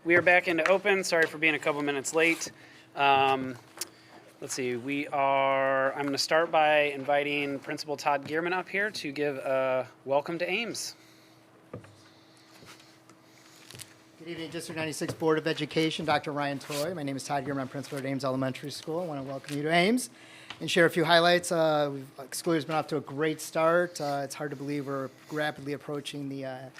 We are back into open. Sorry for being a couple minutes late. Let's see, I'm going to start by inviting Principal Todd Gearman up here to give a welcome to Ames. Good evening, District 96 Board of Education, Dr. Ryan Toy. My name is Todd Gearman. I'm principal at Ames Elementary School. I want to welcome you to Ames and share a few highlights. School year's been off to a great start. It's hard to believe we're rapidly approaching the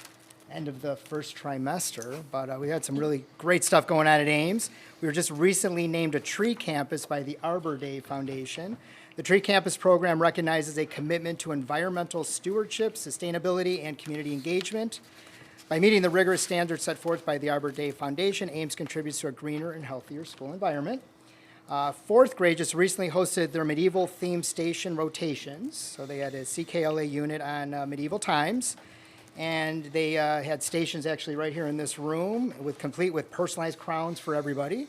end of the first trimester, but we had some really great stuff going on at Ames. We were just recently named a tree campus by the Arbor Day Foundation. The Tree Campus program recognizes a commitment to environmental stewardship, sustainability, and community engagement. By meeting the rigorous standards set forth by the Arbor Day Foundation, Ames contributes to a greener and healthier school environment. Fourth grade just recently hosted their medieval theme station rotations. So they had a CKLA unit on medieval times. And they had stations actually right here in this room, complete with personalized crowns for everybody.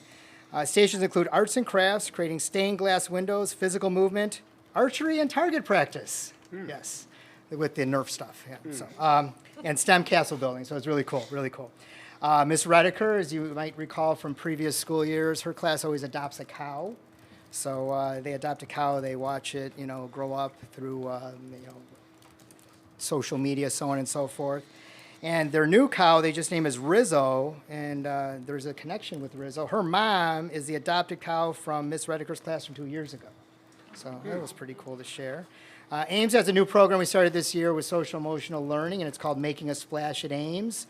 Stations include arts and crafts, creating stained glass windows, physical movement, archery, and target practice. Yes, with the Nerf stuff. Yeah. So, and STEM castle building. So it's really cool, really cool. Miss Rediker, as you might recall from previous school years, her class always adopts a cow. So they adopt a cow, they watch it, grow up through, social media, so on and so forth. And their new cow, they just named as Rizzo, and there's a connection with Rizzo. Her mom is the adopted cow from Miss Rediker's class from 2 years ago. So that was pretty cool to share. Ames has a new program we started this year with social emotional learning, and it's called Making a Splash at Ames.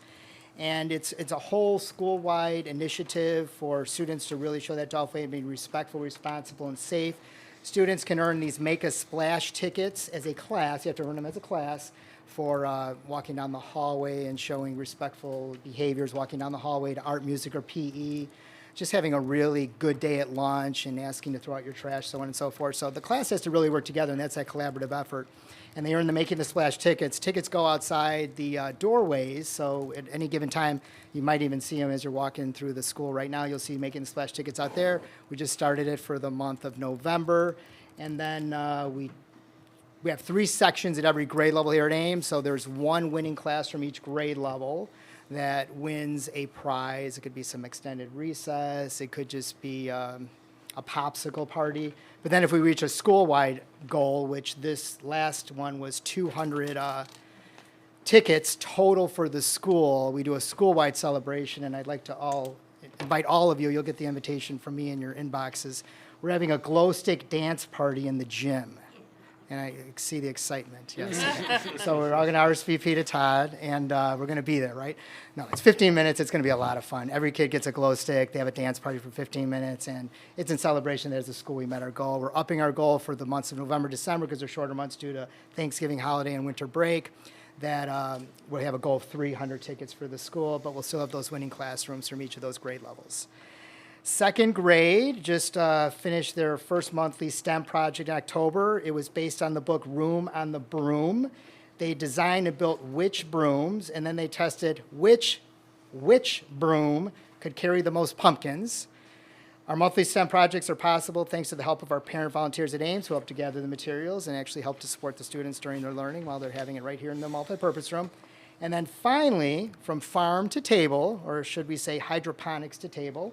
And it's a whole school-wide initiative for students to really show that adult way and being respectful, responsible, and safe. Students can earn these Make a Splash tickets as a class. You have to earn them as a class for walking down the hallway and showing respectful behaviors, walking down the hallway to art, music, or PE, just having a really good day at lunch and asking to throw out your trash, so on and so forth. So the class has to really work together, and that's that collaborative effort. And they earn the Making the Splash tickets. Tickets go outside the doorways, so at any given time, you might even see them as you're walking through the school. Right now, you'll see Making the Splash tickets out there. We just started it for the month of November, and then we have 3 sections at every grade level here at Ames, so there's one winning class from each grade level that wins a prize. It could be some extended recess. It could just be a popsicle party. But then if we reach a school-wide goal, which this last one was 200 tickets total for the school, we do a school-wide celebration, and I'd like to invite all of you. You'll get the invitation from me in your inboxes. We're having a glow stick dance party in the gym. And I see the excitement, yes. So we're all going to RSVP to Todd, and we're going to be there, right? No, it's 15 minutes. It's going to be a lot of fun. Every kid gets a glow stick. They have a dance party for 15 minutes, and it's in celebration that as a school we met our goal. We're upping our goal for the months of November, December, because they're shorter months due to Thanksgiving holiday and winter break, that we'll have a goal of 300 tickets for the school, but we'll still have those winning classrooms from each of those grade levels. Second grade just finished their first monthly STEM project in October. It was based on the book Room on the Broom. They designed and built witch brooms, and then they tested which broom could carry the most pumpkins. Our monthly STEM projects are possible thanks to the help of our parent volunteers at Ames who help to gather the materials and actually help to support the students during their learning while they're having it right here in the multipurpose room. And then finally, from farm to table, or should we say hydroponics to table,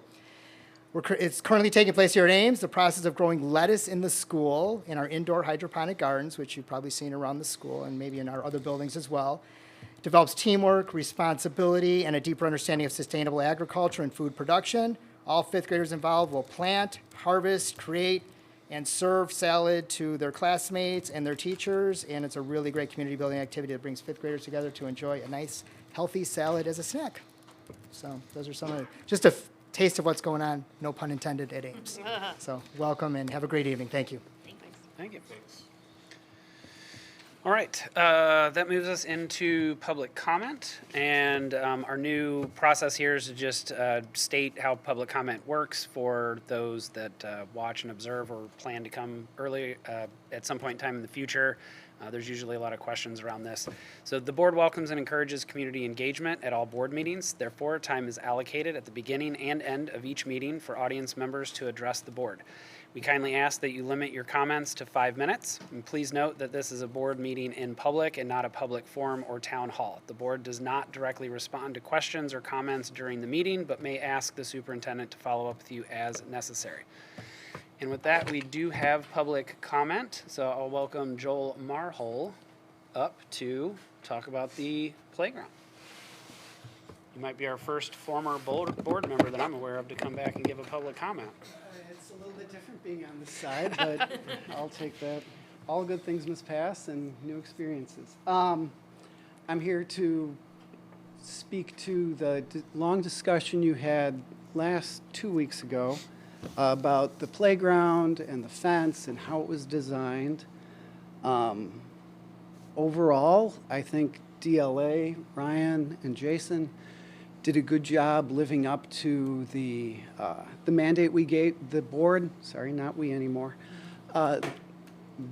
it's currently taking place here at Ames, the process of growing lettuce in the school in our indoor hydroponic gardens, which you've probably seen around the school and maybe in our other buildings as well. Develops teamwork, responsibility, and a deeper understanding of sustainable agriculture and food production. All 5th graders involved will plant, harvest, create, and serve salad to their classmates and their teachers, and it's a really great community building activity that brings 5th graders together to enjoy a nice, healthy salad as a snack. So those are some of just a taste of what's going on, no pun intended, at Ames. So welcome and have a great evening. Thank you. Thank you. All right, that moves us into public comment, and our new process here is to just state how public comment works for those that watch and observe or plan to come early at some point in time in the future. There's usually a lot of questions around this. So the board welcomes and encourages community engagement at all board meetings. Therefore, time is allocated at the beginning and end of each meeting for audience members to address the board. We kindly ask that you limit your comments to 5 minutes. And please note that this is a board meeting in public and not a public forum or town hall. The board does not directly respond to questions or comments during the meeting, but may ask the superintendent to follow up with you as necessary. And with that, we do have public comment, so I'll welcome Joel Marhol up to talk about the playground. You might be our first former board member that I'm aware of to come back and give a public comment. It's a little bit different being on this side, but I'll take that. All good things must pass and new experiences. I'm here to speak to the long discussion you had last 2 weeks ago about the playground and the fence and how it was designed. Overall, I think DLA, Ryan, and Jason did a good job living up to the mandate we gave the board. Sorry, not we anymore.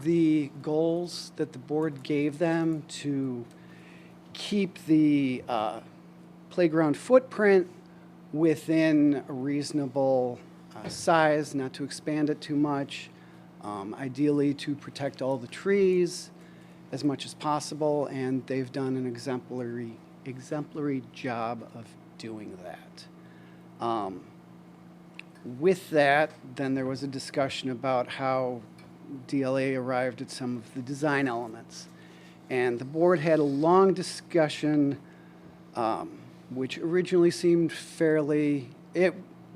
The goals that the board gave them to keep the playground footprint within a reasonable size, not to expand it too much, ideally to protect all the trees as much as possible, and they've done an exemplary job of doing that. With that, then there was a discussion about how DLA arrived at some of the design elements. And the board had a long discussion, which originally seemed fairly,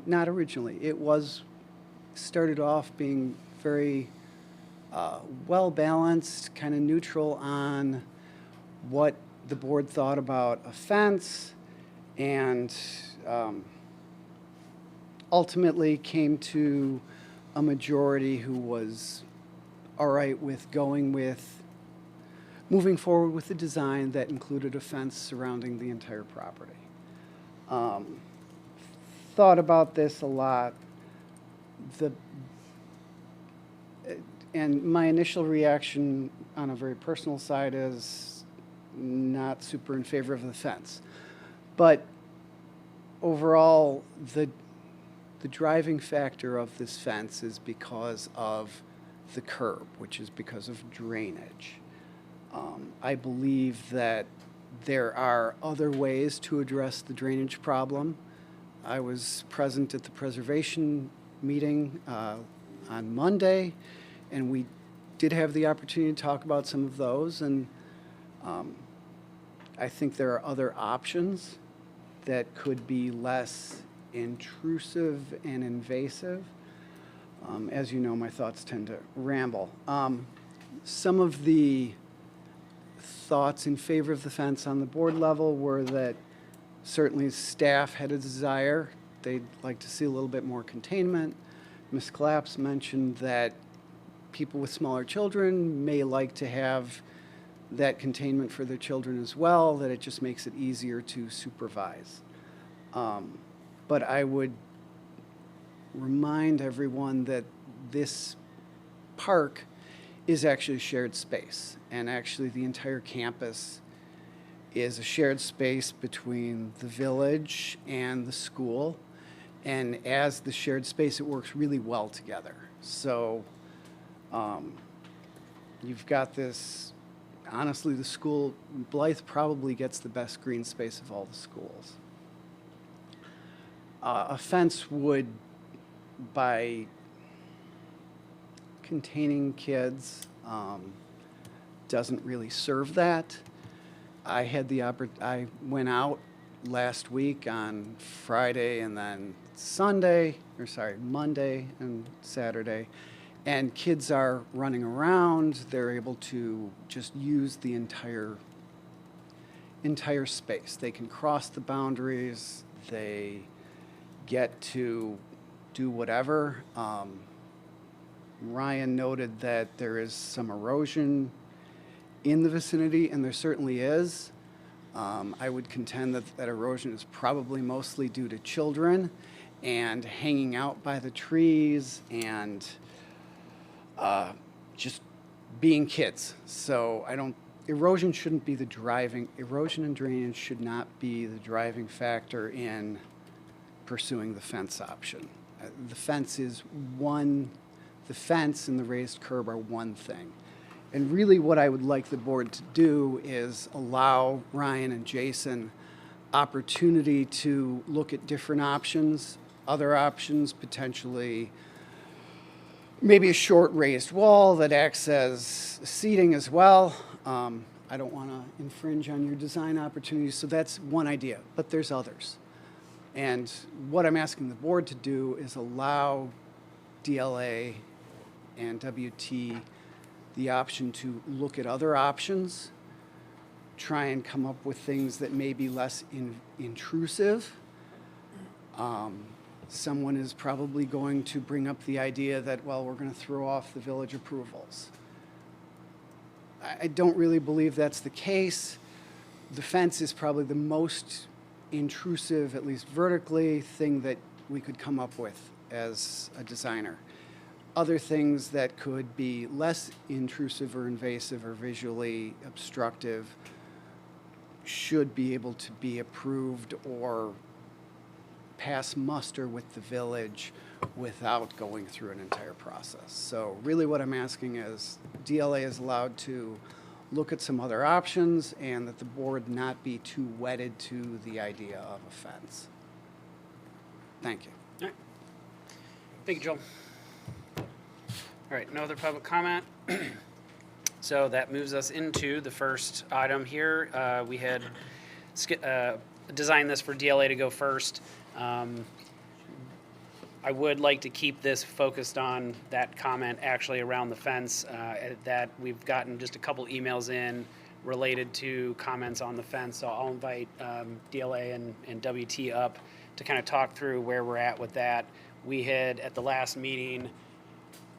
not originally, it was started off being very well-balanced, kind of neutral on what the board thought about a fence, and ultimately came to a majority who was all right with moving forward with a design that included a fence surrounding the entire property. Thought about this a lot. And my initial reaction on a very personal side is not super in favor of the fence. But overall, the driving factor of this fence is because of the curb, which is because of drainage. I believe that there are other ways to address the drainage problem. I was present at the preservation meeting on Monday, and we did have the opportunity to talk about some of those, and I think there are other options that could be less intrusive and invasive. As you know, my thoughts tend to ramble. Some of the thoughts in favor of the fence on the board level were that certainly staff had a desire. They'd like to see a little bit more containment. Ms. Claps mentioned that people with smaller children may like to have that containment for their children as well, that it just makes it easier to supervise. But I would remind everyone that this park is actually shared space, and actually the entire campus is a shared space between the village and the school, and as the shared space, it works really well together. So you've got this, honestly, the school, Blythe probably gets the best green space of all the schools. A fence would, by containing kids, doesn't really serve that. I went out last week on Friday and then Monday and Saturday, and kids are running around. They're able to just use the entire space. They can cross the boundaries. They get to do whatever. Ryan noted that there is some erosion in the vicinity, and there certainly is. I would contend that that erosion is probably mostly due to children and hanging out by the trees and just being kids. So erosion and drainage should not be the driving factor in pursuing the fence option. The fence is one the fence and the raised curb are one thing. And really what I would like the board to do is allow Ryan and Jason opportunity to look at different options, other options, potentially maybe a short raised wall that acts as seating as well. I don't want to infringe on your design opportunities, so that's one idea, but there's others. And what I'm asking the board to do is allow DLA and WT the option to look at other options, try and come up with things that may be less intrusive. Someone is probably going to bring up the idea that, well, we're going to throw off the village approvals. I don't really believe that's the case. The fence is probably the most intrusive, at least vertically, thing that we could come up with as a designer. Other things that could be less intrusive or invasive or visually obstructive should be able to be approved or pass muster with the village without going through an entire process. So really what I'm asking is DLA is allowed to look at some other options and that the board not be too wedded to the idea of a fence. Thank you. All right. Thank you, Joel. All right, no other public comment. So that moves us into the first item here. We had designed this for DLA to go first. I would like to keep this focused on that comment actually around the fence, that we've gotten just a couple emails in related to comments on the fence. So I'll invite DLA and WT up to kind of talk through where we're at with that. We had, at the last meeting,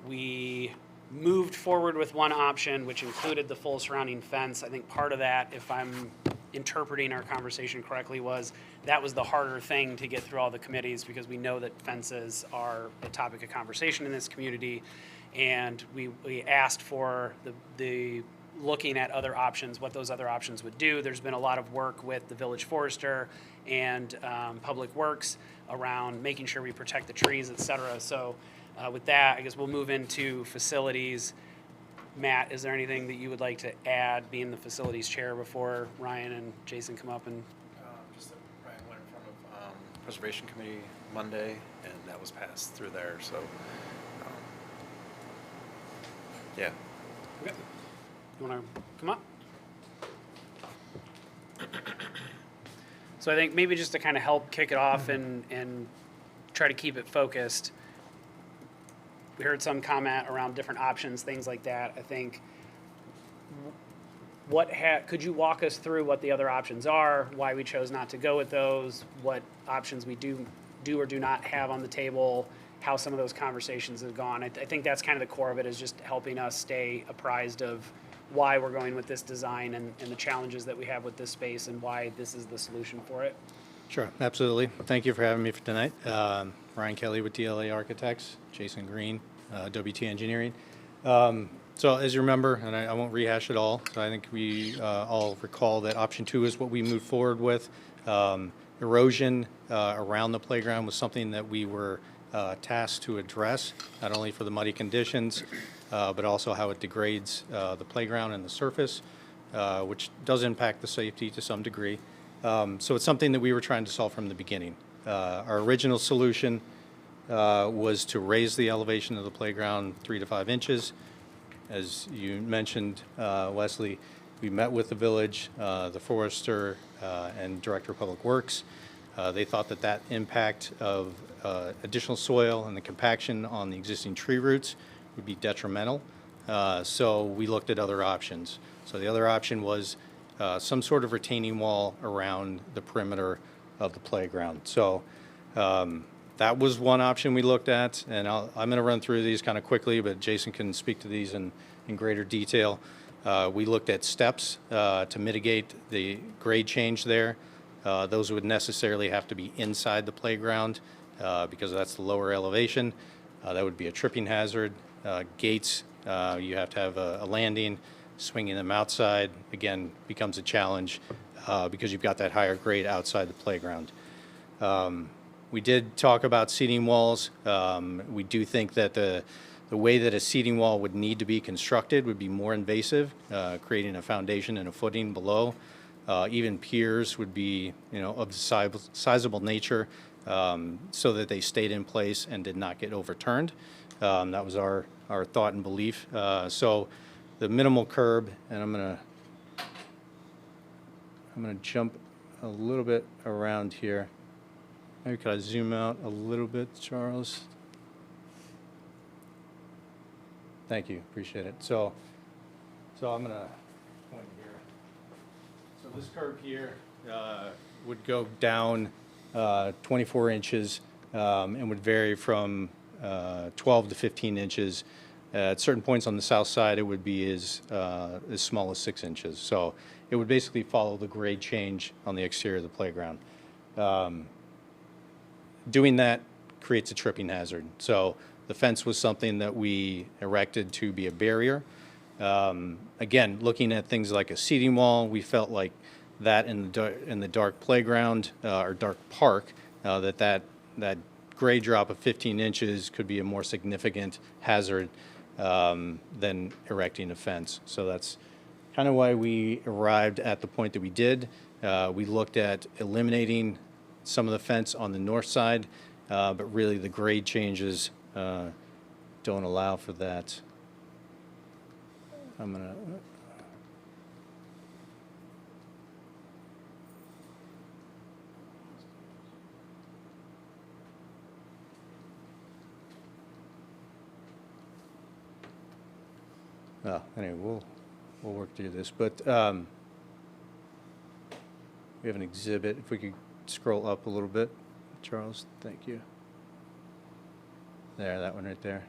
we moved forward with one option, which included the full surrounding fence. I think part of that, if I'm interpreting our conversation correctly, was that was the harder thing to get through all the committees, because we know that fences are a topic of conversation in this community. And we asked for the looking at other options, what those other options would do. There's been a lot of work with the village forester and Public Works around making sure we protect the trees, et cetera. So with that, I guess we'll move into facilities. Matt, is there anything that you would like to add, being the facilities chair, before Ryan and Jason come up? And just that Ryan went in front of Preservation Committee Monday, and that was passed through there, so, yeah. okay. You want to come up? So I think maybe just to kind of help kick it off and try to keep it focused, we heard some comment around different options, things like that. I think, could you walk us through what the other options are, why we chose not to go with those, what options we do or do not have on the table, how some of those conversations have gone? I think that's kind of the core of it, is just helping us stay apprised of why we're going with this design and the challenges that we have with this space and why this is the solution for it. Sure, absolutely. Thank you for having me for tonight. Ryan Kelly with DLA Architects, Jason Green, WT Engineering. So as you remember, and I won't rehash it all, so I think we all recall that option 2 is what we moved forward with. Erosion around the playground was something that we were tasked to address, not only for the muddy conditions, but also how it degrades the playground and the surface, which does impact the safety to some degree. So it's something that we were trying to solve from the beginning. Our original solution was to raise the elevation of the playground 3 to 5 inches. As you mentioned, Wesley, we met with the village, the forester, and Director of Public Works. They thought that impact of additional soil and the compaction on the existing tree roots would be detrimental. So we looked at other options. So the other option was some sort of retaining wall around the perimeter of the playground. So that was one option we looked at, and I'm going to run through these kind of quickly, but Jason can speak to these in greater detail. We looked at steps to mitigate the grade change there. Those would necessarily have to be inside the playground because that's the lower elevation. That would be a tripping hazard. Gates, you have to have a landing. Swinging them outside, again, becomes a challenge because you've got that higher grade outside the playground. We did talk about seating walls. We do think that the the way that a seating wall would need to be constructed would be more invasive, creating a foundation and a footing below. Even piers would be, of sizable nature, so that they stayed in place and did not get overturned. That was our thought and belief. So the minimal curb, and I'm gonna jump a little bit around here. Maybe could I zoom out a little bit, Charles? Thank you, appreciate it. So I'm gonna point here. So this curve here would go down 24 inches and would vary from 12 to 15 inches. At certain points on the south side, it would be as small as 6 inches. So it would basically follow the grade change on the exterior of the playground. Doing that creates a tripping hazard. So the fence was something that we erected to be a barrier. Again, looking at things like a seating wall, we felt like that in the dark playground or dark park, that grade drop of 15 inches could be a more significant hazard than erecting a fence. So that's kind of why we arrived at the point that we did. We looked at eliminating some of the fence on the north side, but really the grade changes don't allow for that. I'm gonna. Anyway, we'll work through this, but we have an exhibit. If we could scroll up a little bit, Charles, thank you. There, that one right there.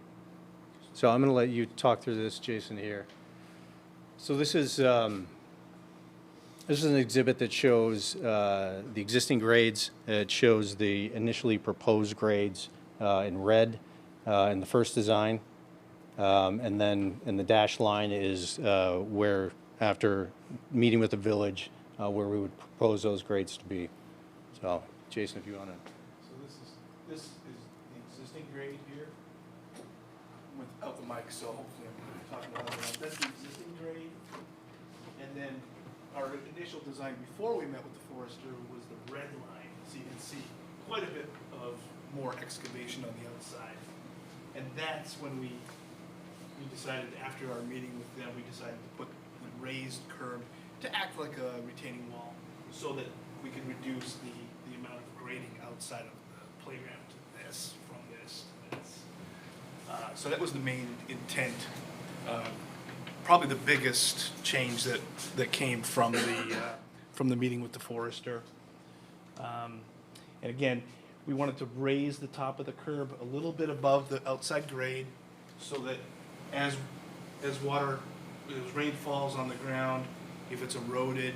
So I'm going to let you talk through this, Jason, here. So this is an exhibit that shows the existing grades. It shows the initially proposed grades in red in the first design. And then in the dashed line is where, after meeting with the village, where we would propose those grades to be. So, Jason, if you want to. So this is the existing grade here, without the mic, so hopefully I'm talking about it. That's the existing grade, and then our initial design before we met with the forester was the red line. So you can see quite a bit of more excavation on the outside, and that's when we decided, after our meeting with them, we decided to put the raised curb to act like a retaining wall, so that we could reduce the amount of grading outside of the playground to this, from this to this. So that was the main intent. Probably the biggest change that came from the meeting with the forester. And again, we wanted to raise the top of the curb a little bit above the outside grade, so that as rain falls on the ground, if it's eroded,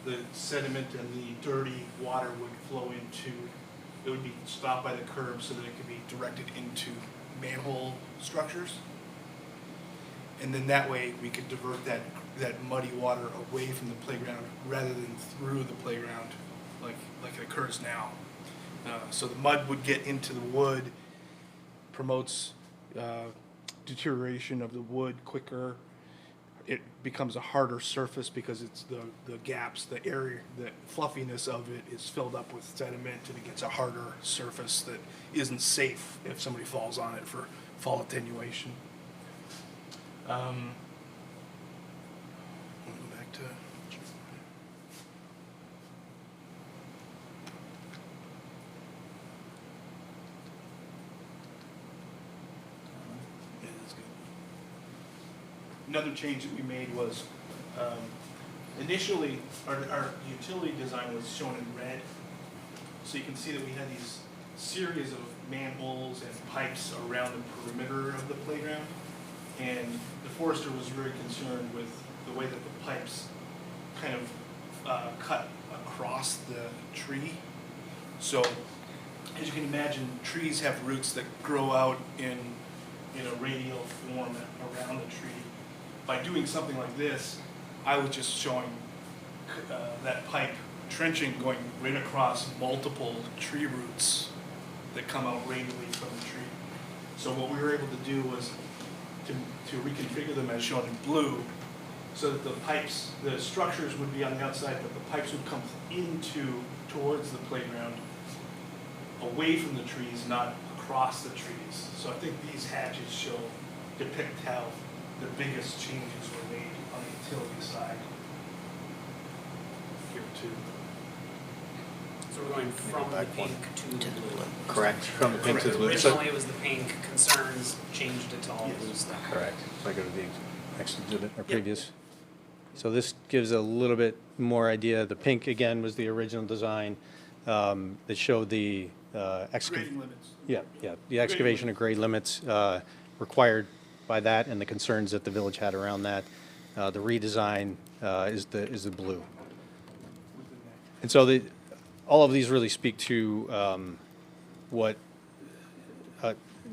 the sediment and the dirty water would flow into, it would be stopped by the curb so that it could be directed into manhole structures. And then that way we could divert that muddy water away from the playground rather than through the playground like it occurs now. So the mud would get into the wood, promotes deterioration of the wood quicker. It becomes a harder surface because it's the gaps, the area, the fluffiness of it is filled up with sediment, and it gets a harder surface that isn't safe if somebody falls on it for fall attenuation. I'll go back to. Yeah, that's good. Another change that we made was, initially, our utility design was shown in red. So you can see that we had these series of manholes and pipes around the perimeter of the playground. And the forester was very concerned with the way that the pipes kind of cut across the tree. So, as you can imagine, trees have roots that grow out in a radial form around the tree. By doing something like this, I was just showing that pipe trenching going right across multiple tree roots that come out radially from the tree. So what we were able to do was to reconfigure them as shown in blue, so that the pipes, the structures would be on the outside, but the pipes would come towards the playground, away from the trees, not across the trees. So I think these hatches depict how the biggest changes were made on the utility side here too. So we're going from the pink to the blue. Correct. From the pink to the blue. Originally it was the pink, concerns changed it to all Yes. blue stuff. Correct. So I go to the next exhibit or previous. So this gives a little bit more idea. The pink, again, was the original design that showed the Grading limits. the excavation of grade limits required by that and the concerns that the village had around that. The redesign is the blue. And so all of these really speak to what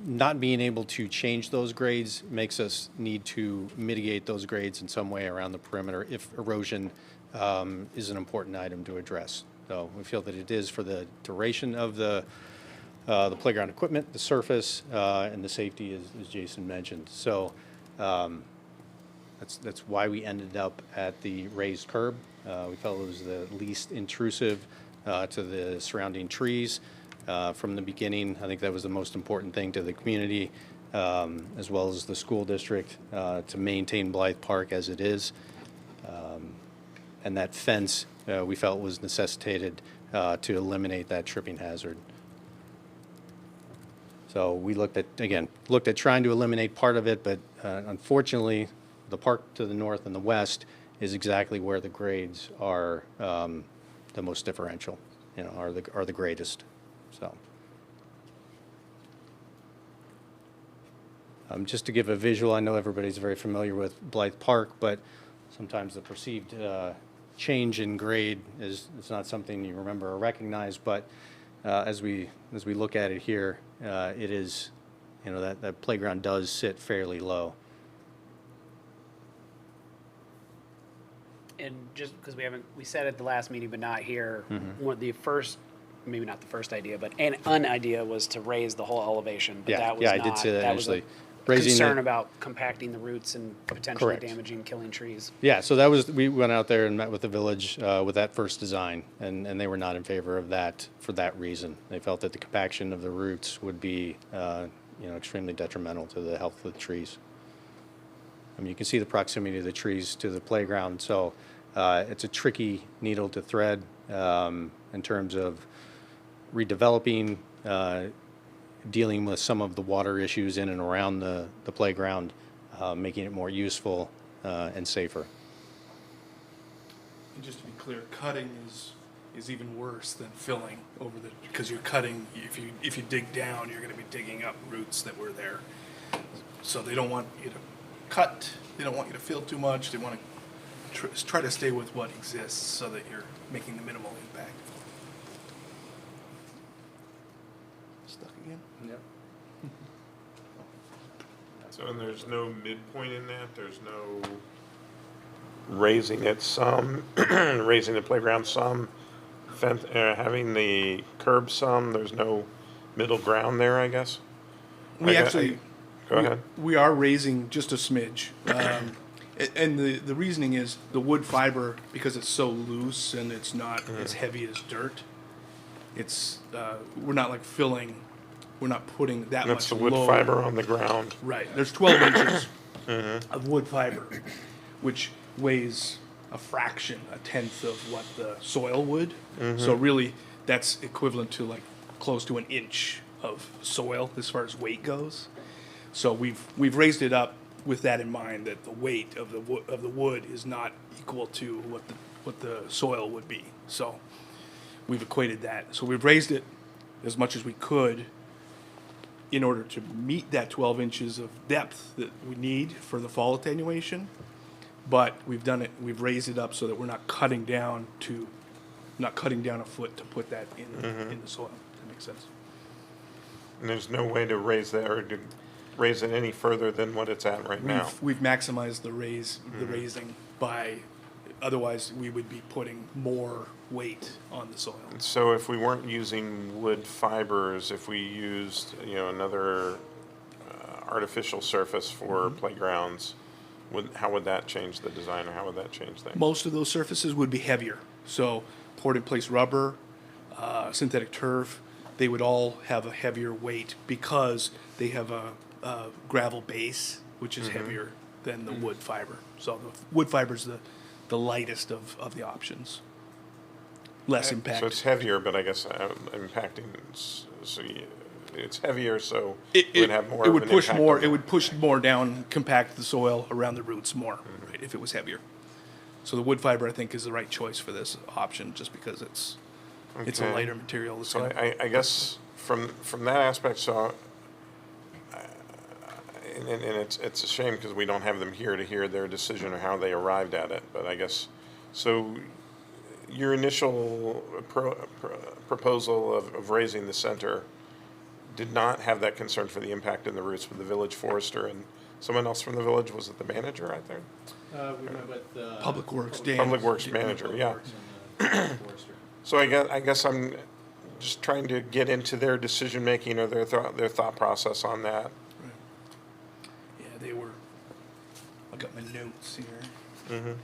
not being able to change those grades makes us need to mitigate those grades in some way around the perimeter if erosion is an important item to address. So we feel that it is for the duration of the playground equipment, the surface, and the safety, as Jason mentioned. So that's why we ended up at the raised curb. We felt it was the least intrusive to the surrounding trees. From the beginning, I think that was the most important thing to the community, as well as the school district, to maintain Blythe Park as it is. And that fence, we felt was necessitated to eliminate that tripping hazard. So we looked at trying to eliminate part of it, but unfortunately, the park to the north and the west is exactly where the grades are the most differential, are the greatest. So, just to give a visual, I know everybody's very familiar with Blythe Park, but sometimes the perceived change in grade is not something you remember or recognize. But as we look at it here, it is, that playground does sit fairly low. And just because we said at the last meeting, but not here, maybe not the first idea, but an idea was to raise the whole elevation. But that was I did say that Was initially. a Raising concern the- about compacting the roots and potentially Correct. damaging, killing trees. Yeah, so we went out there and met with the village with that first design, and they were not in favor of that for that reason. They felt that the compaction of the roots would be, extremely detrimental to the health of the trees. I mean, you can see the proximity of the trees to the playground, so it's a tricky needle to thread in terms of redeveloping, dealing with some of the water issues in and around the playground, making it more useful and safer. And just to be clear, cutting is even worse than filling because you're cutting, if you dig down, you're going to be digging up roots that were there. So they don't want you to cut, they don't want you to fill too much, they want to try to stay with what exists so that you're making the minimal impact. Stuck again? Yep. So, and there's no midpoint in that? There's no raising it some, raising the playground some, having the curb some? There's no middle ground there, I guess? We actually... Go ahead. We are raising just a smidge. And the reasoning is the wood fiber, because it's so loose and it's not as heavy as dirt, we're not we're not putting that much That's the wood load. fiber on the ground. Right. There's 12 inches of wood fiber, which weighs a fraction, a tenth of what the soil would. So really, that's equivalent to close to an inch of soil as far as weight goes. So we've raised it up with that in mind, that the weight of the wood is not equal to what the soil would be. So we've equated that. So we've raised it as much as we could in order to meet that 12 inches of depth that we need for the fall attenuation. But we've raised it up so that we're not cutting down a foot to put that in the soil. That makes sense. And there's no way to raise that or to raise it any further than what it's at right now. We've maximized the raising by, otherwise we would be putting more weight on the soil. So if we weren't using wood fibers, if we used, another artificial surface for playgrounds, how would that change the design, or how would that change things? Most of those surfaces would be heavier. So poured-in-place rubber, synthetic turf, they would all have a heavier weight because they have a gravel base, which is heavier than the wood fiber. So the wood fiber is the lightest of the options. Less impact. So it's heavier, but I guess impacting, it's heavier, so it would have more It of would an push impact more. on It would push more down, compact the soil around the roots more, right, if it was heavier. So the wood fiber, I think, is the right choice for this option, just because it's a Okay. lighter material. It's So gonna- I guess from that aspect, so, and it's a shame because we don't have them here to hear their decision or how they arrived at it, but I guess, so your initial proposal of raising the center did not have that concern for the impact in the roots with the village forester and someone else from the village, was it the manager out there? We met with Public Works, Dan. Public Works manager, yeah. So I guess I'm just trying to get into their decision-making or their thought process on that. Yeah, they were, I got my notes here.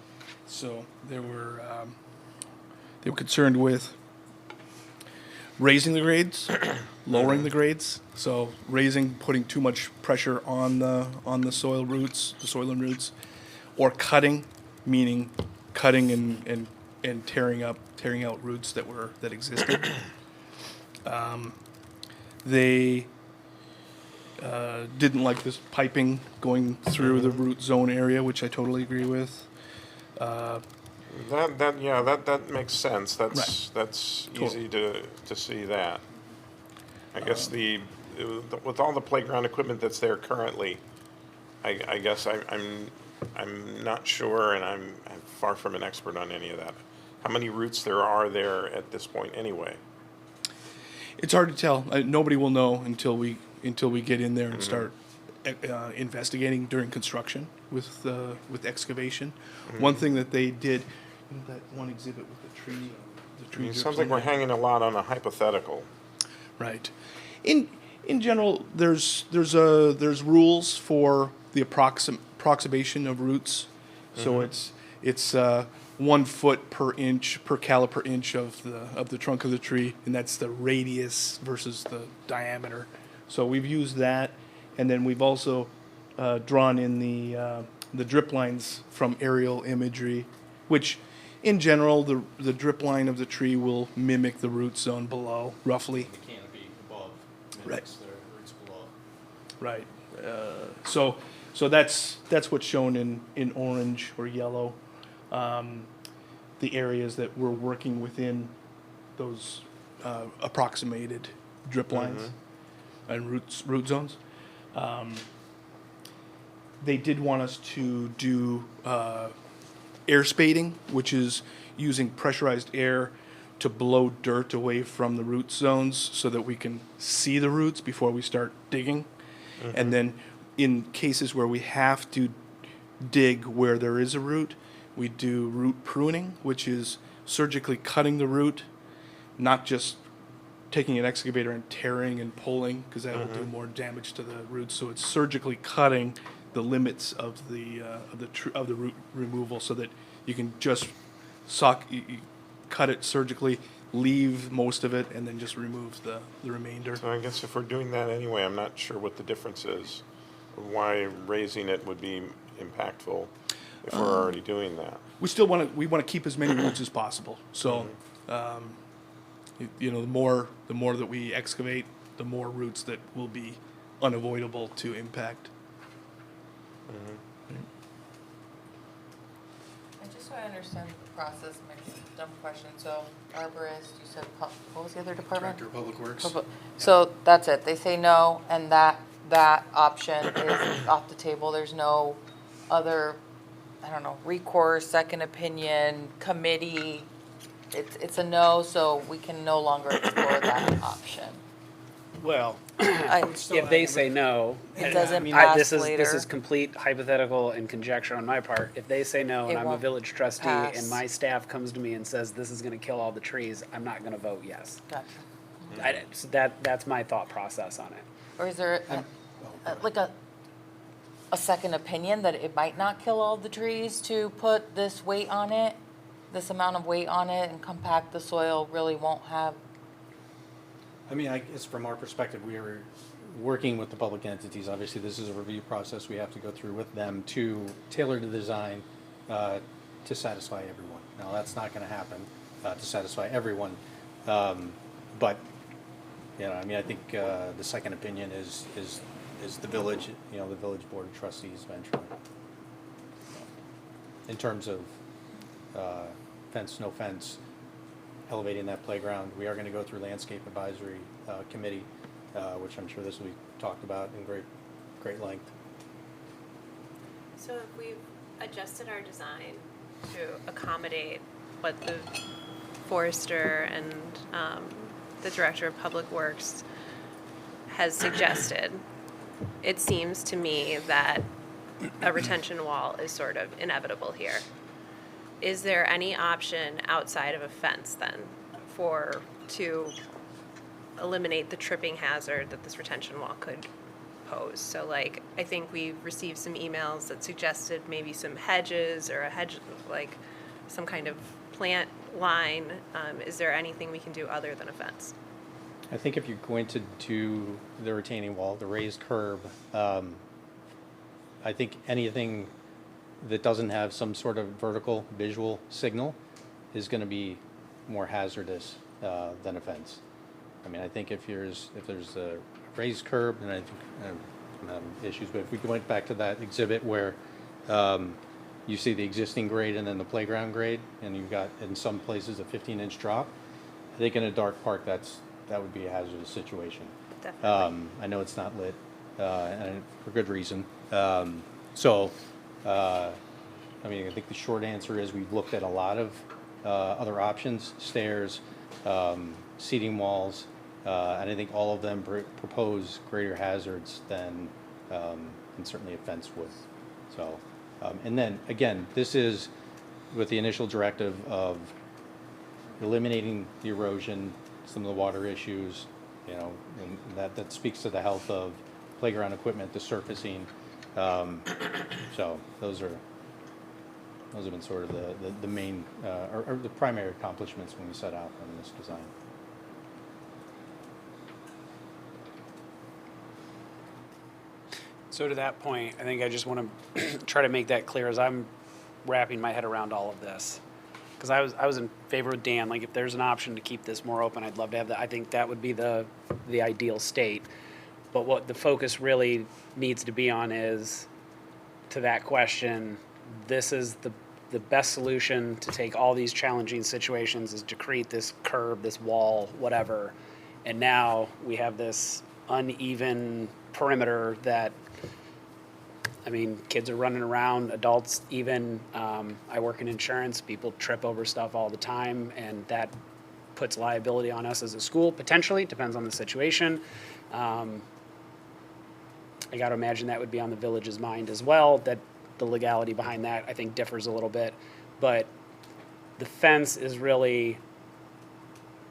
So they were concerned with raising the grades, lowering the grades. So raising, putting too much pressure on the soil roots, the soil and roots, or cutting, meaning cutting and tearing out roots that existed. They didn't like this piping going through the root zone area, which I totally agree with. That makes sense. That's Totally. easy to see that. I guess with all the playground equipment that's there currently, I guess I'm not sure, and I'm far from an expert on any of that. How many roots there are there at this point anyway? It's hard to tell. Nobody will know until we get in there and start investigating during construction with excavation. One thing that they did, that one exhibit with the tree. It drips sounds like in we're there. hanging a lot on a hypothetical. Right. In general, there's rules for the approximation of roots. So it's 1 foot per inch per caliper inch of the trunk of the tree, and that's the radius versus the diameter. So we've used that, and then we've also drawn in the drip lines from aerial imagery, which in general the drip line of the tree will mimic the root zone below roughly. The canopy above Right. mimics the roots below. Right. So that's what's shown in orange or yellow. The areas that we're working within those approximated drip lines and root zones. They did want us to do air spading, which is using pressurized air to blow dirt away from the root zones so that we can see the roots before we start digging. And then in cases where we have to dig where there is a root, we do root pruning, which is surgically cutting the root, not just taking an excavator and tearing and pulling, because that will do more damage to the roots. So it's surgically cutting the limits of the root removal, so that you can just you cut it surgically, leave most of it, and then just remove the remainder. So I guess if we're doing that anyway, I'm not sure what the difference is. Why raising it would be impactful if we're already doing that. We still want to keep as many roots as possible. So, the more that we excavate, the more roots that will be unavoidable to impact. And just so I understand the process, maybe a dumb question. So, arborist, you said, what was the other department? Director of Public Works. So that's it. They say no, and that option is off the table. There's no other, I don't know, recourse, second opinion, committee. It's a no, so we can no longer explore that option. Well, I- if they say no, It doesn't this pass is later. complete hypothetical and conjecture on my part. If they say no, It and I'm a won't village trustee, pass. and my staff comes to me and says this is going to kill all the trees, I'm not going to vote yes. Gotcha. So that's my thought process on it. Or is there like a a second opinion that it might not kill all the trees to put this weight on it, this amount of weight on it and compact the soil really won't have. I mean, I guess from our perspective, we are working with the public entities. Obviously, this is a review process we have to go through with them to tailor the design to satisfy everyone. Now, that's not going to happen to satisfy everyone, but you know, I mean, I think the second opinion is the village, you know, the village board of trustees eventually. In terms of fence, no fence, elevating that playground, we are going to go through landscape advisory committee, which I'm sure this will be talked about in great length. So if we've adjusted our design to accommodate what the forester and the director of public works has suggested, it seems to me that a retention wall is sort of inevitable here. Is there any option outside of a fence then to eliminate the tripping hazard that this retention wall could pose? So like, I think we received some emails that suggested maybe some hedges or a hedge, like some kind of plant line. Is there anything we can do other than a fence? I think if you're going to do the retaining wall, the raised curb, I think anything that doesn't have some sort of vertical visual signal is going to be more hazardous than a fence. I mean, I think if there's a raised curb, then I think I'm having issues. But if we went back to that exhibit where you see the existing grade and then the playground grade, and you've got in some places a 15-inch drop, I think in a dark park that would be a hazardous situation. Definitely. I know it's not lit, and for good reason. I mean, I think the short answer is we've looked at a lot of other options, stairs, seating walls, and I think all of them propose greater hazards than certainly a fence would. So, and then again, this is with the initial directive of eliminating the erosion, some of the water issues, you know, and that speaks to the health of playground equipment, the surfacing. So those have been sort of the main or the primary accomplishments when we set out on this design. So to that point, I think I just want to try to make that clear as I'm wrapping my head around all of this. Because I was in favor with Dan, like if there's an option to keep this more open, I'd love to have that. I think that would be the ideal state. But what the focus really needs to be on is, to that question, this is the best solution to take all these challenging situations is to create this curb, this wall, whatever. And now we have this uneven perimeter that, I mean, kids are running around, adults even. I work in insurance, people trip over stuff all the time, and that puts liability on us as a school, potentially, depends on the situation. I got to imagine that would be on the village's mind as well, that the legality behind that, I think, differs a little bit. But the fence is really,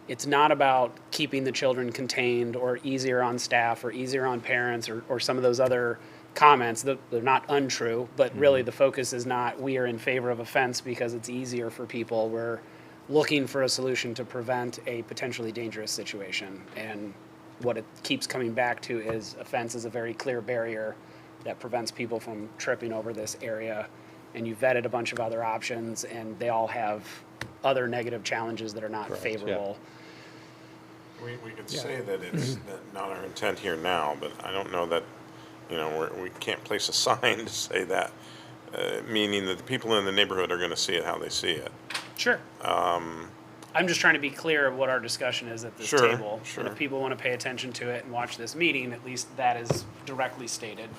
it's not about keeping the children contained or easier on staff or easier on parents or some of those other comments. They're not untrue, but really the focus is not we are in favor of a fence because it's easier for people. We're looking for a solution to prevent a potentially dangerous situation. And what it keeps coming back to is a fence is a very clear barrier that prevents people from tripping over this area. And you vetted a bunch of other options, and they all have other negative challenges that are not Correct, favorable. We could say that it's not our intent here now, but I don't know that, you know, we can't place a sign to say that, meaning that the people in the neighborhood are going to see it how they see it. Sure. I'm just trying to be clear of what our discussion is at this table. Sure. And if people want to pay attention to it and watch this meeting, at least that is directly stated.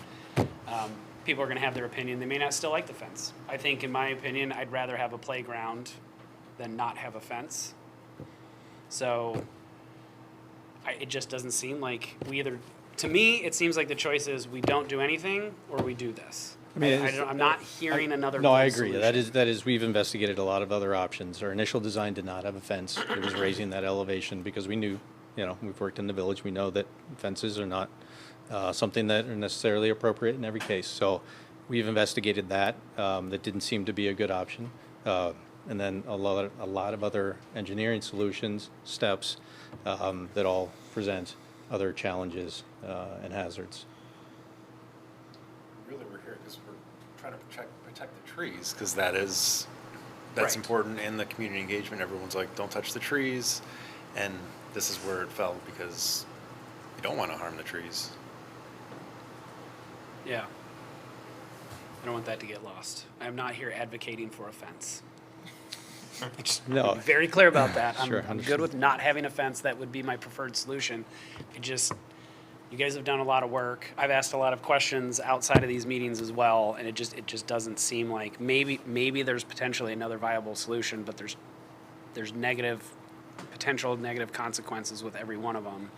People are going to have their opinion. They may not still like the fence. I think, in my opinion, I'd rather have a playground than not have a fence. So it just doesn't seem like we either, to me, it seems like the choice is we don't do anything or we do this. I mean, I'm not hearing another. No, I full agree. solution. That is, we've investigated a lot of other options. Our initial design did not have a fence. It was raising that elevation because we knew, you know, we've worked in the village. We know that fences are not something that are necessarily appropriate in every case. So we've investigated that. That didn't seem to be a good option. And then a lot of other engineering solutions, steps, that all present other challenges and hazards. Really, we're here because we're trying to protect the trees, because that's Right. important in the community engagement. Everyone's like, don't touch the trees, and this is where it fell, because you don't want to harm the trees. Yeah. I don't want that to get lost. I'm not here advocating for a fence. No. I'm very clear about that. Sure, I'm good understood. with not having a fence. That would be my preferred solution. You guys have done a lot of work. I've asked a lot of questions outside of these meetings as well, and it just doesn't seem like maybe there's potentially another viable solution, but there's potential negative consequences with every one of them.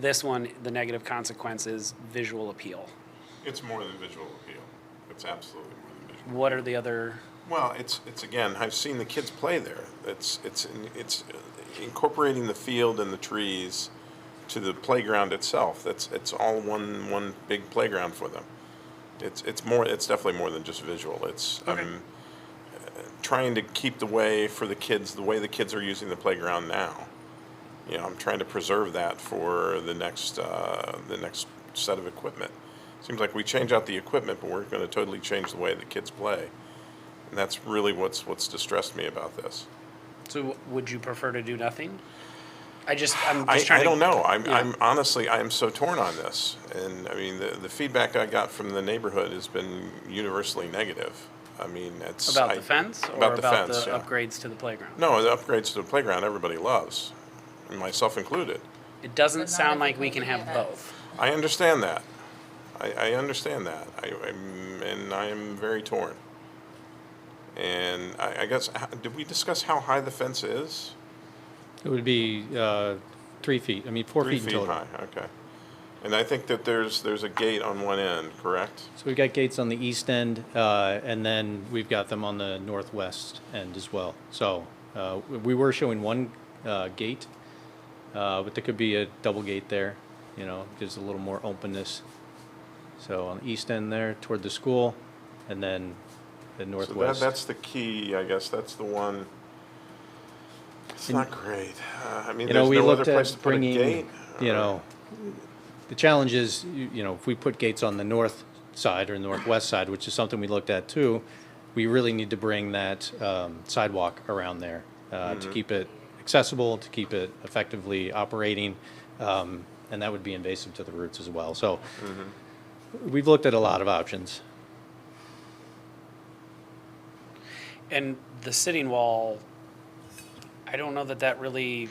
This one, the negative consequence is visual appeal. It's more than visual appeal. It's absolutely more than visual. What are the other? Well, it's again, I've seen the kids play there. It's incorporating the field and the trees to the playground itself. It's all one big playground for them. It's definitely more than just visual. It's Okay. trying to keep the way the kids are using the playground now. You know, I'm trying to preserve that for the next set of equipment. Seems like we change out the equipment, but we're going to totally change the way the kids play. And that's really what's distressed me about this. So would you prefer to do nothing? I'm just trying I don't to. know. Yeah. I'm honestly, I'm so torn on this. And I mean, the feedback I got from the neighborhood has been universally negative. I mean, it's About the fence or about the about fence, the yeah. upgrades to the playground? No, the upgrades to the playground everybody loves, and myself included. It doesn't But not sound if like you're we can making have it both. I understand that. I understand that. I am very torn. And I guess, did we discuss how high the fence is? It would be 3 feet. I mean, 4 3 feet in feet total. high, okay. And I think that there's a gate on one end, correct? So we've got gates on the east end, and then we've got them on the northwest end as well. So we were showing one gate, but there could be a double gate there. You know, gives a little more openness. So on the east end there, toward the school, and then the So northwest. that's the key, I guess. That's the one. It's not great. I mean, You know, there's we no other looked place at to put a bringing, gate. you know, the challenge is, you know, if we put gates on the north side or northwest side, which is something we looked at too, we really need to bring that sidewalk around there to keep it accessible, to keep it effectively operating, and that would be invasive to the roots as well. So we've looked at a lot of options. And the sitting wall, I don't know that really,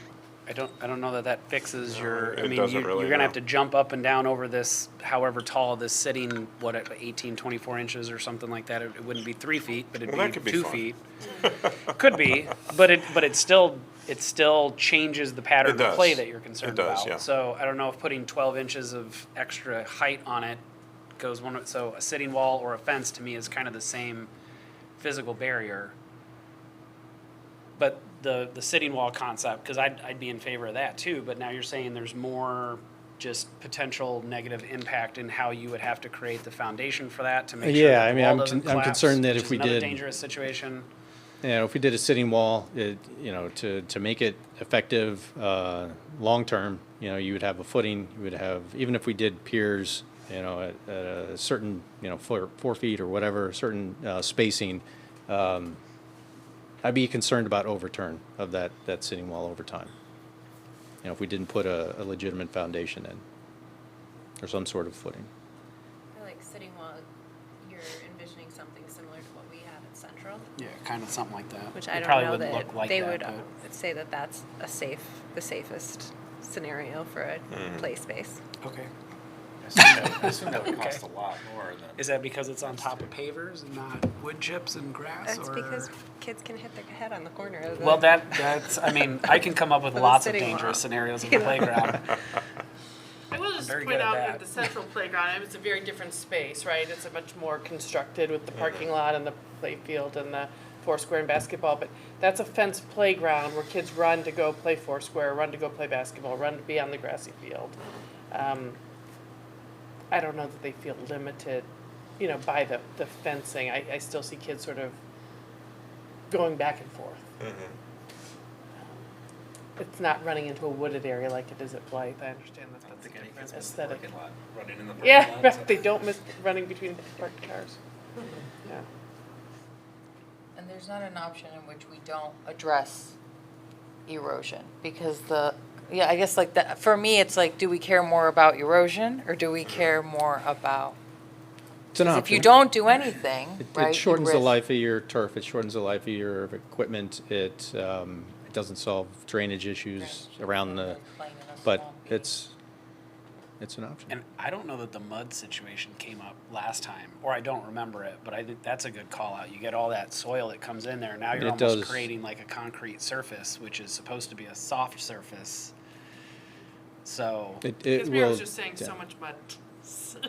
I don't know that fixes your, I it mean, doesn't really, you're gonna no. have to jump up and down over this, however tall this sitting, what, at 18, 24 inches or something like that. It wouldn't be 3 feet, but it'd Well, that be could be 2 fun. feet. Could be, but it still changes the pattern It of play does. that you're concerned It does, about. yeah. So I don't know if putting 12 inches of extra height on it goes so a sitting wall or a fence to me is kind of the same physical barrier. But the sitting wall concept, because I'd be in favor of that too, but now you're saying there's more just potential negative impact in how you would have to create the foundation for that to make sure Yeah, that I the mean, wall I'm doesn't con- I'm collapse, concerned that which if is we another did- dangerous situation. You know, if we did a sitting wall, you know, to make it effective long-term, you know, you would have a footing, you would have, even if we did piers, you know, at a certain, you know, 4 feet or whatever, certain spacing, I'd be concerned about overturn of that sitting wall over time. You know, if we didn't put a legitimate foundation in, or some sort of footing. I feel like sitting wall, you're envisioning something similar to what we have at Central, Yeah, kind of something like that. which It I don't probably know wouldn't that look like they that, would but- say that that's the safest scenario for a play space. Okay. I assume that would Okay. cost a lot more than. Is that because it's on top of pavers and not wood chips and grass? That's or? because kids can hit their head on the corner of the. Well, that's, I mean, I can come up with For the lots of sitting dangerous wall. scenarios in the playground. I will just very point good at out that. that the central playground, it's a very different space, right? It's a much more constructed with the parking lot and the play field and the foursquare and basketball, but that's a fenced playground where kids run to go play foursquare, run to go play basketball, run to be on the grassy field. I don't know that they feel limited, by the fencing. I still see kids sort of going back and forth. It's not running into a wooded area like it is at Blythe. I understand that that's a different aesthetic. Running in the parking Yeah, lot, right, they don't miss running between parked cars. Yeah. And there's not an option in which we don't address erosion, because I guess like that, for me, it's like, do we care more about erosion or do we care more about? It's an 'Cause option. if you don't do anything, It right? you shortens the risk- life of your turf, it shortens the life of your equipment, it doesn't solve drainage issues around the, Playing in a but swampy- it's an option. And I don't know that the mud situation came up last time, or I don't remember it, but I think that's a good call out. You get all that soil that comes in there. Now you're It almost does. creating like a concrete surface, which is supposed to be a soft surface. So, It Because Mira will, was just saying yeah, so much mud.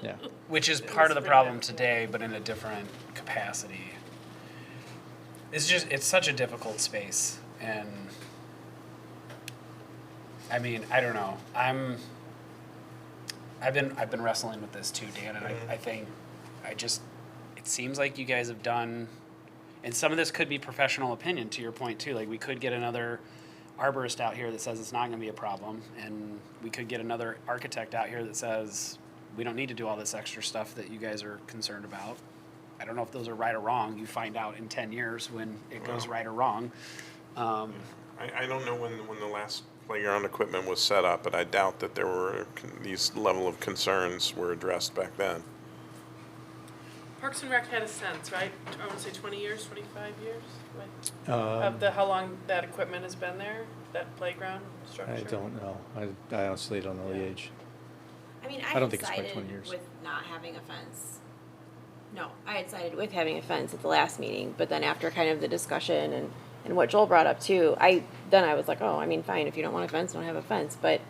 yeah. which is It part was of the pretty problem bad. today, but in a different capacity. It's such a difficult space, and I mean, I don't know. I've been wrestling with this too, Dan, and I think it seems like you guys have done, and some of this could be professional opinion to your point too. Like we could get another arborist out here that says it's not going to be a problem, and we could get another architect out here that says we don't need to do all this extra stuff that you guys are concerned about. I don't know if those are right or wrong. You find out in 10 years when it goes right or wrong. I don't know when the last playground equipment was set up, but I doubt that there were these level of concerns were addressed back then. Parks and Rec had a sense, right? I want to say 20 years, 25 years, right? Um, Of how long that equipment has been there, that playground structure? I don't know. I honestly don't know the age. I mean, I I don't had think it's quite sided 20 years. with not having a fence. No, I had sided with having a fence at the last meeting, but then after kind of the discussion and what Joel brought up too, I was like, oh, I mean, fine, if you don't want a fence, don't have a fence. But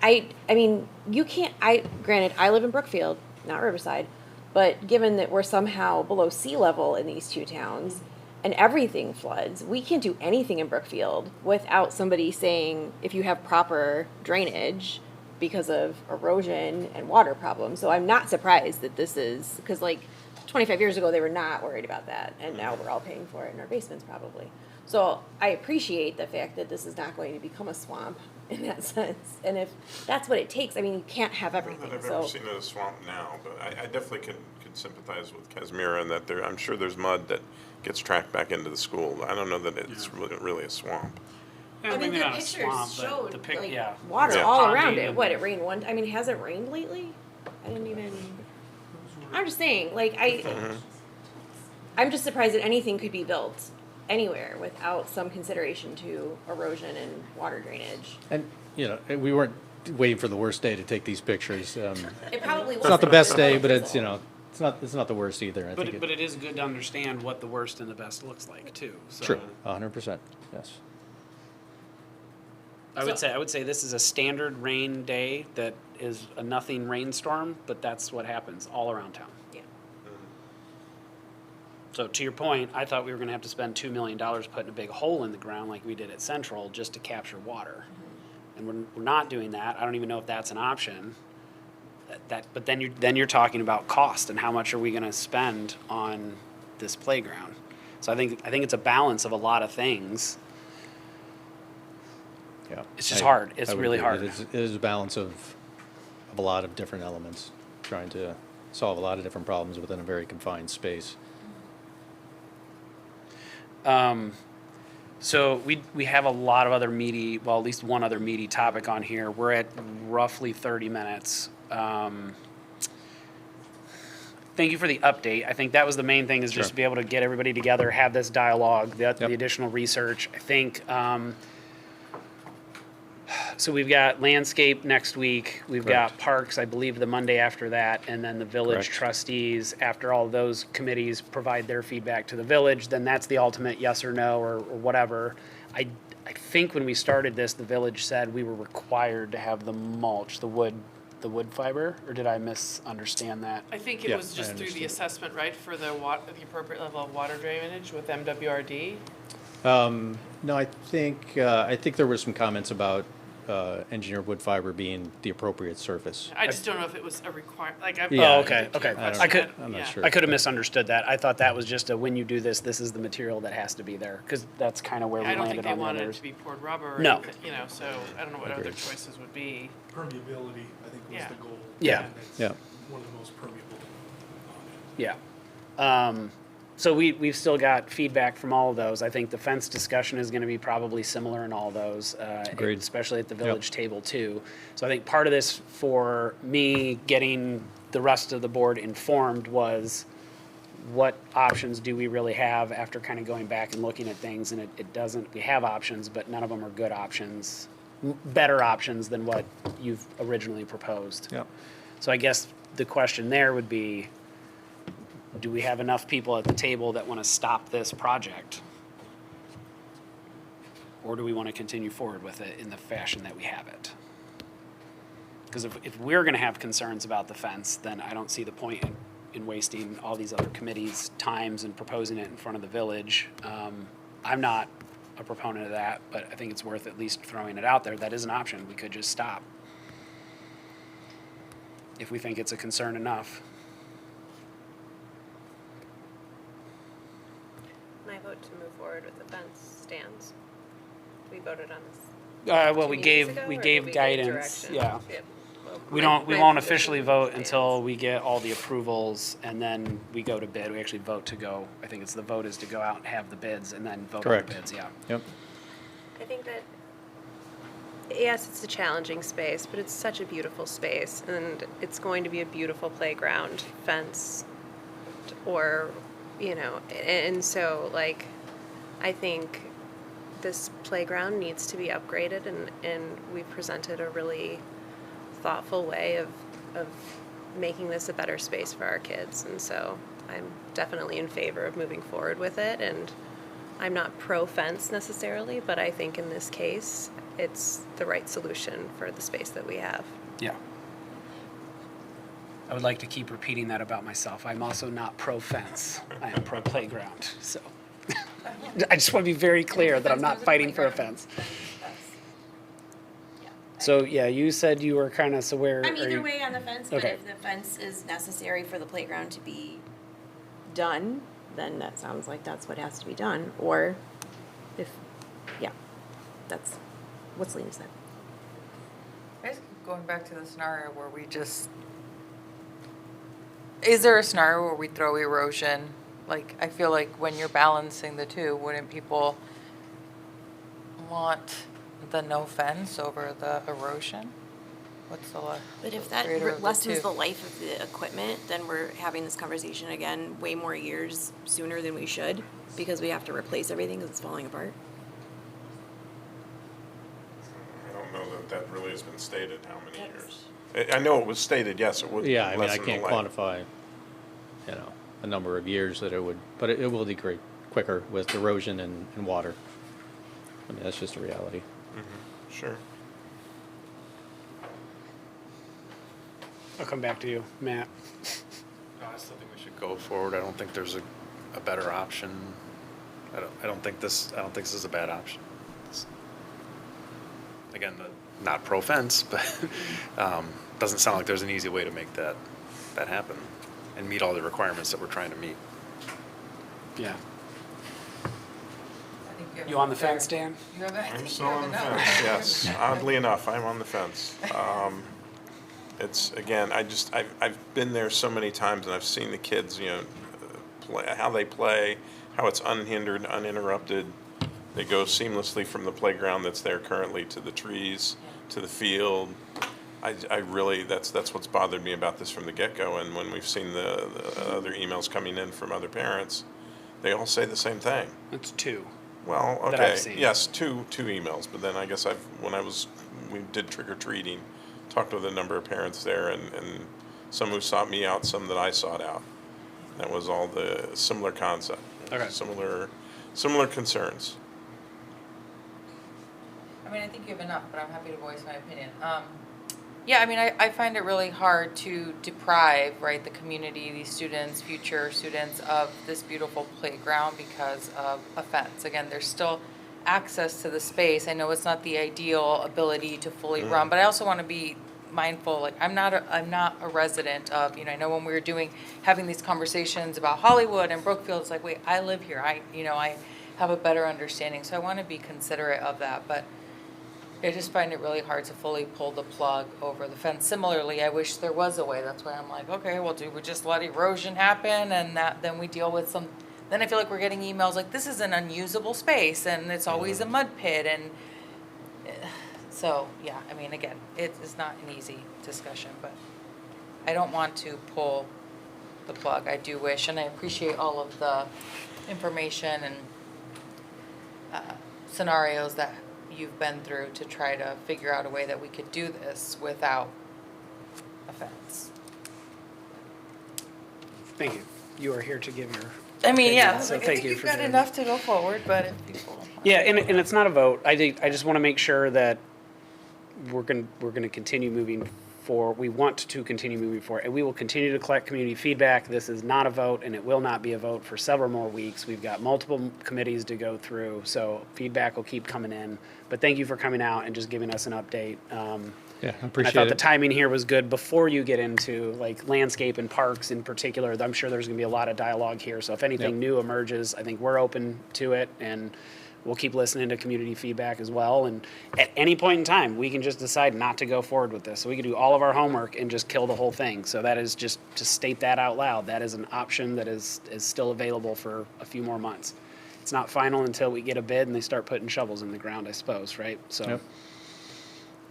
I mean, you can't, granted, I live in Brookfield, not Riverside, but given that we're somehow below sea level in these two towns and everything floods, we can't do anything in Brookfield without somebody saying, if you have proper drainage because of erosion and water problems. So I'm not surprised that this is, because like 25 years ago, they were not worried about that. And now we're all paying for it in our basements probably. So I appreciate the fact that this is not going to become a swamp in that sense. And if that's what it takes, I mean, you can't have I don't know everything. that I've So ever seen it as a swamp now, but I definitely could sympathize with Casimira in that I'm sure there's mud that gets tracked back into the school. I don't know that it's really a swamp. Yeah, I mean, maybe the not a pictures swamp, but showed the pic, like yeah. water Yeah. all Ponding around it. and- What, it rained one? I mean, has it rained lately? I didn't even. I'm just saying, like I'm just surprised that anything could be built anywhere without some consideration to erosion and water drainage. And, we weren't waiting for the worst day to take these pictures. It probably was. It's not the best day, but it's not the worst either. I think But it is good to understand what the worst and the best looks like too. So True, 100%, yes. I would say this is a standard rain day that is a nothing rainstorm, but that's what happens all around town. Yeah. So to your point, I thought we were going to have to spend $2 million putting a big hole in the ground like we did at Central just to capture water. And we're not doing that. I don't even know if that's an option. But then you're talking about cost and how much are we going to spend on this playground. So I think it's a balance of a lot of things. Yeah. It's just hard. It's I would really agree. hard. It is a balance of a lot of different elements, trying to solve a lot of different problems within a very confined space. So we have a lot of other meaty, well, at least one other meaty topic on here. We're at roughly 30 minutes. Thank you for the update. I think that was the main thing, is just Sure. to be able to get everybody together, have this dialogue, the Yep. additional research. I think, so we've got landscape next week. We've got Correct. parks, I believe, the Monday after that, and then the village Correct. trustees, after all those committees provide their feedback to the village, then that's the ultimate yes or no or whatever. I think when we started this, the village said we were required to have the mulch, the wood fiber, or did I misunderstand that? I think it Yeah, was I just through the understood. assessment, right, for the appropriate level of water drainage with MWRD? No, I think there were some comments about engineered wood fiber being the appropriate surface. I just don't know if it was a like, I've. Yeah. Oh, okay, okay. I'm not sure. I could have misunderstood that. I thought that was just a, when you do this, this is the material that has to be there, because that's kind of where we I don't think landed they on the wanted it others. to be poured rubber or No. anything, you know, so I don't know what other Agreed. choices would be. Permeability, I think, was Yeah. the goal. Yeah. And it's Yeah. one of the most permeable on it. Yeah. So we've still got feedback from all of those. I think the fence discussion is going to be probably similar in all those, Agreed. especially at the village table too. So I think part of this for me getting the rest of the board informed was what options do we really have after kind of going back and looking at things, and it doesn't, we have options, but none of them are good options, better options than what you've originally proposed. Yep. So I guess the question there would be, do we have enough people at the table that want to stop this project? Or do we want to continue forward with it in the fashion that we have it? Because if we're going to have concerns about the fence, then I don't see the point in wasting all these other committees' times and proposing it in front of the village. I'm not a proponent of that, but I think it's worth at least throwing it out there. That is an option. We could just stop if we think it's a concern enough. My vote to move forward with the fence stands. We voted on this. Well, 2 we meetings gave, ago, we or gave did guidance, direction? yeah. Well, We my- don't, we my won't position officially vote stands. until we get all the approvals, and then we go to bid. We actually vote to go, I think it's the vote is to go out and have the bids, and then vote on the Correct. bids, yeah. Yep. I think that, yes, it's a challenging space, but it's such a beautiful space, and it's going to be a beautiful playground, fence, or, you know, and so, like, I think this playground needs to be upgraded, and we've presented a really thoughtful way of making this a better space for our kids, and so I'm definitely in favor of moving forward with it, and I'm not pro-fence necessarily, but I think in this case, it's the right solution for the space that we have. Yeah. I would like to keep repeating that about myself. I'm also not pro-fence. I am pro-playground, so. I just want to be very clear that I'm not fighting for a fence. So, yeah, you said you were kind of, so where I'm are either you? way on the fence, but Okay. if the fence is necessary for the playground to be done, then that sounds like that's what has to be done. Or if, yeah, that's what Selena said. I guess going back to the scenario where we just, is there a scenario where we throw erosion? Like, I feel like when you're balancing the two, wouldn't people want the no fence over the erosion? What's the But if that greater of the lessens two? the life of the equipment, then we're having this conversation again way more years sooner than we should, because we have to replace everything because it's falling apart. I don't know that that really has been stated, how many years. I know it was stated, yes, it would Yeah, I mean, I lessen the can't life. quantify, a number of years that it would, but it will degrade quicker with erosion and water. I mean, that's just a reality. Sure. I'll come back to you, Matt. No, I still think we should go forward. I don't think there's a better option. I don't think this is a bad option. Again, not pro fence, but doesn't sound like there's an easy way to make that happen and meet all the requirements that we're trying to meet. Yeah. I think have You on the a fair- fence, Dan? You have a, I I'm think still you have on a the no. fence, yes. Oddly enough, I'm on the fence. It's, again, I've been there so many times and I've seen the kids, play, how they play, how it's unhindered, uninterrupted. They go seamlessly from the playground that's there currently to the trees, to the field. I really, that's what's bothered me about this from the get-go. And when we've seen the other emails coming in from other parents, they all say the same thing. It's two. Well, That I've okay, seen. yes, two emails, but then I guess we did trick or treating, talked with a number of parents there, and some who sought me out, some that I sought out. That was all the similar concept. Okay. Similar concerns. I mean, I think you have enough, but I'm happy to voice my opinion. Yeah, I mean, I find it really hard to deprive, right, the community, these students, future students, of this beautiful playground because of a fence. Again, there's still access to the space. I know it's not the ideal ability to fully run, but I also want to be mindful, like, I'm not a resident of, I know when we were having these conversations about Hollywood and Brookfield, it's like, wait, I live here. I have a better understanding. So I want to be considerate of that, but I just find it really hard to fully pull the plug over the fence. Similarly, I wish there was a way. That's why I'm like, okay, well, do we just let erosion happen and then we deal with some, then I feel like we're getting emails like, this is an unusable space and it's always a mud pit and so, yeah, I mean, again, it is not an easy discussion, but I don't want to pull the plug. I do wish, and I appreciate all of the information and scenarios that you've been through to try to figure out a way that we could do this without offense. Thank you. You are here to give your. I mean, yeah, opinion, so I thank think you you've for got doing enough to go forward, but if people. Yeah, and it's not a vote. I just want to make sure that we're going to continue moving forward. We want to continue moving forward, and we will continue to collect community feedback. This is not a vote, and it will not be a vote for several more weeks. We've got multiple committees to go through, so feedback will keep coming in. But thank you for coming out and just giving us an update. Yeah, I I appreciate thought it. the timing here was good before you get into like landscape and parks in particular. I'm sure there's going to be a lot of dialogue here. So if anything Yep. new emerges, I think we're open to it, and we'll keep listening to community feedback as well. And at any point in time, we can just decide not to go forward with this. So we can do all of our homework and just kill the whole thing. So that is just to state that out loud. That is an option that is still available for a few more months. It's not final until we get a bid and they start putting shovels in the ground, I suppose, right? So. Yep.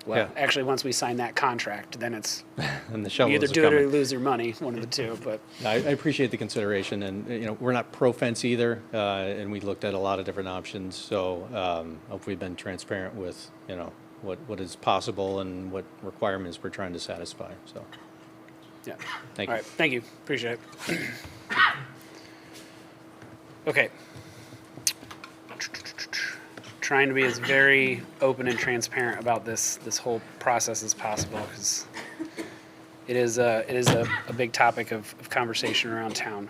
Well, Yeah. actually, once we sign that contract, then it's And the you shovels either are do it or coming. you lose your money, one of the two. But I appreciate the consideration, and we're not pro fence either, and we looked at a lot of different options. So hopefully, we've been transparent with what is possible and what requirements we're trying to satisfy. So yeah, thank all you. right, thank you, appreciate it. Okay, trying to be as very open and transparent about this whole process as possible because it is a big topic of conversation around town.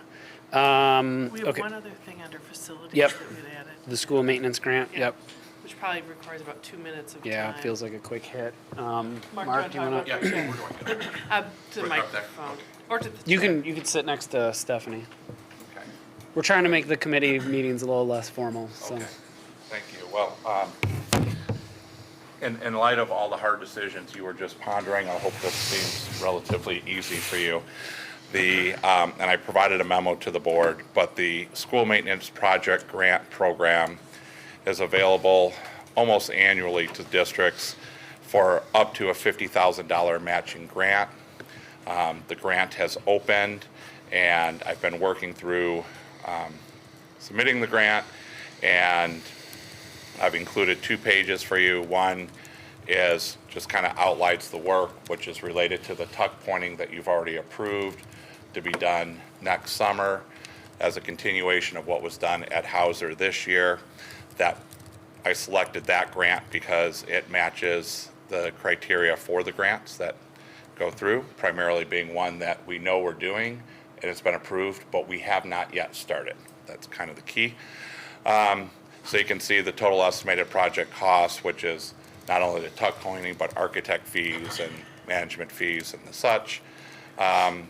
We have Okay. one other thing under facilities Yep. that we'd added. The school maintenance grant. Yeah. Yep. Which probably requires about 2 minutes of time. Yeah, it feels like a quick hit. Mark, Mark, do you you want want to? to talk to the microphone? Or to the You chair. can sit next to Stephanie. We're trying to make the committee meetings a little less formal. So. Okay, thank you. Well, in light of all the hard decisions you were just pondering, I hope this seems relatively easy for you. And I provided a memo to the board, but the school maintenance project grant program is available almost annually to districts for up to a $50,000 matching grant. The grant has opened, and I've been working through submitting the grant, and I've included 2 pages for you. One is just kind of outlines the work, which is related to the tuck pointing that you've already approved to be done next summer as a continuation of what was done at Hauser this year. That I selected that grant because it matches the criteria for the grants that go through, primarily being one that we know we're doing and it's been approved, but we have not yet started. That's kind of the key. So you can see the total estimated project cost, which is not only the tuck pointing, but architect fees and management fees and the such. And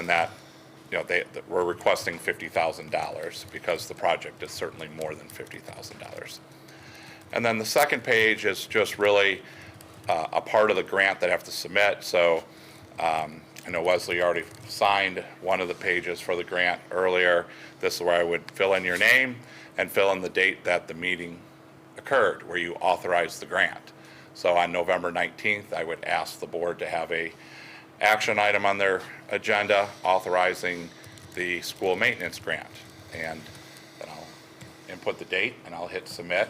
that, we're requesting $50,000 because the project is certainly more than $50,000. And then the second page is just really a part of the grant that I have to submit. So I know Wesley already signed one of the pages for the grant earlier. This is where I would fill in your name and fill in the date that the meeting occurred, where you authorized the grant. So on November 19th, I would ask the board to have a action item on their agenda authorizing the school maintenance grant. And then I'll input the date and I'll hit submit,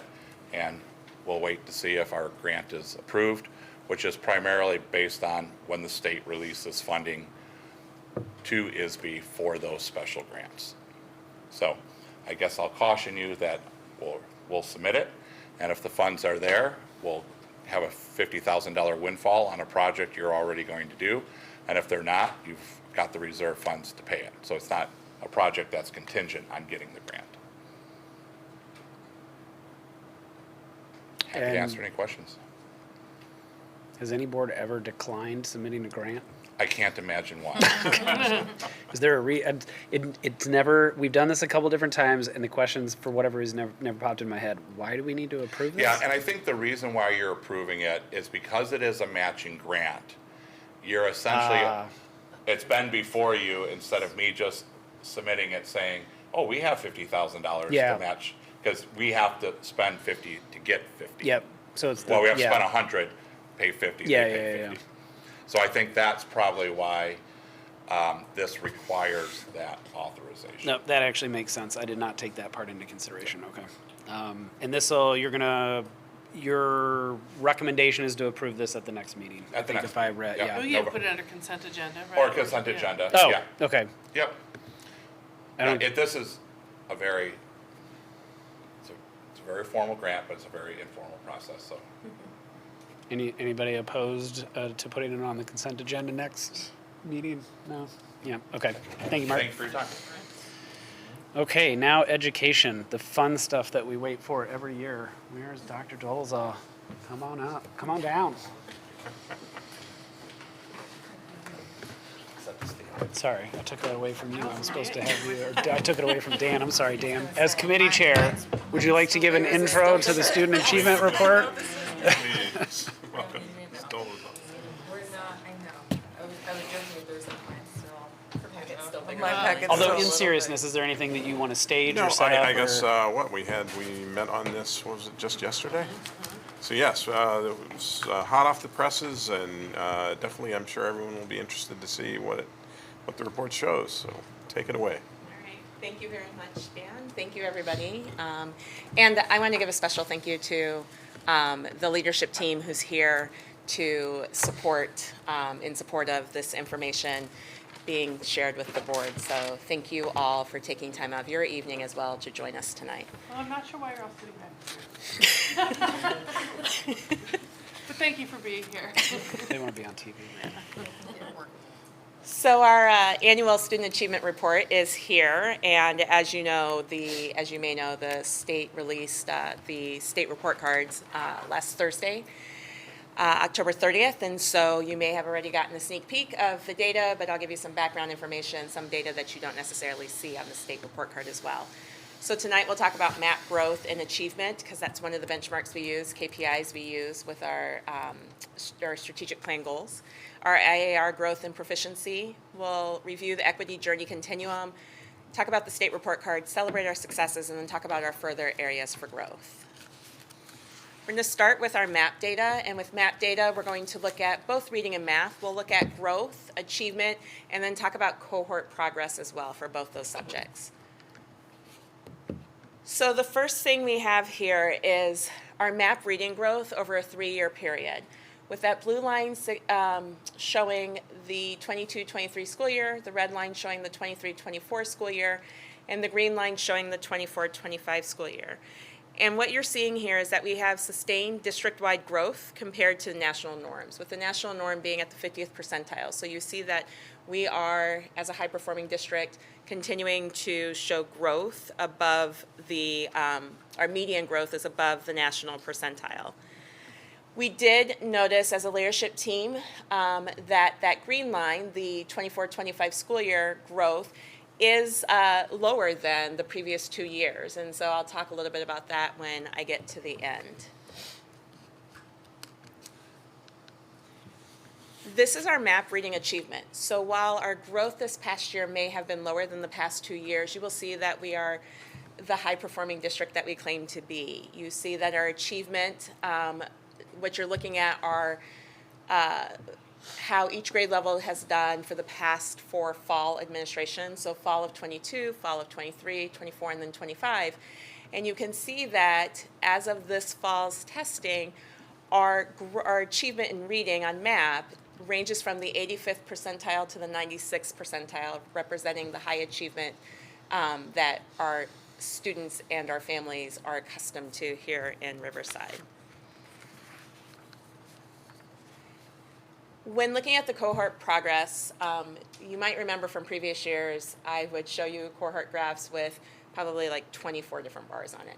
and we'll wait to see if our grant is approved, which is primarily based on when the state releases funding to ISB for those special grants. So I guess I'll caution you that we'll submit it, and if the funds are there, we'll have a $50,000 windfall on a project you're already going to do, and if they're not, you've got the reserve funds to pay it. So it's not a project that's contingent on getting the grant. Happy to And- answer any questions. Has any board ever declined submitting a grant? I can't imagine why. Is there it's never, we've done this a couple different times, and the questions, for whatever reason, never popped in my head. Why do we need to approve this? Yeah, and I think the reason why you're approving it is because it is a matching grant. You're essentially, it's been before you, instead of me just submitting it saying, oh, we have $50,000 Yeah. to match, because we have to spend 50 to get 50. Yep, so it's. Well, we have to yeah. spend 100, pay 50, Yeah, they pay yeah, 50. So I think that's probably why this requires that authorization. No, that actually makes sense. I did not take that part into consideration, okay. And your recommendation is to approve this at the next meeting? At the I think next if I meeting, read, yeah. yeah. Oh, yeah, put it under consent agenda, right? Or consent Yeah. agenda, Oh, yeah. okay. Yep. I don't- This is a very, it's a very formal grant, but it's a very informal process, so. Anybody opposed to putting it on the consent agenda next meeting? No? Yeah, okay. Thank you, Mark. Thank you for your time. Okay, now education, the fun stuff that we wait for every year. Where's Dr. Dolezal? Come on up, come on down. Sorry, I took that away from you. I'm supposed to have you, or I took it away from Dan. I'm sorry, Dan. As committee chair, would you like to give an intro to the student achievement report? Please. Welcome. Stolen. We're not, I know. I was joking if there's a time still. Her packet's still bigger. My packet's Although still a in little seriousness, is there anything that you want to stage No, or set up? I guess, or- we met on this, what was it, just yesterday? So yes, it was hot off the presses, and definitely I'm sure everyone will be interested to see what the report shows, so take it away. All right. Thank you very much, Dan. Thank you, everybody. And I want to give a special thank you to the leadership team who's here to support, in support of this information being shared with the board. So thank you all for taking time out of your evening as well to join us tonight. Well, I'm not sure why you're all sitting back here. But thank you for being here. They want to be on TV. So our annual student achievement report is here, and as you know, as you may know, the state released the state report cards last Thursday, October 30th, and so you may have already gotten a sneak peek of the data, but I'll give you some background information, some data that you don't necessarily see on the state report card as well. So tonight we'll talk about MAP growth and achievement, because that's one of the benchmarks we use, KPIs we use with our strategic plan goals. Our IAR growth and proficiency. We'll review the equity journey continuum, talk about the state report card, celebrate our successes, and then talk about our further areas for growth. We're going to start with our MAP data, and with MAP data, we're going to look at both reading and math. We'll look at growth, achievement, and then talk about cohort progress as well for both those subjects. So the first thing we have here is our MAP reading growth over a 3-year period. With that blue line showing the 22-23 school year, the red line showing the 23-24 school year, and the green line showing the 24-25 school year. And what you're seeing here is that we have sustained district-wide growth compared to the national norms, with the national norm being at the 50th percentile. So you see that we are, as a high-performing district, continuing to show growth above the, our median growth is above the national percentile. We did notice as a leadership team that green line, the 24-25 school year growth, is lower than the previous 2 years. And so I'll talk a little bit about that when I get to the end. This is our MAP reading achievement. So while our growth this past year may have been lower than the past 2 years, you will see that we are the high-performing district that we claim to be. You see that our achievement, what you're looking at are how each grade level has done for the past 4 fall administrations, so fall of 22, fall of 23, 24, and then 25. And you can see that as of this fall's testing, our achievement in reading on MAP ranges from the 85th percentile to the 96th percentile, representing the high achievement that our students and our families are accustomed to here in Riverside. When looking at the cohort progress, you might remember from previous years, I would show you cohort graphs with probably like 24 different bars on it.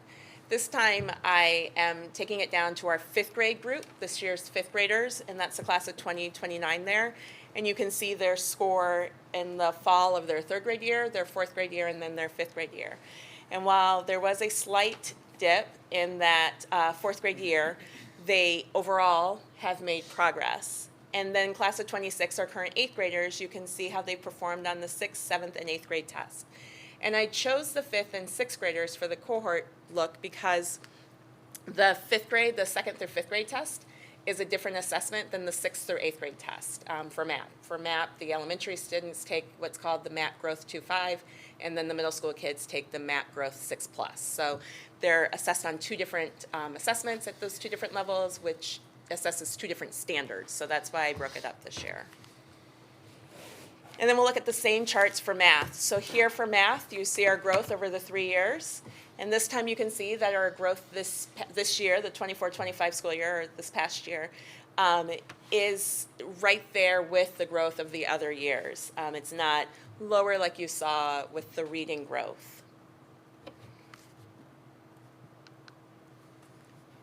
This time I am taking it down to our 5th grade group, this year's 5th graders, and that's the class of 2029 there. And you can see their score in the fall of their 3rd grade year, their 4th grade year, and then their 5th grade year. And while there was a slight dip in that 4th grade year, they overall have made progress. And then class of 26, our current 8th graders, you can see how they performed on the 6th, 7th, and 8th grade test. And I chose the 5th and 6th graders for the cohort look because the 5th grade, the 2nd through 5th grade test, is a different assessment than the 6th through 8th grade test for MAP. For MAP, the elementary students take what's called the MAP Growth 2.5, and then the middle school kids take the MAP Growth 6+. So they're assessed on 2 different assessments at those 2 different levels, which assesses 2 different standards. So that's why I broke it up this year. And then we'll look at the same charts for math. So here for math, you see our growth over the 3 years. And this time you can see that our growth this year, the 24-25 school year, or this past year, is right there with the growth of the other years. It's not lower like you saw with the reading growth.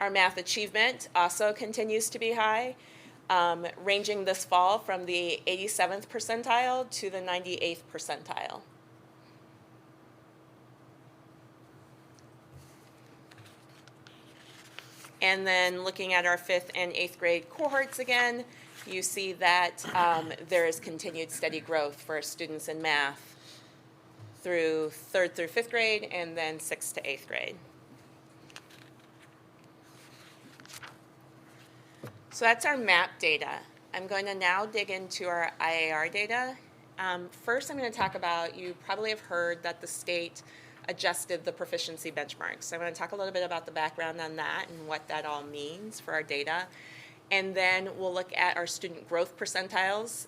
Our math achievement also continues to be high, ranging this fall from the 87th percentile to the 98th percentile. And then looking at our 5th and 8th grade cohorts again, you see that there is continued steady growth for our students in math through 3rd through 5th grade and then 6th to 8th grade. So that's our MAP data. I'm going to now dig into our IAR data. First, I'm going to talk about, you probably have heard that the state adjusted the proficiency benchmarks. So I'm going to talk a little bit about the background on that and what that all means for our data. And then we'll look at our student growth percentiles,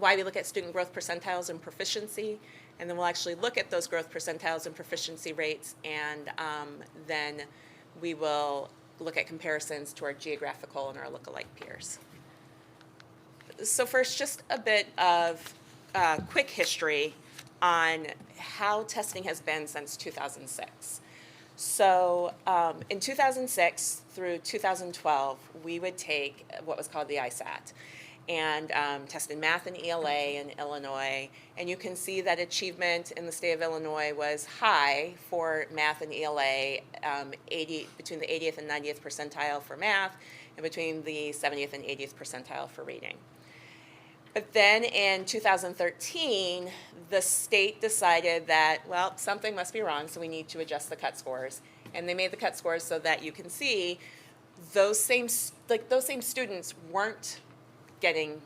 why we look at student growth percentiles and proficiency. And then we'll actually look at those growth percentiles and proficiency rates, and then we will look at comparisons to our geographical and our lookalike peers. So first, just a bit of quick history on how testing has been since 2006. So in 2006 through 2012, we would take what was called the ISAT and tested math and ELA in Illinois. And you can see that achievement in the state of Illinois was high for math and ELA, between the 80th and 90th percentile for math, and between the 70th and 80th percentile for reading. But then in 2013, the state decided that, well, something must be wrong, so we need to adjust the cut scores. And they made the cut scores so that you can see those same students weren't getting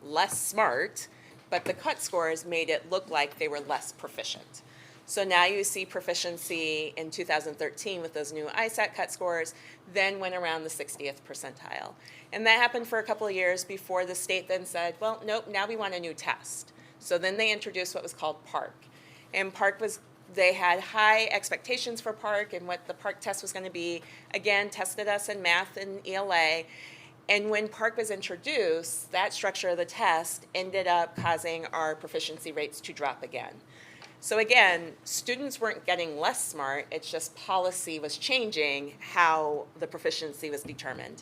less smart, but the cut scores made it look like they were less proficient. So now you see proficiency in 2013 with those new ISAT cut scores, then went around the 60th percentile. And that happened for a couple of years before the state then said, well, nope, now we want a new test. So then they introduced what was called PARCC. And PARCC they had high expectations for PARCC and what the PARCC test was going to be. Again, tested us in math and ELA. And when PARCC was introduced, that structure of the test ended up causing our proficiency rates to drop again. So again, students weren't getting less smart, it's just policy was changing how the proficiency was determined.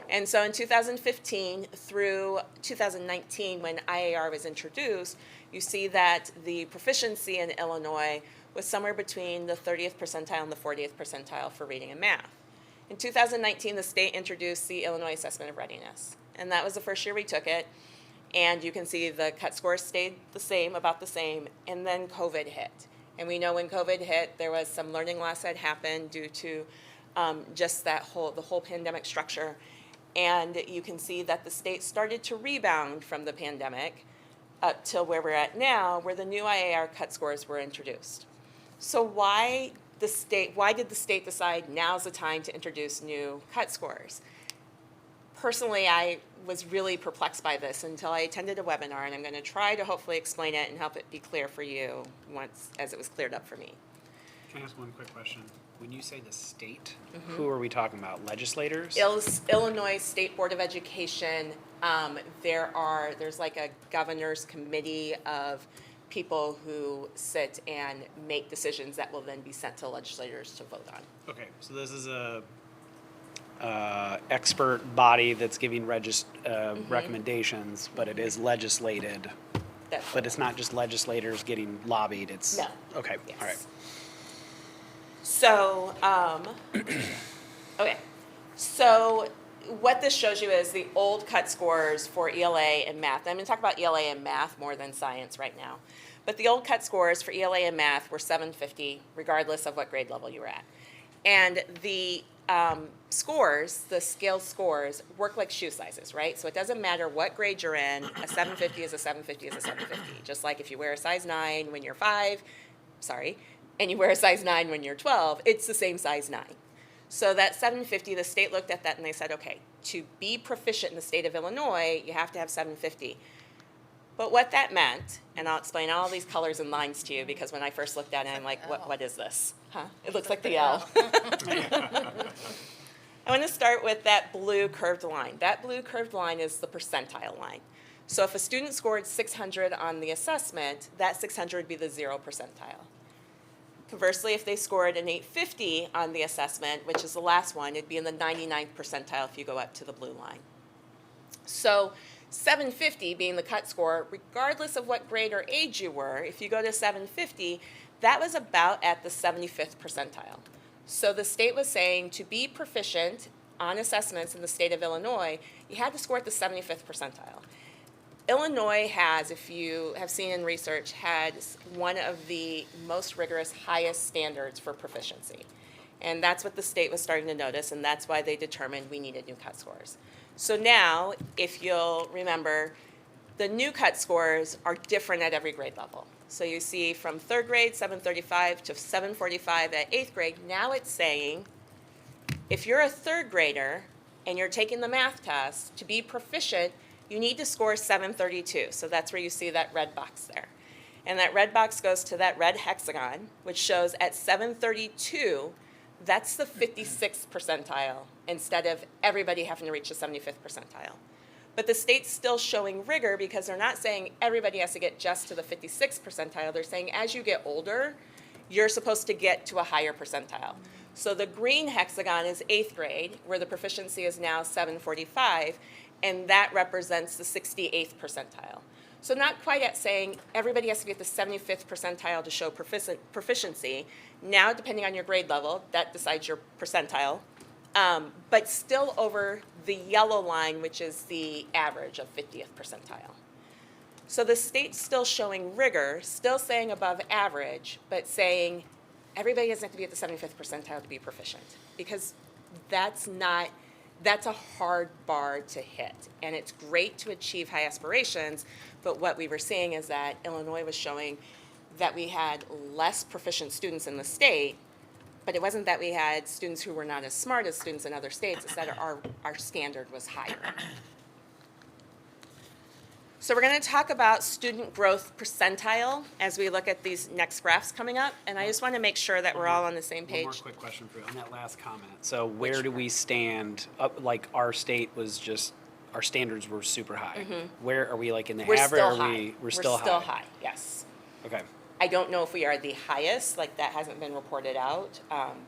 And so in 2015 through 2019, when IAR was introduced, you see that the proficiency in Illinois was somewhere between the 30th percentile and the 40th percentile for reading and math. In 2019, the state introduced the Illinois Assessment of Readiness, and that was the first year we took it. And you can see the cut scores stayed the same, about the same, and then COVID hit. And we know when COVID hit, there was some learning loss that happened due to just the whole pandemic structure. And you can see that the state started to rebound from the pandemic up till where we're at now, where the new IAR cut scores were introduced. So why did the state decide now's the time to introduce new cut scores? Personally, I was really perplexed by this until I attended a webinar, and I'm going to try to hopefully explain it and help it be clear for you as it was cleared up for me. Can I ask one quick question? When you say the state, who are we talking about? Legislators? Illinois State Board of Education. There's like a governor's committee of people who sit and make decisions that will then be sent to legislators to vote on. Okay, so this is a expert body that's giving recommendations, but it is legislated. But it's not just legislators getting lobbied, it's. No. Okay, Yes. all right. So, okay. So what this shows you is the old cut scores for ELA and math. I'm going to talk about ELA and math more than science right now. But the old cut scores for ELA and math were 750, regardless of what grade level you were at. And the scores, the scaled scores, work like shoe sizes, right? So it doesn't matter what grade you're in, a 750 is a 750 is a 750. Just like if you wear a size 9 when you're 5, and you wear a size 9 when you're 12, it's the same size 9. So that 750, the state looked at that and they said, okay, to be proficient in the state of Illinois, you have to have 750. But what that meant, and I'll explain all these colors and lines to you, because when I first looked at it, I'm like, what is this? Huh? It looks like the L. I want to start with that blue curved line. That blue curved line is the percentile line. So if a student scored 600 on the assessment, that 600 would be the 0 percentile. Conversely, if they scored an 850 on the assessment, which is the last one, it'd be in the 99th percentile if you go up to the blue line. So 750 being the cut score, regardless of what grade or age you were, if you go to 750, that was about at the 75th percentile. So the state was saying to be proficient on assessments in the state of Illinois, you had to score at the 75th percentile. Illinois has, if you have seen in research, has one of the most rigorous, highest standards for proficiency. And that's what the state was starting to notice, and that's why they determined we needed new cut scores. So now, if you'll remember, the new cut scores are different at every grade level. So you see from 3rd grade, 735 to 745 at 8th grade, now it's saying, if you're a 3rd grader and you're taking the math test, to be proficient, you need to score 732. So that's where you see that red box there. And that red box goes to that red hexagon, which shows at 732, that's the 56th percentile, instead of everybody having to reach the 75th percentile. But the state's still showing rigor because they're not saying everybody has to get just to the 56th percentile. They're saying as you get older, you're supposed to get to a higher percentile. So the green hexagon is 8th grade, where the proficiency is now 745, and that represents the 68th percentile. So not quite at saying everybody has to be at the 75th percentile to show proficiency. Now, depending on your grade level, that decides your percentile, but still over the yellow line, which is the average of 50th percentile. So the state's still showing rigor, still saying above average, but saying everybody doesn't have to be at the 75th percentile to be proficient, because that's a hard bar to hit. And it's great to achieve high aspirations, but what we were seeing is that Illinois was showing that we had less proficient students in the state, but it wasn't that we had students who were not as smart as students in other states, it's that our standard was higher. So we're going to talk about student growth percentile as we look at these next graphs coming up, and I just want to make sure that we're all on the same page. One more quick question for you on that last comment. So where do we stand? Like our state was just, our standards were super high. Where are we, like in the We're average? still high. We're still high. Yes. Okay. I don't know if we are the highest, like that hasn't been reported out,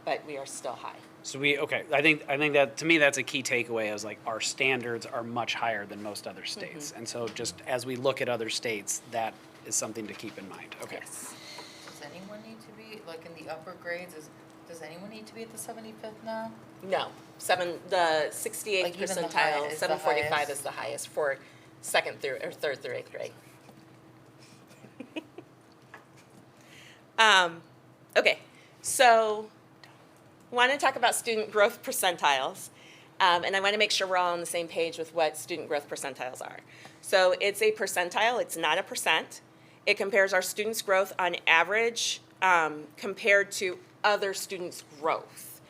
but we are still high. So I think that, to me, that's a key takeaway. I was like, our standards are much higher than most other states. And so just as we look at other states, that is something to keep in mind. Okay. Yes. Does anyone need to be, like in the upper grades, does anyone need to be at the 75th now? No, the 68th Like even the percentile, high- is the 745 highest? is the highest for 3rd through 8th grade. Okay, so want to talk about student growth percentiles, and I want to make sure we're all on the same page with what student growth percentiles are. So it's a percentile, it's not a percent. It compares our students' growth on average compared to other students' growth.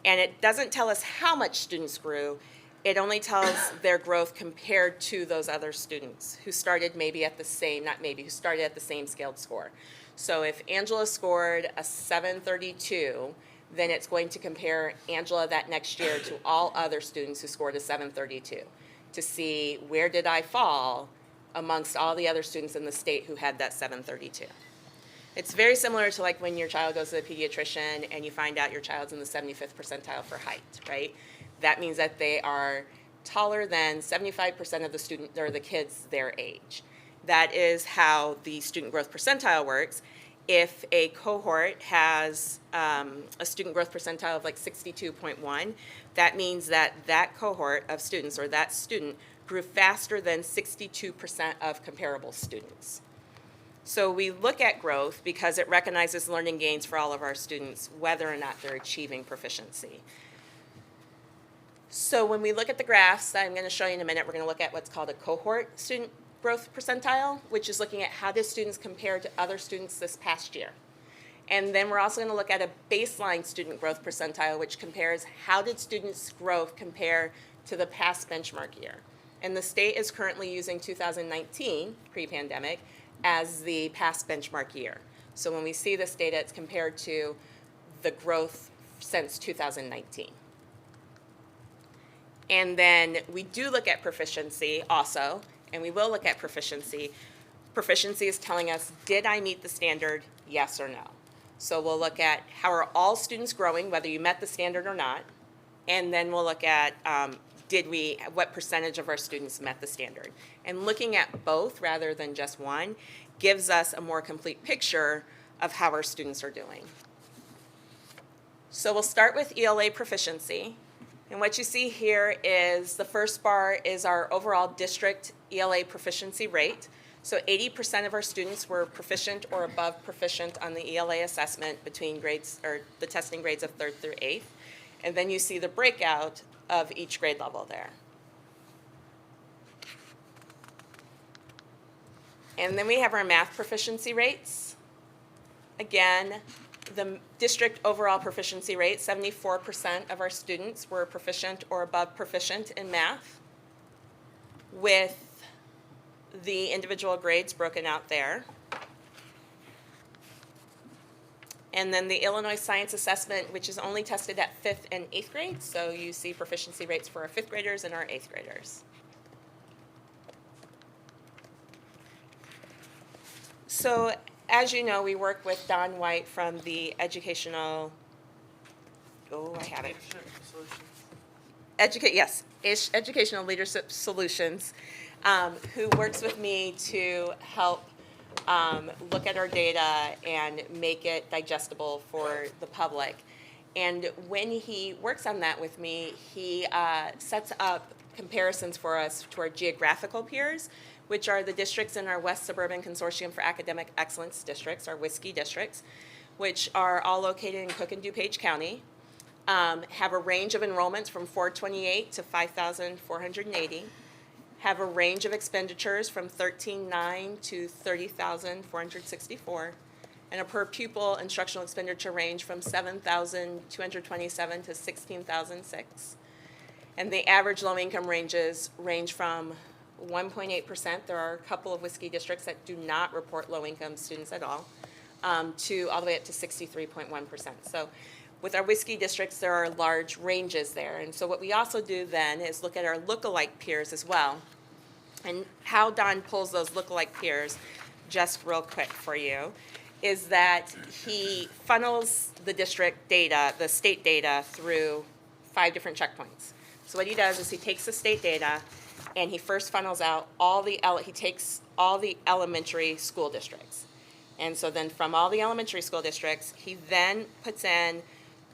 And it doesn't tell us how much students grew, it only tells their growth compared to those other students who started maybe at the same, not maybe, who started at the same scaled score. So if Angela scored a 732, then it's going to compare Angela that next year to all other students who scored a 732 to see where did I fall amongst all the other students in the state who had that 732. It's very similar to like when your child goes to the pediatrician and you find out your child's in the 75th percentile for height, right? That means that they are taller than 75% of the student or the kids their age. That is how the student growth percentile works. If a cohort has a student growth percentile of like 62.1, that means that that cohort of students or that student grew faster than 62% of comparable students. So we look at growth because it recognizes learning gains for all of our students, whether or not they're achieving proficiency. So when we look at the graphs that I'm going to show you in a minute, we're going to look at what's called a cohort student growth percentile, which is looking at how did students compare to other students this past year. And then we're also going to look at a baseline student growth percentile, which compares how did students' growth compare to the past benchmark year. And the state is currently using 2019, pre-pandemic, as the past benchmark year. So when we see this data, it's compared to the growth since 2019. And then we do look at proficiency also, and we will look at proficiency. Proficiency is telling us, did I meet the standard, yes or no? So we'll look at how are all students growing, whether you met the standard or not, and then we'll look at what percentage of our students met the standard. And looking at both rather than just one gives us a more complete picture of how our students are doing. So we'll start with ELA proficiency. And what you see here is the first bar is our overall district ELA proficiency rate. So 80% of our students were proficient or above proficient on the ELA assessment between grades, or the testing grades of 3rd through 8th. And then you see the breakout of each grade level there. And then we have our math proficiency rates. Again, the district overall proficiency rate, 74% of our students were proficient or above proficient in math, with the individual grades broken out there. And then the Illinois Science Assessment, which is only tested at 5th and 8th grade, so you see proficiency rates for our 5th graders and our 8th graders. So as you know, we work with Don White from the Educational, Educational Leadership Solutions, who works with me to help look at our data and make it digestible for the public. And when he works on that with me, he sets up comparisons for us to our geographical peers, which are the districts in our West Suburban Consortium for Academic Excellence districts, our WSCE districts, which are all located in Cook and DuPage County, have a range of enrollments from 428 to 5,480, have a range of expenditures from 13,900 to 30,464, and a per pupil instructional expenditure range from 7,227 to 16,006. And the average low income ranges range from 1.8%, there are a couple of WSCE districts that do not report low income students at all, to all the way up to 63.1%. So with our WSCE districts, there are large ranges there. And so what we also do then is look at our lookalike peers as well. And how Don pulls those lookalike peers, just real quick for you, is that he funnels the district data, the state data, through 5 different checkpoints. So what he does is he takes the state data and he first funnels out he takes all the elementary school districts. And so then from all the elementary school districts, he then puts in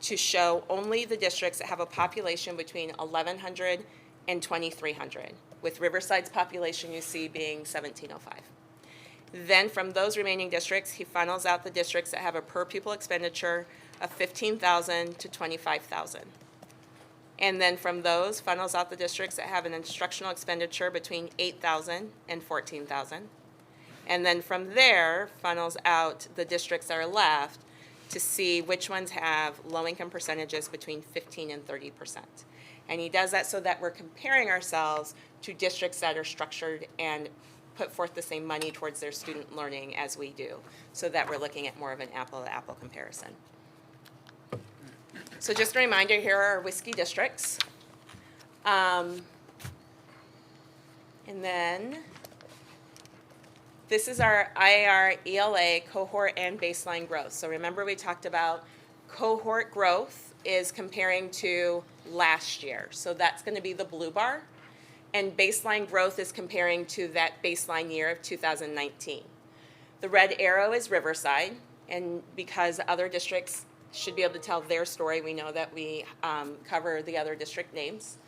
to show only the districts that have a population between 1,100 and 2,300, with Riverside's population you see being 1,705. Then from those remaining districts, he funnels out the districts that have a per pupil expenditure of 15,000 to 25,000. And then from those, funnels out the districts that have an instructional expenditure between 8,000 and 14,000. And then from there, funnels out the districts that are left to see which ones have low-income percentages between 15 and 30%. And he does that so that we're comparing ourselves to districts that are structured and put forth the same money towards their student learning as we do, so that we're looking at more of an apple-to-apple comparison. So just a reminder, here are our WSCE districts. And then This is our IAR ELA cohort and baseline growth. So remember we talked about cohort growth is comparing to last year. So that's going to be the blue bar. And baseline growth is comparing to that baseline year of 2019. The red arrow is Riverside. And because other districts should be able to tell their story, we know that we cover the other district names.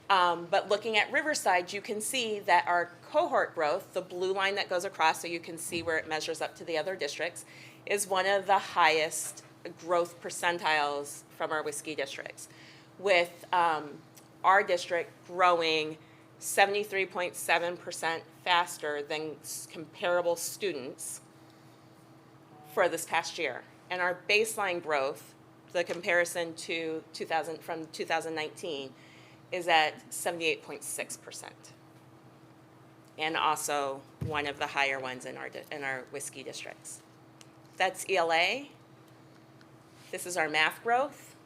But looking at Riverside, you can see that our cohort growth, the blue line that goes across so you can see where it measures up to the other districts, is one of the highest growth percentiles from our WSKI districts, with our district growing 73.7% faster than comparable students for this past year. And our baseline growth, the comparison to 2019, is at 78.6%, and also one of the higher ones in our WSKI districts. That's ELA. This is our math growth.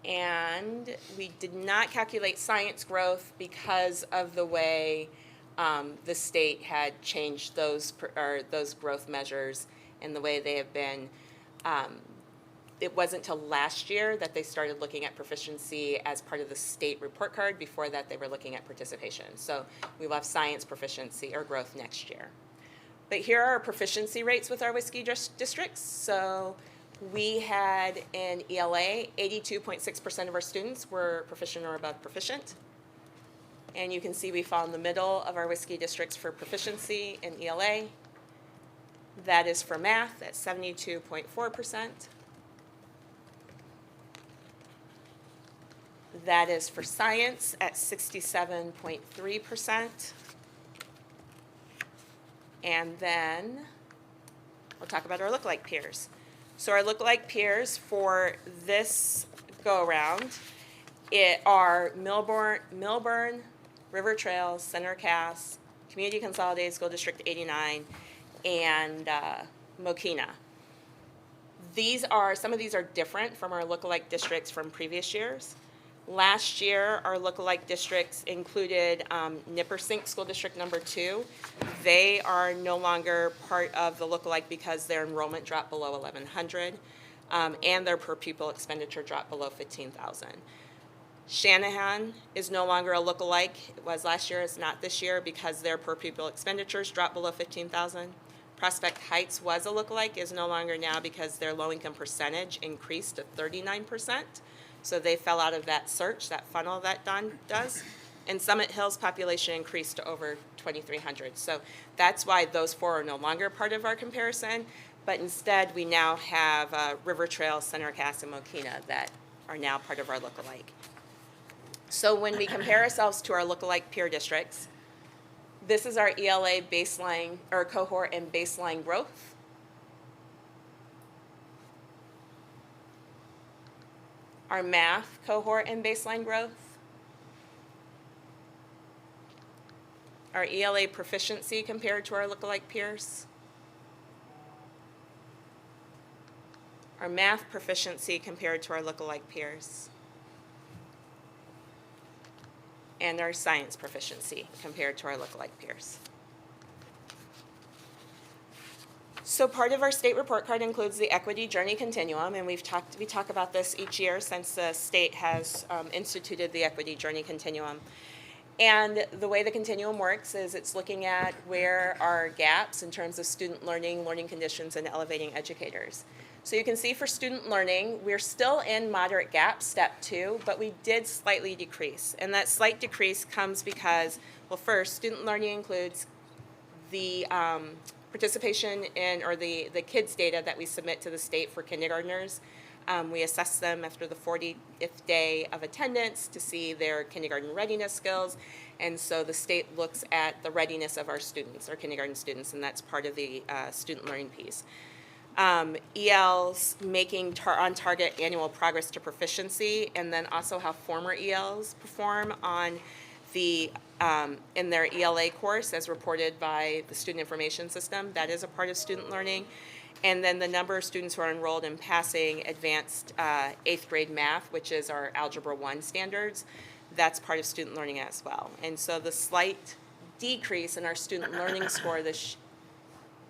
And we did not calculate science growth because of the way the state had changed those growth measures and the way they have been. It wasn't till last year that they started looking at proficiency as part of the state report card. Before that, they were looking at participation. So we will have science proficiency or growth next year. But here are our proficiency rates with our WSKI districts. So we had in ELA, 82.6% of our students were proficient or above proficient. And you can see we fall in the middle of our WSKI districts for proficiency in ELA. That is for math at 72.4%. That is for science at 67.3%. And then we'll talk about our lookalike peers. So our lookalike peers for this go-around are Millburn, River Trails, Center Cass, Community Consolidated School District 89, and Mokina. Some of these are different from our lookalike districts from previous years. Last year, our lookalike districts included Nippersink School District number 2. They are no longer part of the lookalike because their enrollment dropped below 1,100, and their per pupil expenditure dropped below 15,000. Shanahan is no longer a lookalike. It was last year, it's not this year because their per pupil expenditures dropped below 15,000. Prospect Heights was a lookalike, is no longer now because their low income percentage increased to 39%. So they fell out of that search, that funnel that Don does. And Summit Hill's population increased to over 2,300. So that's why those 4 are no longer part of our comparison. But instead, we now have River Trail, Center Cass, and Mokina that are now part of our lookalike. So when we compare ourselves to our lookalike peer districts, this is our ELA baseline, or cohort and baseline growth. Our math cohort and baseline growth. Our ELA proficiency compared to our lookalike peers. Our math proficiency compared to our lookalike peers. And our science proficiency compared to our lookalike peers. So part of our state report card includes the equity journey continuum, and we talk about this each year since the state has instituted the equity journey continuum. And the way the continuum works is it's looking at where are gaps in terms of student learning, learning conditions, and elevating educators. So you can see for student learning, we're still in moderate gap, step 2, but we did slightly decrease. And that slight decrease comes because, well, first, student learning includes the participation in, or the kids data that we submit to the state for kindergartners. We assess them after the 40th day of attendance to see their kindergarten readiness skills. And so the state looks at the readiness of our students, our kindergarten students, and that's part of the student learning piece. ELs making on-target annual progress to proficiency, and then also how former ELs perform on the in their ELA course as reported by the Student Information System. That is a part of student learning. And then the number of students who are enrolled in passing advanced 8th grade math, which is our Algebra 1 standards. that's part of student learning as well. And so the slight decrease in our student learning score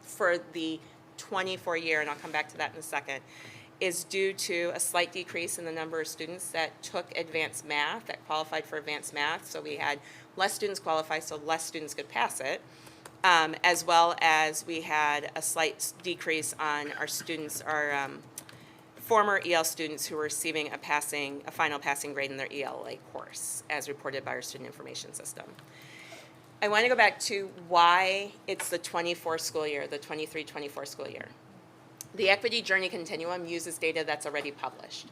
for the 24 year, and I'll come back to that in a second, is due to a slight decrease in the number of students that took advanced math, that qualified for advanced math. So we had less students qualify, so less students could pass it, as well as we had a slight decrease on our students, our former EL students who were receiving a final passing grade in their ELA course, as reported by our student information system. I want to go back to why it's the 24 school year, the 23-24 school year. The Equity Journey Continuum uses data that's already published.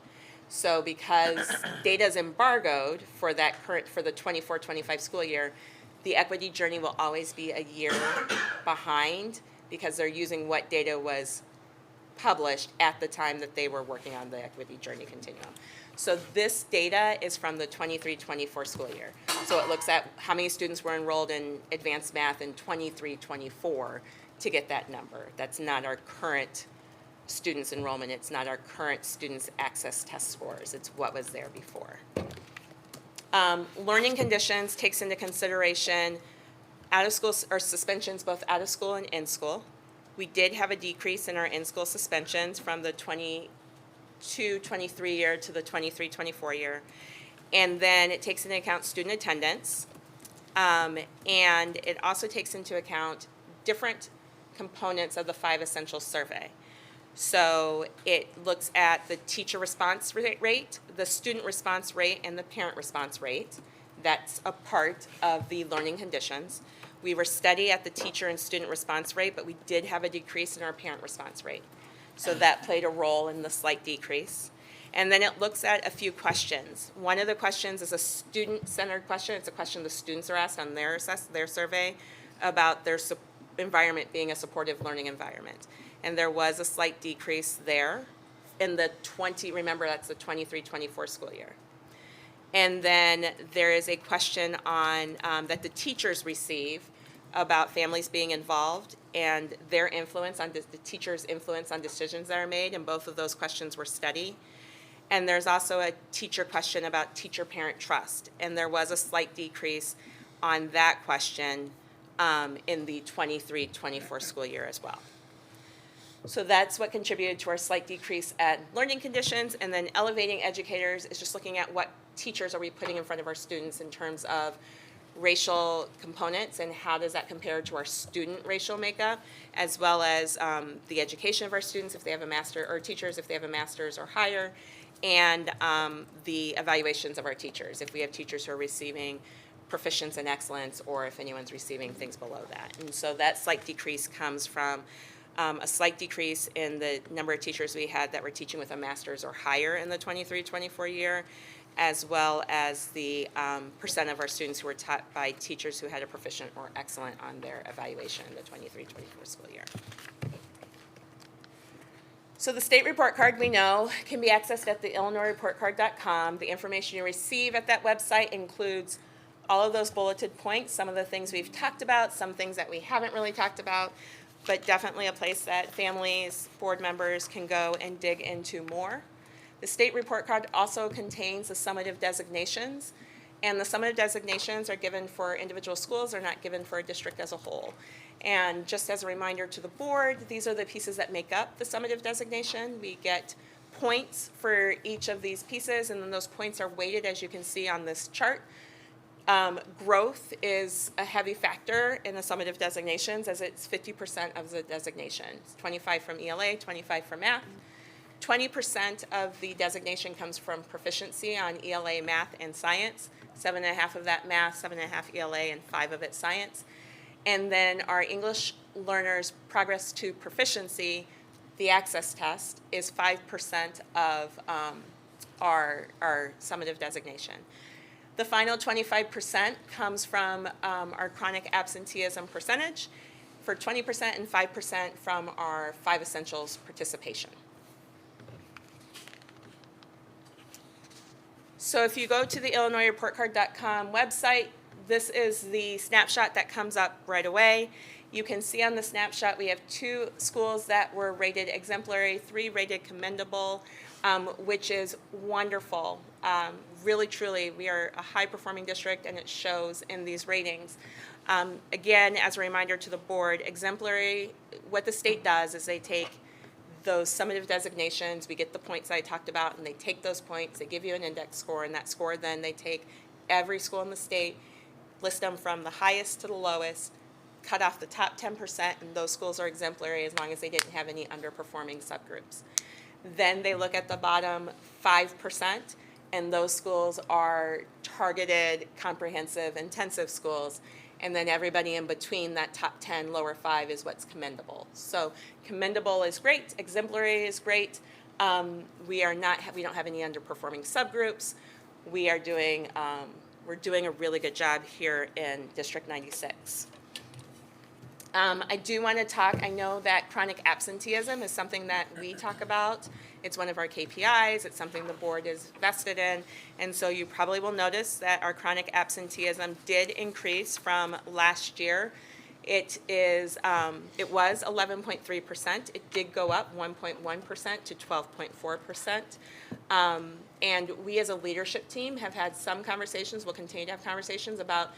So because data is embargoed for the 24-25 school year, the Equity Journey will always be a year behind because they're using what data was published at the time that they were working on the Equity Journey Continuum. So this data is from the 23-24 school year. So it looks at how many students were enrolled in advanced math in 23-24 to get that number. That's not our current students' enrollment. It's not our current students' access test scores. It's what was there before. Learning conditions takes into consideration out of school or suspensions, both out of school and in school. We did have a decrease in our in-school suspensions from the 22-23 year to the 23-24 year. And then it takes into account student attendance. And it also takes into account different components of the 5 Essentials survey. So it looks at the teacher response rate, the student response rate, and the parent response rate. That's a part of the learning conditions. We were steady at the teacher and student response rate, but we did have a decrease in our parent response rate. So that played a role in the slight decrease. And then it looks at a few questions. One of the questions is a student-centered question. It's a question the students are asked on their survey about their environment being a supportive learning environment. And there was a slight decrease there in the remember that's the 23-24 school year. And then there is a question on that the teachers receive about families being involved and their influence on the teacher's influence on decisions that are made, and both of those questions were steady. And there's also a teacher question about teacher-parent trust, and there was a slight decrease on that question in the 23-24 school year as well. So that's what contributed to our slight decrease at learning conditions. And then elevating educators is just looking at what teachers are we putting in front of our students in terms of racial components and how does that compare to our student racial makeup, as well as the education of our students if they have a master, or teachers if they have a master's or higher, and the evaluations of our teachers if we have teachers who are receiving proficiency and excellence, or if anyone's receiving things below that. And so that slight decrease comes from a slight decrease in the number of teachers we had that were teaching with a master's or higher in the 23-24 year, as well as the percent of our students who were taught by teachers who had a proficient or excellent on their evaluation in the 23-24 school year. So the state report card, we know, can be accessed at the IllinoisReportCard.com. The information you receive at that website includes all of those bulleted points, some of the things we've talked about, some things that we haven't really talked about, but definitely a place that families, board members can go and dig into more. The state report card also contains the summative designations, and the summative designations are given for individual schools, they're not given for a district as a whole. And just as a reminder to the board, these are the pieces that make up the summative designation. We get points for each of these pieces, and then those points are weighted, as you can see on this chart. Growth is a heavy factor in the summative designations, as it's 50% of the designation. It's 25 from ELA, 25 from math. 20% of the designation comes from proficiency on ELA, math, and science. 7.5 of that math, 7.5 ELA, and 5 of it science. And then our English learners' progress to proficiency, the access test, is 5% of our summative designation. The final 25% comes from our chronic absenteeism percentage for 20% and 5% from our 5 Essentials participation. So if you go to the IllinoisReportCard.com website, this is the snapshot that comes up right away. You can see on the snapshot, we have 2 schools that were rated exemplary, 3 rated commendable, which is wonderful. Really, truly, we are a high-performing district, and it shows in these ratings. Again, as a reminder to the board, exemplary, what the state does is they take those summative designations, we get the points I talked about, and they take those points, they give you an index score, and that score then they take every school in the state, list them from the highest to the lowest, cut off the top 10%, and those schools are exemplary as long as they didn't have any underperforming subgroups. Then they look at the bottom 5%, and those schools are targeted, comprehensive, intensive schools. And then everybody in between that top 10, lower 5 is what's commendable. So commendable is great, exemplary is great. We don't have any underperforming subgroups. We're doing a really good job here in District 96. I do want to talk, I know that chronic absenteeism is something that we talk about. It's one of our KPIs. It's something the board is vested in. And so you probably will notice that our chronic absenteeism did increase from last year. It was 11.3%. It did go up 1.1% to 12.4%. And we as a leadership team have had some conversations, we'll continue to have conversations about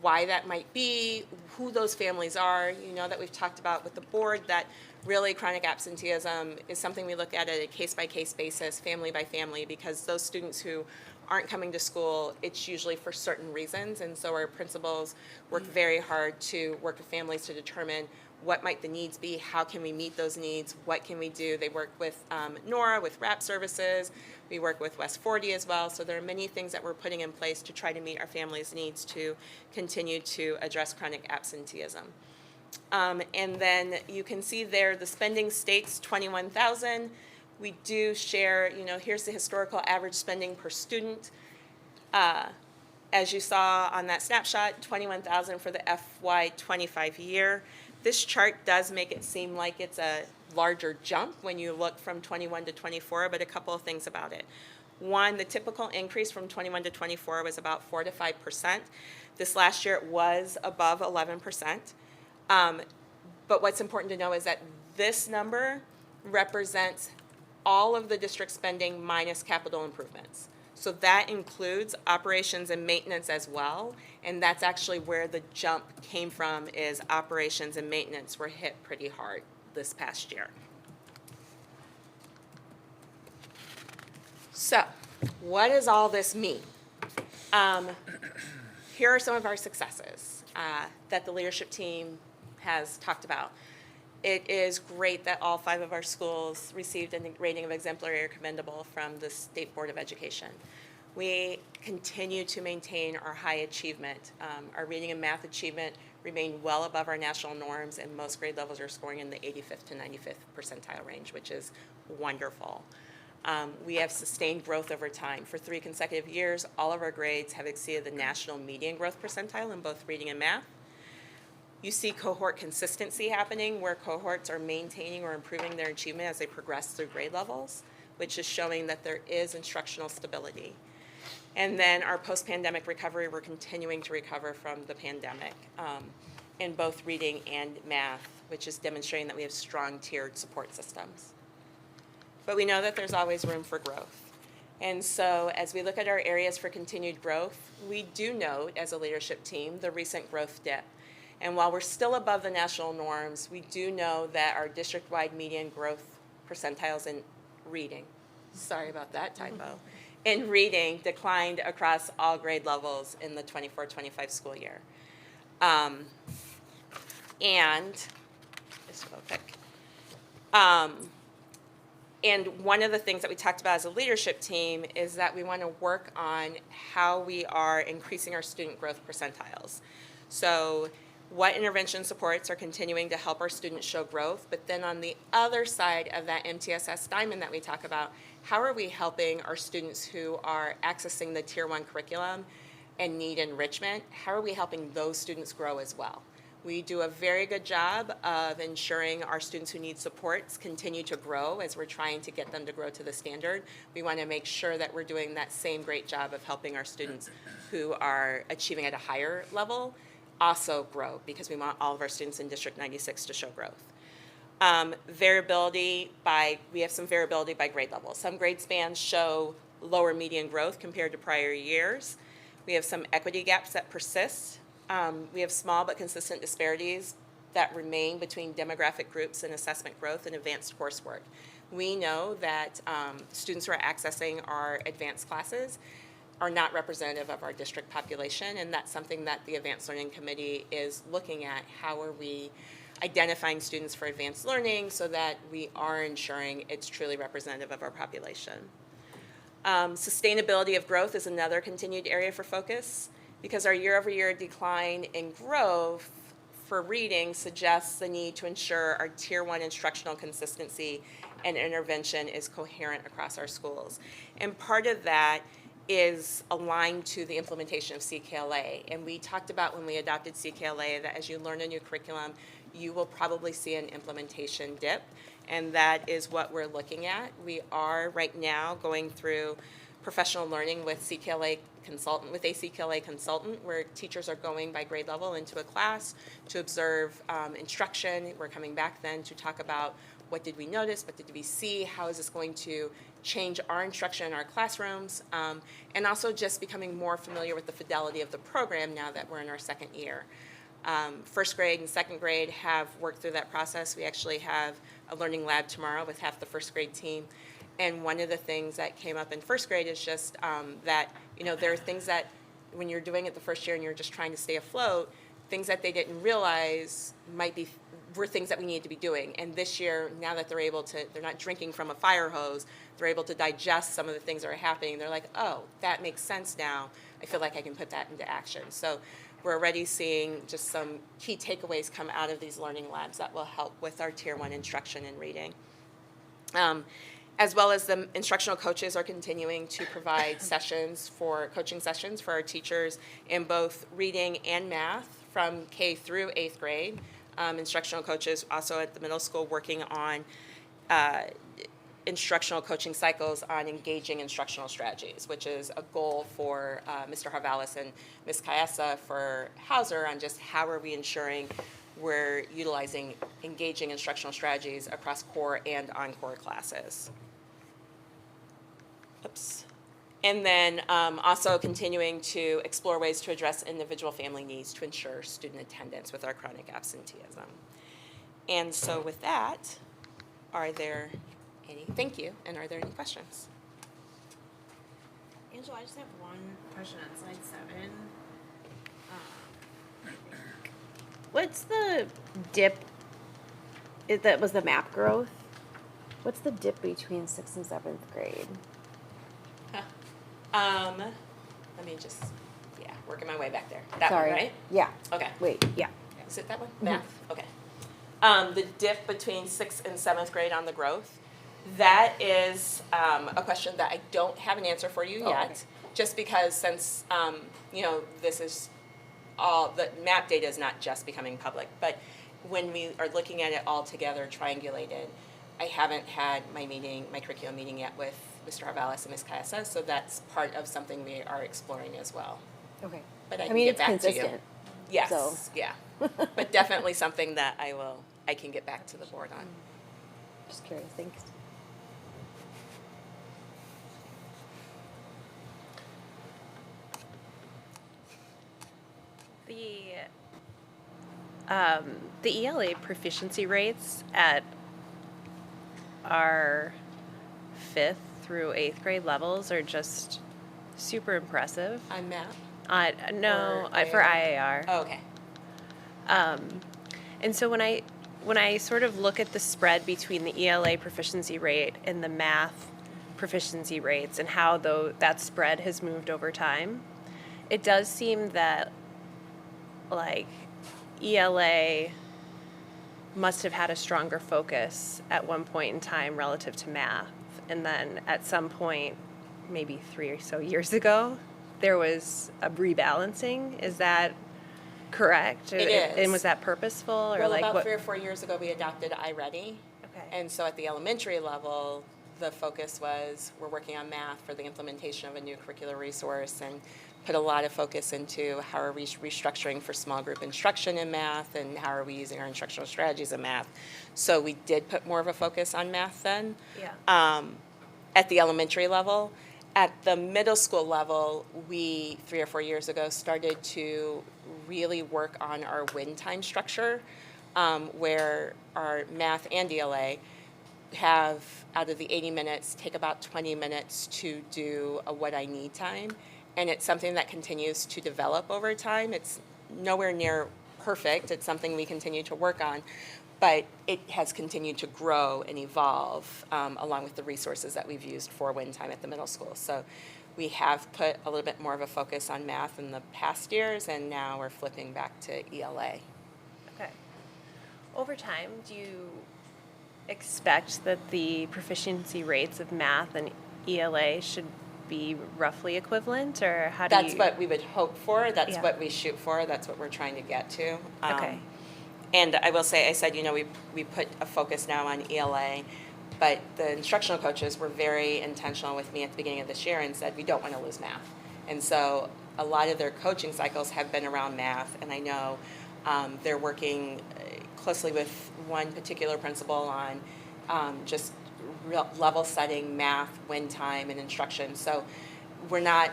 why that might be, who those families are. You know that we've talked about with the board that really chronic absenteeism is something we look at a case-by-case basis, family by family, because those students who aren't coming to school, it's usually for certain reasons, and so our principals work very hard to work with families to determine what might the needs be, how can we meet those needs, what can we do. They work with Nora, with RAP services, we work with West 40 as well, so there are many things that we're putting in place to try to meet our families' needs to continue to address chronic absenteeism. And then you can see there the spending states $21,000. We do share, here's the historical average spending per student. As you saw on that snapshot, $21,000 for the FY25 year. This chart does make it seem like it's a larger jump when you look from 21 to 24, but a couple of things about it. One, the typical increase from 21 to 24 was about 4 to 5%. This last year it was above 11%. But what's important to know is that this number represents all of the district spending minus capital improvements. So that includes operations and maintenance as well, and that's actually where the jump came from, is operations and maintenance were hit pretty hard this past year. So, what does all this mean? Here are some of our successes that the leadership team has talked about. It is great that all 5 of our schools received a rating of exemplary or commendable from the State Board of Education. We continue to maintain our high achievement. Our reading and math achievement remain well above our national norms, and most grade levels are scoring in the 85th to 95th percentile range, which is wonderful. We have sustained growth over time. For 3 consecutive years, all of our grades have exceeded the national median growth percentile in both reading and math. You see cohort consistency happening, where cohorts are maintaining or improving their achievement as they progress through grade levels, which is showing that there is instructional stability. And then our post-pandemic recovery, we're continuing to recover from the pandemic in both reading and math, which is demonstrating that we have strong tiered support systems. But we know that there's always room for growth. And so as we look at our areas for continued growth, we do note as a leadership team the recent growth dip. And while we're still above the national norms, we do know that our district-wide median growth percentiles in reading, sorry about that typo, in reading declined across all grade levels in the 24-25 school year. And one of the things that we talked about as a leadership team is that we want to work on how we are increasing our student growth percentiles. So what intervention supports are continuing to help our students show growth, but then on the other side of that MTSS diamond that we talk about, how are we helping our students who are accessing the Tier 1 curriculum and need enrichment? How are we helping those students grow as well? We do a very good job of ensuring our students who need supports continue to grow as we're trying to get them to grow to the standard. We want to make sure that we're doing that same great job of helping our students who are achieving at a higher level also grow because we want all of our students in District 96 to show growth. We have some variability by grade level. Some grade spans show lower median growth compared to prior years. We have some equity gaps that persist. We have small but consistent disparities that remain between demographic groups and assessment growth and advanced coursework. We know that students who are accessing our advanced classes are not representative of our district population, and that's something that the Advanced Learning Committee is looking at. How are we identifying students for advanced learning so that we are ensuring it's truly representative of our population? Sustainability of growth is another continued area for focus because our year-over-year decline in growth for reading suggests the need to ensure our Tier 1 instructional consistency and intervention is coherent across our schools. And part of that is aligned to the implementation of CKLA. And we talked about when we adopted CKLA that as you learn a new curriculum, you will probably see an implementation dip. And that is what we're looking at. We are right now going through professional learning with a CKLA consultant, where teachers are going by grade level into a class to observe instruction. We're coming back then to talk about what did we notice, what did we see, how is this going to change our instruction in our classrooms, and also just becoming more familiar with the fidelity of the program now that we're in our second year. First grade and second grade have worked through that process. We actually have a learning lab tomorrow with half the first grade team. And one of the things that came up in first grade is just that, there are things that when you're doing it the first year and you're just trying to stay afloat, things that they didn't realize were things that we needed to be doing. And this year, now that they're not drinking from a fire hose, they're able to digest some of the things that are happening. They're like, oh, that makes sense now. I feel like I can put that into action. So we're already seeing just some key takeaways come out of these learning labs that will help with our Tier 1 instruction in reading. As well as the instructional coaches are continuing to provide coaching sessions for our teachers in both reading and math from K through 8th grade. Instructional coaches also at the middle school working on instructional coaching cycles on engaging instructional strategies, which is a goal for Mr. Harvalis and Ms. Kaesa for Hauser on just how are we ensuring we're utilizing engaging instructional strategies across core and on-core classes. Oops. And then also continuing to explore ways to address individual family needs to ensure student attendance with our chronic absenteeism. And so with that, thank you, and are there any questions? Angela, I just have one question on slide 7. What's the dip? That was the map growth. What's the dip between 6th and 7th grade? Let me just, working my way back there. That Sorry. one, right? Yeah. Okay. Wait, yeah. Is it that one? Math? Okay. The dip between 6th and 7th grade on the growth, that is a question that I don't have an answer for you yet, okay. Just because since, this is all, the map data is not just becoming public, but when we are looking at it all together, triangulated, I haven't had my curriculum meeting yet with Mr. Harvalis and Ms. Kaesa, so that's part of something we are exploring as well. Okay. But I mean, get it's back consistent. to you. Yes, So. yeah. But definitely something that I can get back to the board on. Just curious. Thanks. The ELA proficiency rates at our 5th through 8th grade levels are just super impressive. On map? For IAR. Oh, okay. And so when I sort of look at the spread between the ELA proficiency rate and the math proficiency rates and how that spread has moved over time, it does seem that ELA must have had a stronger focus at one point in time relative to math. And then at some point, maybe 3 or so years ago, there was a rebalancing. Is that correct? It is. And was that purposeful? Or Well, about 3 or 4 years ago, we adopted iReady. Okay. And so at the elementary level, the focus was we're working on math for the implementation of a new curricular resource and put a lot of focus into how are we restructuring for small group instruction in math and how are we using our instructional strategies in math. So we did put more of a focus on math then. Yeah. At the elementary level. At the middle school level, we 3 or 4 years ago started to really work on our win time structure, where our math and ELA have, out of the 80 minutes, take about 20 minutes to do a what I need time. And it's something that continues to develop over time. It's nowhere near perfect. It's something we continue to work on. But it has continued to grow and evolve along with the resources that we've used for win time at the middle school. So we have put a little bit more of a focus on math in the past years, and now we're flipping back to ELA. Okay. Over time, do you expect that the proficiency rates of math and ELA should be roughly equivalent, or how do you? That's what we would hope for. That's Yeah. what we shoot for. That's what we're trying to get to. Okay. And I will say, I said, we put a focus now on ELA, but the instructional coaches were very intentional with me at the beginning of this year and said, we don't want to lose math. And so a lot of their coaching cycles have been around math, and I know they're working closely with one particular principal on just level setting math, win time, and instruction. So we're not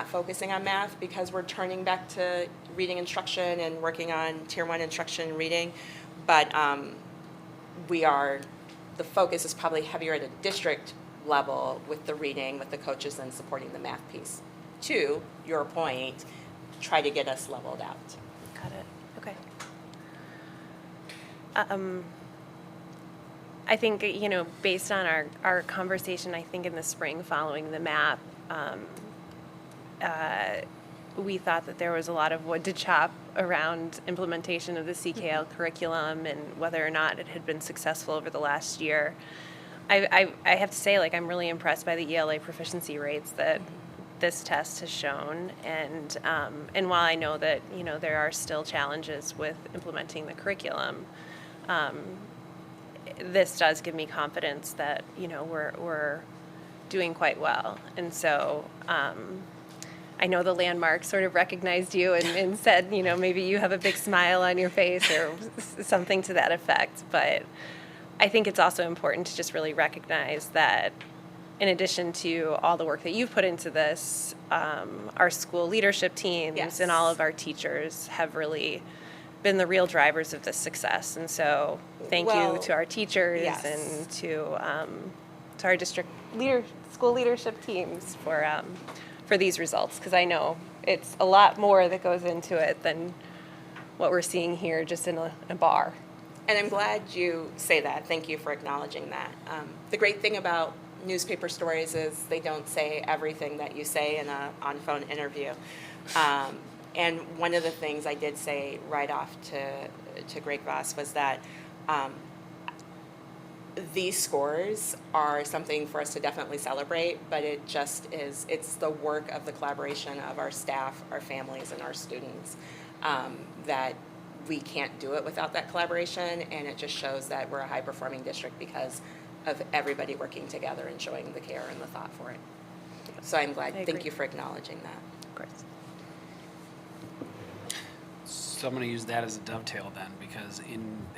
focusing on math because we're turning back to reading instruction and working on tier 1 instruction and reading, but the focus is probably heavier at a district level with the reading, with the coaches and supporting the math piece. To your point, try to get us leveled out. Got it. Okay. I think, based on our conversation, I think in the spring following the map, we thought that there was a lot of wood to chop around implementation of the CKL curriculum and whether or not it had been successful over the last year. I have to say, I'm really impressed by the ELA proficiency rates that this test has shown, and while I know that there are still challenges with implementing the curriculum, this does give me confidence that we're doing quite well, and so. I know the landmark sort of recognized you and said, maybe you have a big smile on your face or something to that effect. But I think it's also important to just really recognize that in addition to all the work that you've put into this, our school leadership teams Yes. and all of our teachers have really been the real drivers of this success. And so thank you to our teachers Yes. and to our district school leadership teams for these results, because I know it's a lot more that goes into it than what we're seeing here just in a bar. And I'm glad you say that. Thank you for acknowledging that. The great thing about newspaper stories is they don't say everything that you say in an on-phone interview. And one of the things I did say right off to Greg Voss was that these scores are something for us to definitely celebrate, but it's the work of the collaboration of our staff, our families, and our students that we can't do it without that collaboration, and it just shows that we're a high-performing district because of everybody working together and showing the care and the thought for it. So I'm glad. Thank you for acknowledging that. Of course. So I'm going to use that as a dovetail then, because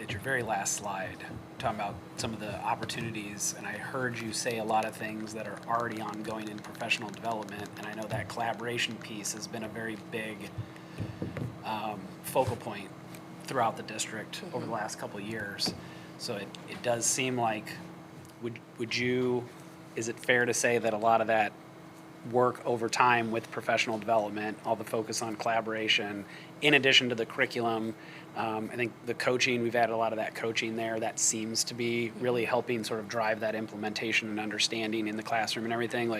at your very last slide, talking about some of the opportunities, and I heard you say a lot of things that are already ongoing in professional development, and I know that collaboration piece has been a very big focal point throughout the district over the last couple of years. So it does seem like, is it fair to say that a lot of that work over time with professional development, all the focus on collaboration, in addition to the curriculum, I think the coaching, we've added a lot of that coaching there, that seems to be really helping sort of drive that implementation and understanding in the classroom and everything.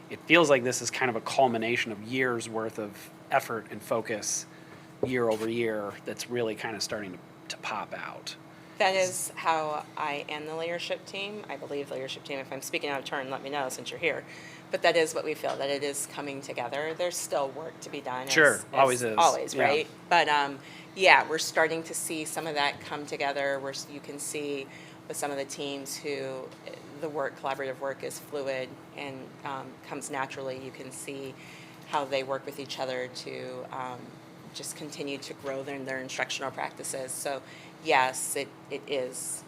It feels like this is kind of a culmination of years worth of effort and focus year over year that's really kind of starting to pop out. That is how I and the leadership team, I believe the leadership team, if I'm speaking out of turn, let me know since you're here. But that is what we feel, that it is coming together. There's still work to be done. Sure, always is. Always, Yeah. right? But yeah, we're starting to see some of that come together where you can see with some of the teams who the collaborative work is fluid and comes naturally. You can see how they work with each other to just continue to grow their instructional practices. So yes, it is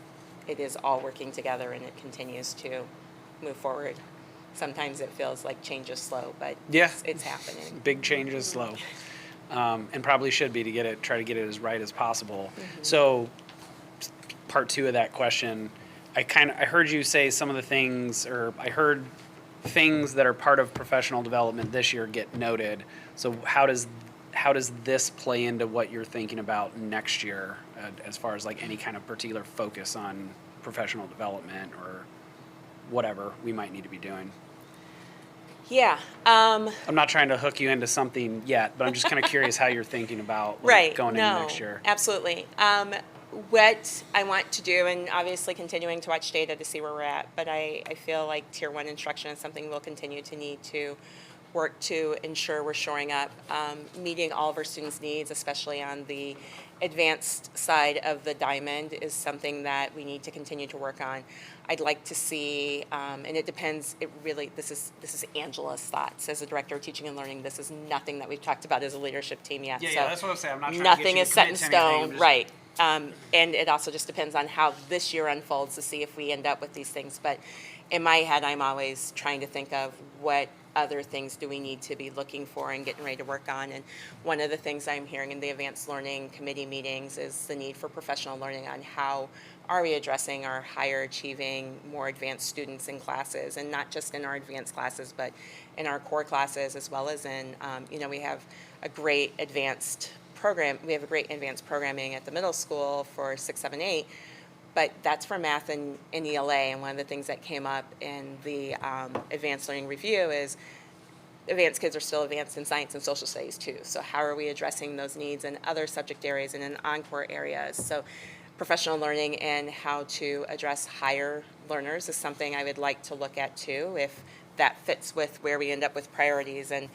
all working together, and it continues to move forward. Sometimes it feels like change is slow, but Yeah. it's happening. Big change is slow. And probably should be to try to get it as right as possible. So part two of that question, I heard you say some of the things, or I heard things that are part of professional development this year get noted. So how does this play into what you're thinking about next year, as far as like any kind of particular focus on professional development or whatever we might need to be doing? Yeah. I'm not trying to hook you into something yet, but I'm just kind of curious how you're thinking about going into next year. Absolutely. What I want to do, and obviously continuing to watch data to see where we're at, but I feel like Tier 1 instruction is something we'll continue to need to work to ensure we're shoring up, meeting all of our students' needs, especially on the advanced side of the diamond, is something that we need to continue to work on. I'd like to see, and it depends, this is Angela's thoughts as a director of teaching and learning. This is nothing that we've talked about as a leadership team yet. Yeah, so that's what I'm saying. I'm not trying nothing to get you is to set commit in to anything. I'm stone, just- right. And it also just depends on how this year unfolds to see if we end up with these things. But in my head, I'm always trying to think of what other things do we need to be looking for and getting ready to work on. And one of the things I'm hearing in the advanced learning committee meetings is the need for professional learning on how are we addressing our higher achieving, more advanced students in classes, and not just in our advanced classes, but in our core classes, as well as in, we have a great advanced program. We have a great advanced programming at the middle school for 6, 7, 8, but that's for math and ELA. And one of the things that came up in the advanced learning review is advanced kids are still advanced in science and social studies too. So how are we addressing those needs in other subject areas and in encore areas? So professional learning and how to address higher learners is something I would like to look at too, if that fits with where we end up with priorities. And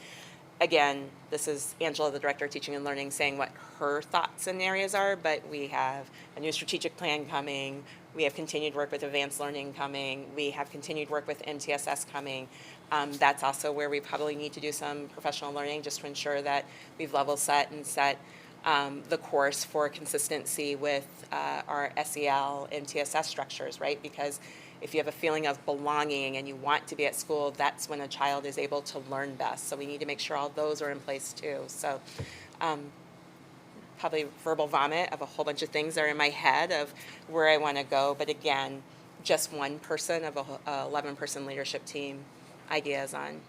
again, this is Angela, the Director of Teaching and Learning, saying what her thoughts and areas are, but we have a new strategic plan coming. We have continued work with advanced learning coming. We have continued work with MTSS coming. That's also where we probably need to do some professional learning just to ensure that we've level set and set the course for consistency with our SEL and TSS structures, right? Because if you have a feeling of belonging and you want to be at school, that's when a child is able to learn best. So we need to make sure all those are in place too. So probably verbal vomit of a whole bunch of things that are in my head of where I want to go. But again, just one person of a 11-person leadership team, ideas on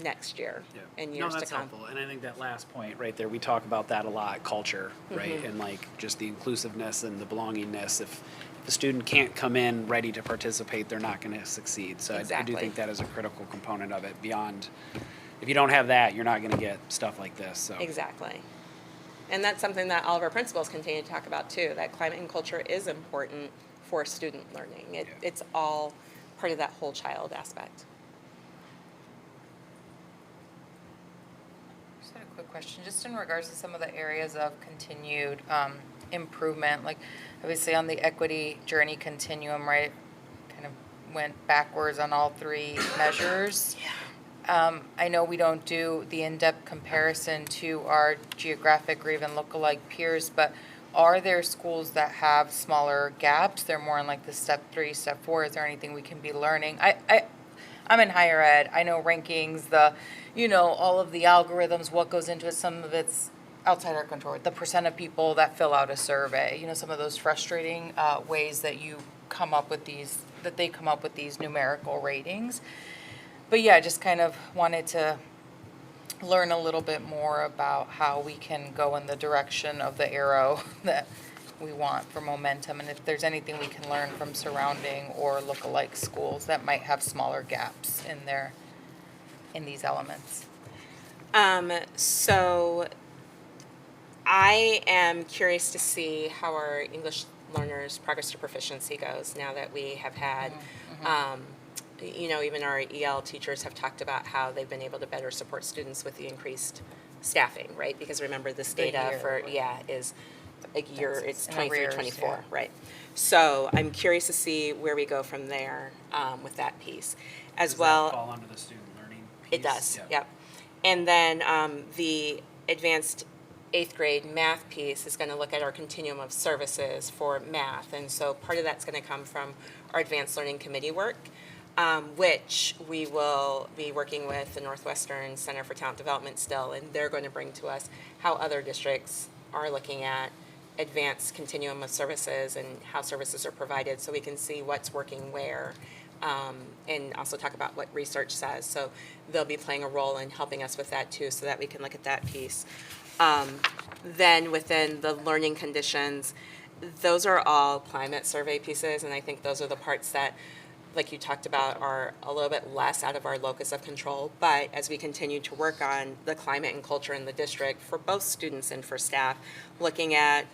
next year and years that's to come. helpful. And I think that last point right there, we talk about that a lot, culture, right? And like just the inclusiveness and the belongingness. If the student can't come in ready to participate, they're not going to succeed. So I do Exactly. think that is a critical component of it. Beyond, if you don't have that, you're not going to get stuff like this. So Exactly. And that's something that all of our principals continue to talk about too, that climate and culture is important for student learning. It's all part of that whole child aspect. Just had a quick question, just in regards to some of the areas of continued improvement, like obviously on the equity journey continuum, right? Kind of went backwards on all three measures. I know we don't do the in-depth comparison to our geographic or even look-alike peers, but are there schools that have smaller gaps? They're more in like the step 3, step 4. Is there anything we can be learning? I'm in higher ed. I know rankings, all of the algorithms, what goes into it. Some of it's outside our control. The percent of people that fill out a survey, some of those frustrating ways that they come up with these numerical ratings. But yeah, just kind of wanted to learn a little bit more about how we can go in the direction of the arrow that we want for momentum, and if there's anything we can learn from surrounding or look-alike schools that might have smaller gaps in these elements. So I am curious to see how our English learners' progress to proficiency goes now that we have had, even our EL teachers have talked about how they've been able to better support students with the increased staffing, right? Because remember, this data is a year, it's 23, 24, right? So I'm curious to see where we go from there with that piece. As well. Does that fall under the student learning piece? It does, Yeah. yep. And then the advanced 8th grade math piece is going to look at our continuum of services for math. And so part of that's going to come from our advanced learning committee work, which we will be working with the Northwestern Center for Talent Development still, and they're going to bring to us how other districts are looking at advanced continuum of services and how services are provided, so we can see what's working where, and also talk about what research says. So they'll be playing a role in helping us with that too, so that we can look at that piece. Then within the learning conditions, those are all climate survey pieces, and I think those are the parts that, like you talked about, are a little bit less out of our locus of control. But as we continue to work on the climate and culture in the district for both students and for staff, looking at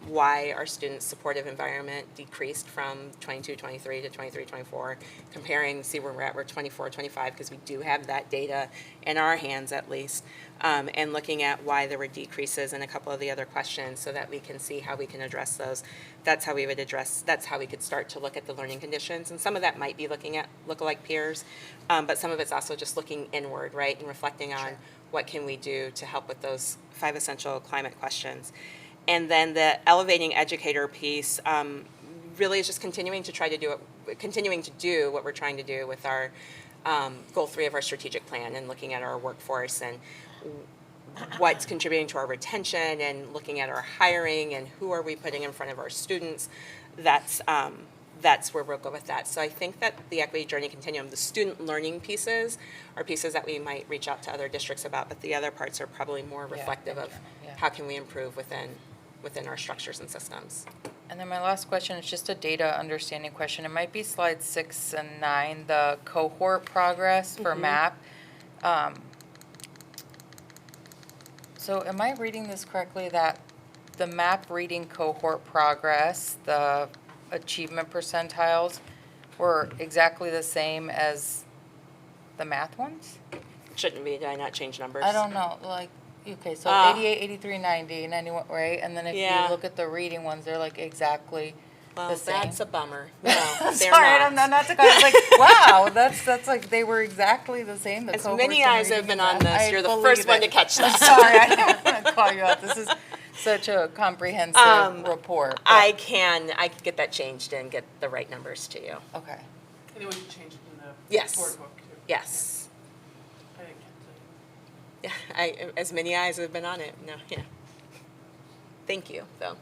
why our students' supportive environment decreased from 22-23 to 23-24, comparing, see where we're at, we're 24-25, because we do have that data in our hands at least, and looking at why there were decreases in a couple of the other questions so that we can see how we can address those. That's how we would address, that's how we could start to look at the learning conditions. And some of that might be looking at lookalike peers, but some of it's also just looking inward, right, and reflecting on what can we do to help with those 5 essential climate questions. And then the elevating educator piece really is just continuing to do what we're trying to do with our goal 3 of our strategic plan, and looking at our workforce and what's contributing to our retention, and looking at our hiring and who are we putting in front of our students. That's where we'll go with that. So I think that the equity journey continuum, the student learning pieces, are pieces that we might reach out to other districts about, but the other parts are probably more reflective of how can we improve within our structures and systems. And then my last question is just a data understanding question. It might be slides 6 and 9, the cohort progress for MAP. So am I reading this correctly, that the MAP reading cohort progress, the achievement percentiles, were exactly the same as the math ones? Shouldn't be, did I not change numbers? I don't know, like, okay, so 88, 83, 90, 91, right? And then if you look at the reading ones, they're like exactly the same. That's a bummer. No, they're Sorry, not. I'm not to call. I was like, wow, that's like they were exactly the same. The As many eyes have been on this, you're the believe first one it. to catch I'm that. sorry, I didn't want to call you out. This is such a comprehensive report. but- I can get that changed and get the right numbers to you. Okay. Anyone can change it in the Yes. board book too. Yes. I didn't catch it. Yeah, as many eyes have been on it. No, yeah. Thank you, though.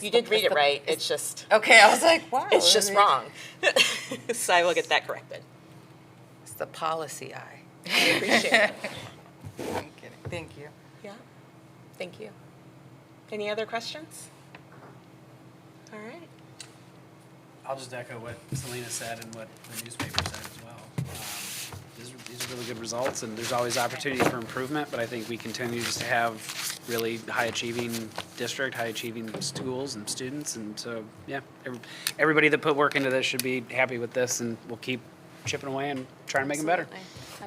You did read it right. It's just. Okay, I was like, wow. It's just wrong. So I will get that corrected. It's the policy eye. I appreciate it. I'm kidding. Thank you. Yeah. Thank you. Any other questions? All right. I'll just echo what Selena said and what the newspaper said as well. These are really good results, and there's always opportunity for improvement, but I think we continue just to have really high-achieving district, high-achieving schools and students, and so, yeah, everybody that put work into this should be happy with this, and we'll keep chipping away and trying to make them better.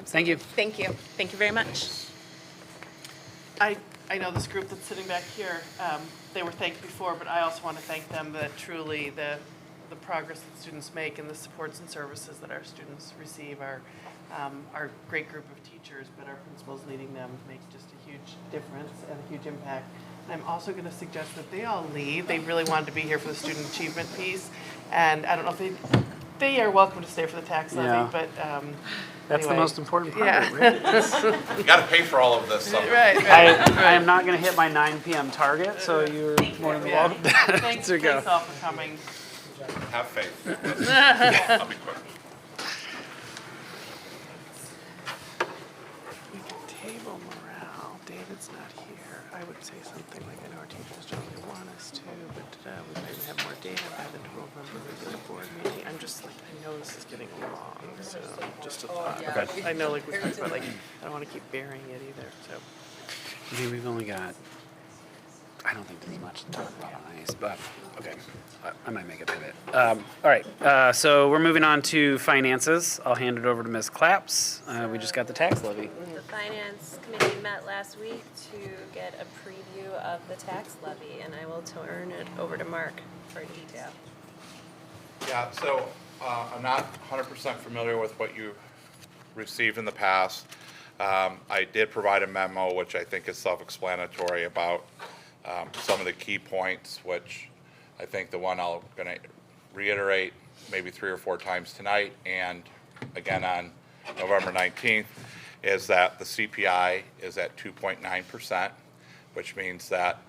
Thank you. Thank you. Thank you very much. I know this group that's sitting back here, they were thanked before, but I also want to thank them that truly the progress that students make and the supports and services that our students receive are our great group of teachers, but our principals leading them make just a huge difference and a huge impact. And I'm also going to suggest that they all leave. They really wanted to be here for the student achievement piece, and I don't know if they are welcome to stay for the tax levy, Yeah. but That's anyway. the most important part, Yeah. right? You got to pay for all of this summer. Right. I am not going to hit my 9 p.m. target, so you're more than welcome Thanks, to go. thanks all for coming. Have faith. I'll be quick. We can table morale. David's not here. I would say something like, I know our teachers don't really want us to, but we might have more data by the 12-member regular board meeting. I'm just like, I know this is getting long, so just a thought. Okay. I know, like we talked about, like, I don't want to keep burying it either, so. I mean, we've only got, I don't think there's much to talk about on ice, but, okay, I might make a pivot. All right, so we're moving on to finances. I'll hand it over to Ms. Claps. We just got the tax levy. The Finance Committee met last week to get a preview of the tax levy, and I will turn it over to Mark for detail. Yeah, so I'm not 100% familiar with what you received in the past. I did provide a memo, which I think is self-explanatory, about some of the key points, which I think the one I'm going to reiterate maybe 3 or 4 times tonight and again on November 19th, is that the CPI is at 2.9%, which means that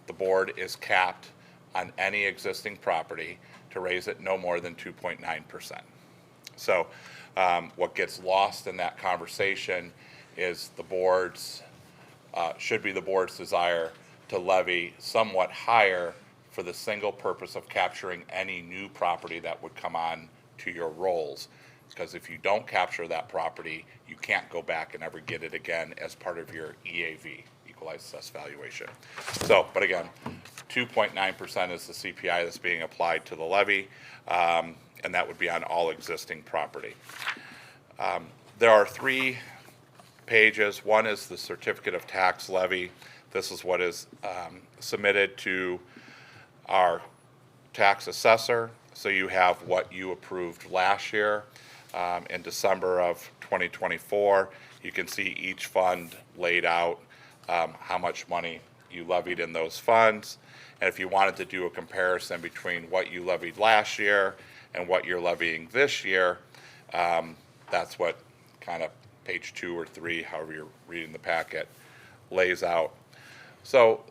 the board is capped on any existing property to raise it no more than 2.9%. So what gets lost in that conversation is the board's, should be the board's desire to levy somewhat higher for the single purpose of capturing any new property that would come on to your rolls. Because if you don't capture that property, you can't go back and ever get it again as part of your EAV, equalized assessed valuation. So, but again, 2.9% is the CPI that's being applied to the levy, and that would be on all existing property. There are 3 pages. One is the certificate of tax levy. This is what is submitted to our tax assessor. So you have what you approved last year in December of 2024. You can see each fund laid out, how much money you levied in those funds. And if you wanted to do a comparison between what you levied last year and what you're levying this year, that's what kind of page 2 or 3, however you're reading the packet, lays out. So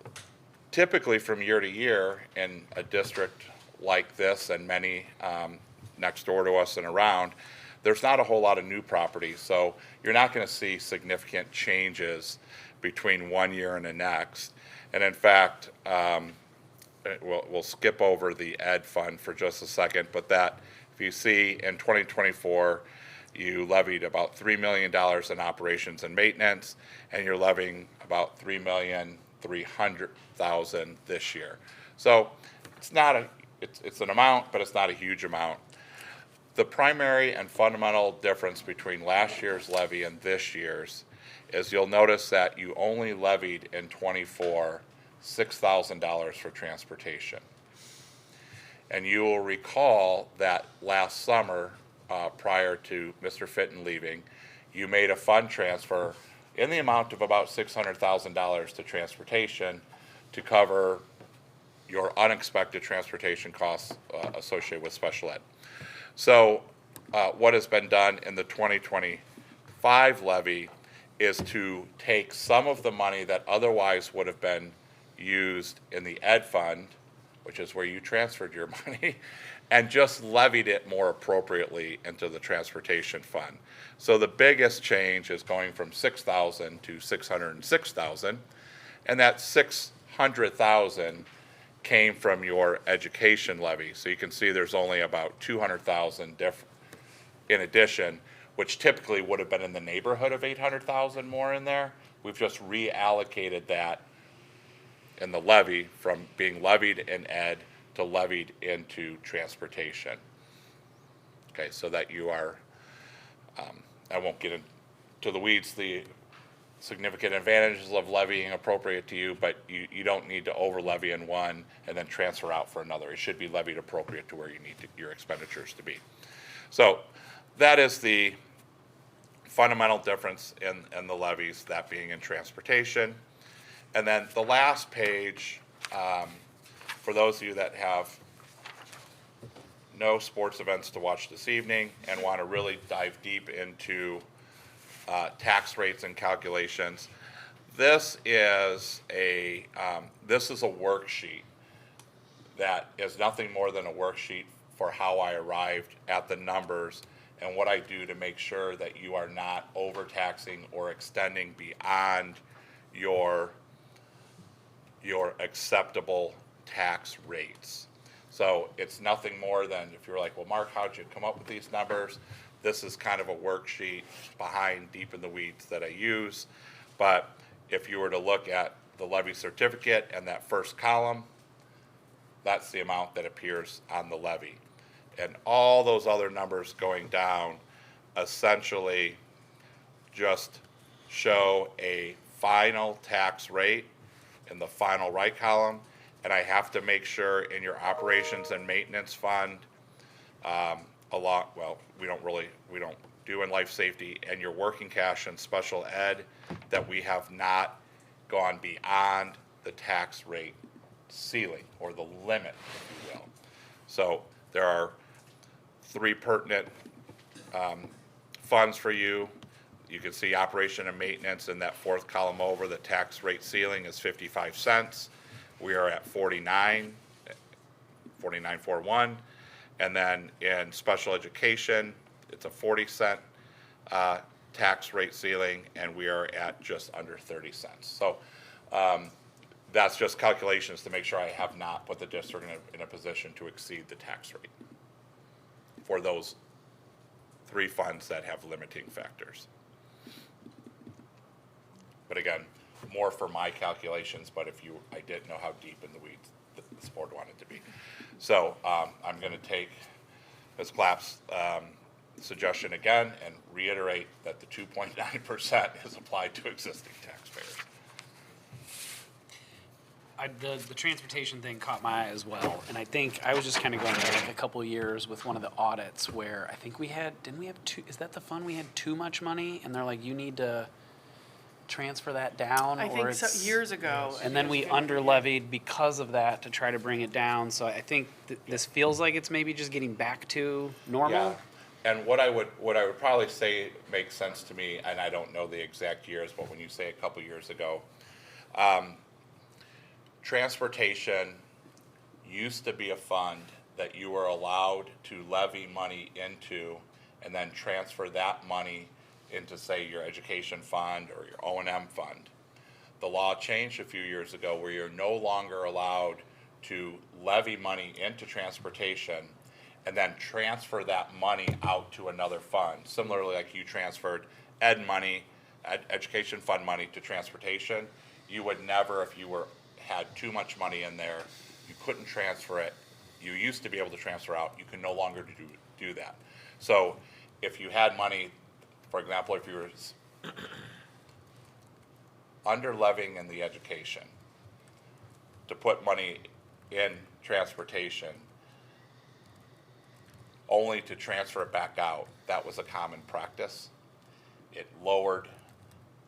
typically from year to year in a district like this and many next door to us and around, there's not a whole lot of new property. So you're not going to see significant changes between one year and the next. And in fact, we'll skip over the ed fund for just a second, but that if you see in 2024, you levied about $3 million in operations and maintenance, and you're levying about $3,300,000 this year. So it's not it's an amount, but it's not a huge amount. The primary and fundamental difference between last year's levy and this year's is you'll notice that you only levied in 24 $6,000 for transportation. And you will recall that last summer, prior to Mr. Fitton leaving, you made a fund transfer in the amount of about $600,000 to transportation to cover your unexpected transportation costs associated with special ed. So what has been done in the 2025 levy is to take some of the money that otherwise would have been used in the ed fund, which is where you transferred your money, and just levied it more appropriately into the transportation fund. So the biggest change is going from $6,000 to $606,000, and that $600,000 came from your education levy. So you can see there's only about $200,000 in addition, which typically would have been in the neighborhood of $800,000 more in there. We've just reallocated that in the levy from being levied in ed to levied into transportation. Okay, so that you are, I won't get into the weeds, the significant advantages of levying appropriate to you, but you don't need to over levy in one and then transfer out for another. It should be levied appropriate to where you need your expenditures to be. So that is the fundamental difference in the levies, that being in transportation. And then the last page, for those of you that have no sports events to watch this evening and want to really dive deep into tax rates and calculations, this is a worksheet that is nothing more than a worksheet for how I arrived at the numbers and what I do to make sure that you are not overtaxing or extending beyond your acceptable tax rates. So it's nothing more than, if you're like, well, Mark, how'd you come up with these numbers? This is kind of a worksheet behind deep in the weeds that I use. But if you were to look at the levy certificate and that first column, that's the amount that appears on the levy. And all those other numbers going down essentially just show a final tax rate in the final right column. And I have to make sure in your operations and maintenance fund, we don't due in life safety, and your working cash and special ed, that we have not gone beyond the tax rate ceiling, or the limit, if you will. So there are 3 pertinent funds for you. You can see operation and maintenance in that 4th column over. The tax rate ceiling is 55 cents. We are at 49.41. And then in special education, it's a 40-cent tax rate ceiling, and we are at just under 30 cents. So that's just calculations to make sure I have not put the district in a position to exceed the tax rate for those 3 funds that have limiting factors. But again, more for my calculations, but I didn't know how deep in the weeds this board wanted to be. So I'm going to take Ms. Clapp's suggestion again and reiterate that the 2.9% is applied to existing taxpayers. The transportation thing caught my eye as well, and I think I was just kind of going back a couple of years with one of the audits where I think didn't we have is that the fund we had too much money, and they're like, you need to transfer that down? I think so, years ago. And then we under levied because of that to try to bring it down, so I think this feels like it's maybe just getting back to normal. Yeah. And what I would probably say makes sense to me, and I don't know the exact years, but when you say a couple years ago, transportation used to be a fund that you were allowed to levy money into and then transfer that money into, say, your education fund or your O&M fund. The law changed a few years ago where you're no longer allowed to levy money into transportation and then transfer that money out to another fund. Similarly, like you transferred ed money, education fund money to transportation, you would never, if you had too much money in there, you couldn't transfer it. You used to be able to transfer out. You can no longer do that. So if you had money, for example, if you were under levying in the education to put money in transportation only to transfer it back out, that was a common practice. It lowered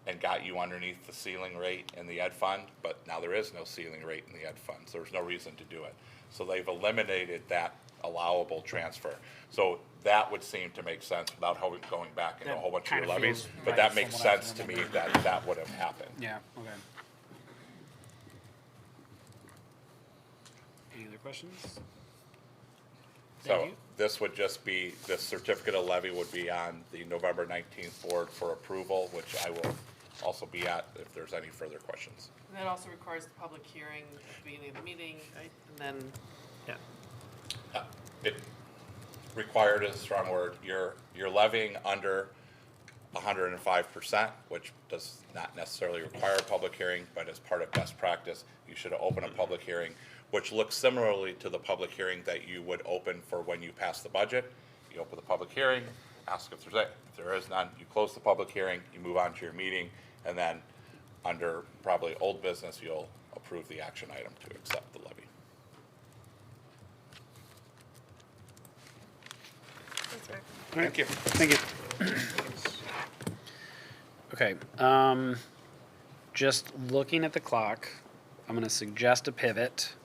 and got you underneath the ceiling rate in the ed fund, but now there is no ceiling rate in the ed fund, so there's no reason to do it. So they've eliminated that allowable transfer. So that would seem to make sense without going back into a whole bunch of your levies, but that makes sense to me that that would have happened. Yeah, okay. Any other questions? So this would just be, this certificate of levy would be on the November 19th board for approval, which I will also be at if there's any further questions. And that also requires the public hearing at the beginning of the meeting, right? And then, yeah. It required is a strong word. You're levying under 105%, which does not necessarily require a public hearing, but as part of best practice, you should open a public hearing, which looks similarly to the public hearing that you would open for when you pass the budget. You open the public hearing, ask if there is none, you close the public hearing, you move on to your meeting, and then under probably old business, you'll approve the action item to accept the levy. Thank you. Thank you. Okay, just looking at the clock, I'm gonna suggest a pivot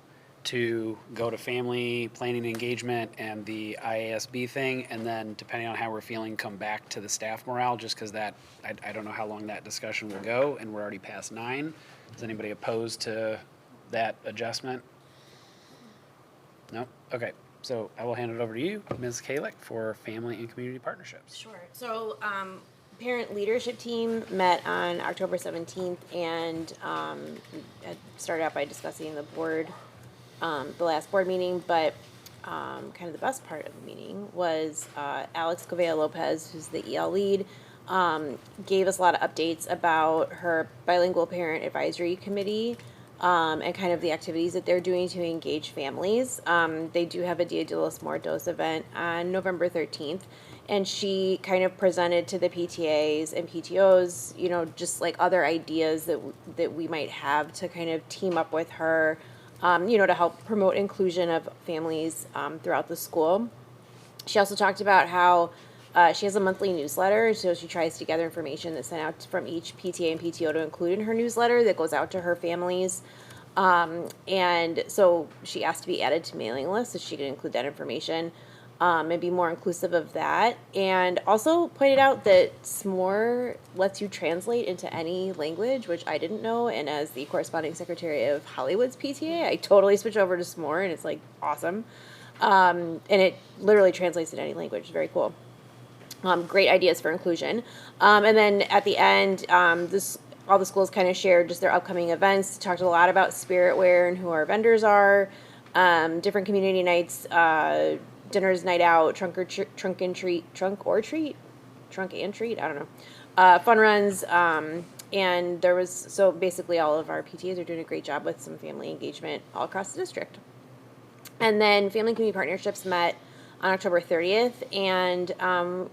to go to family planning engagement and the IASB thing, and then depending on how we're feeling, come back to the staff morale, just because that, I don't know how long that discussion will go, and we're already past 9. Is anybody opposed to that adjustment? No? Okay, so I will hand it over to you, Ms. Kalick, for family and community partnerships. Sure. So, parent leadership team met on October 17th and started out by discussing the board, the last board meeting, but kind of the best part of the meeting was Alex Covea Lopez, who's the EL lead, gave us a lot of updates about her bilingual parent advisory committee and kind of the activities that they're doing to engage families. They do have a Dia de los Muertos event on November 13th. And she kind of presented to the PTAs and PTOs, you know, just like other ideas that we might have to kind of team up with her, you know, to help promote inclusion of families throughout the school. She also talked about how She has a monthly newsletter, so she tries to gather information that's sent out from each PTA and PTO to include in her newsletter that goes out to her families. And so she asked to be added to mailing lists so she could include that information and be more inclusive of that. And also pointed out that SMORE lets you translate into any language, which I didn't know. And as the corresponding secretary of Hollywood's PTA, I totally switched over to SMORE, and it's like awesome. And it literally translates in any language. Very cool. Great ideas for inclusion. And then at the end, all the schools kind of shared just their upcoming events, talked a lot about Spirit Wear and who our vendors are, different community nights, dinners, night out, trunk and treat, I don't know, fun runs, and there was, so basically all of our PTAs are doing a great job with some family engagement all across the district. And then Family Community Partnerships met on October 30th, and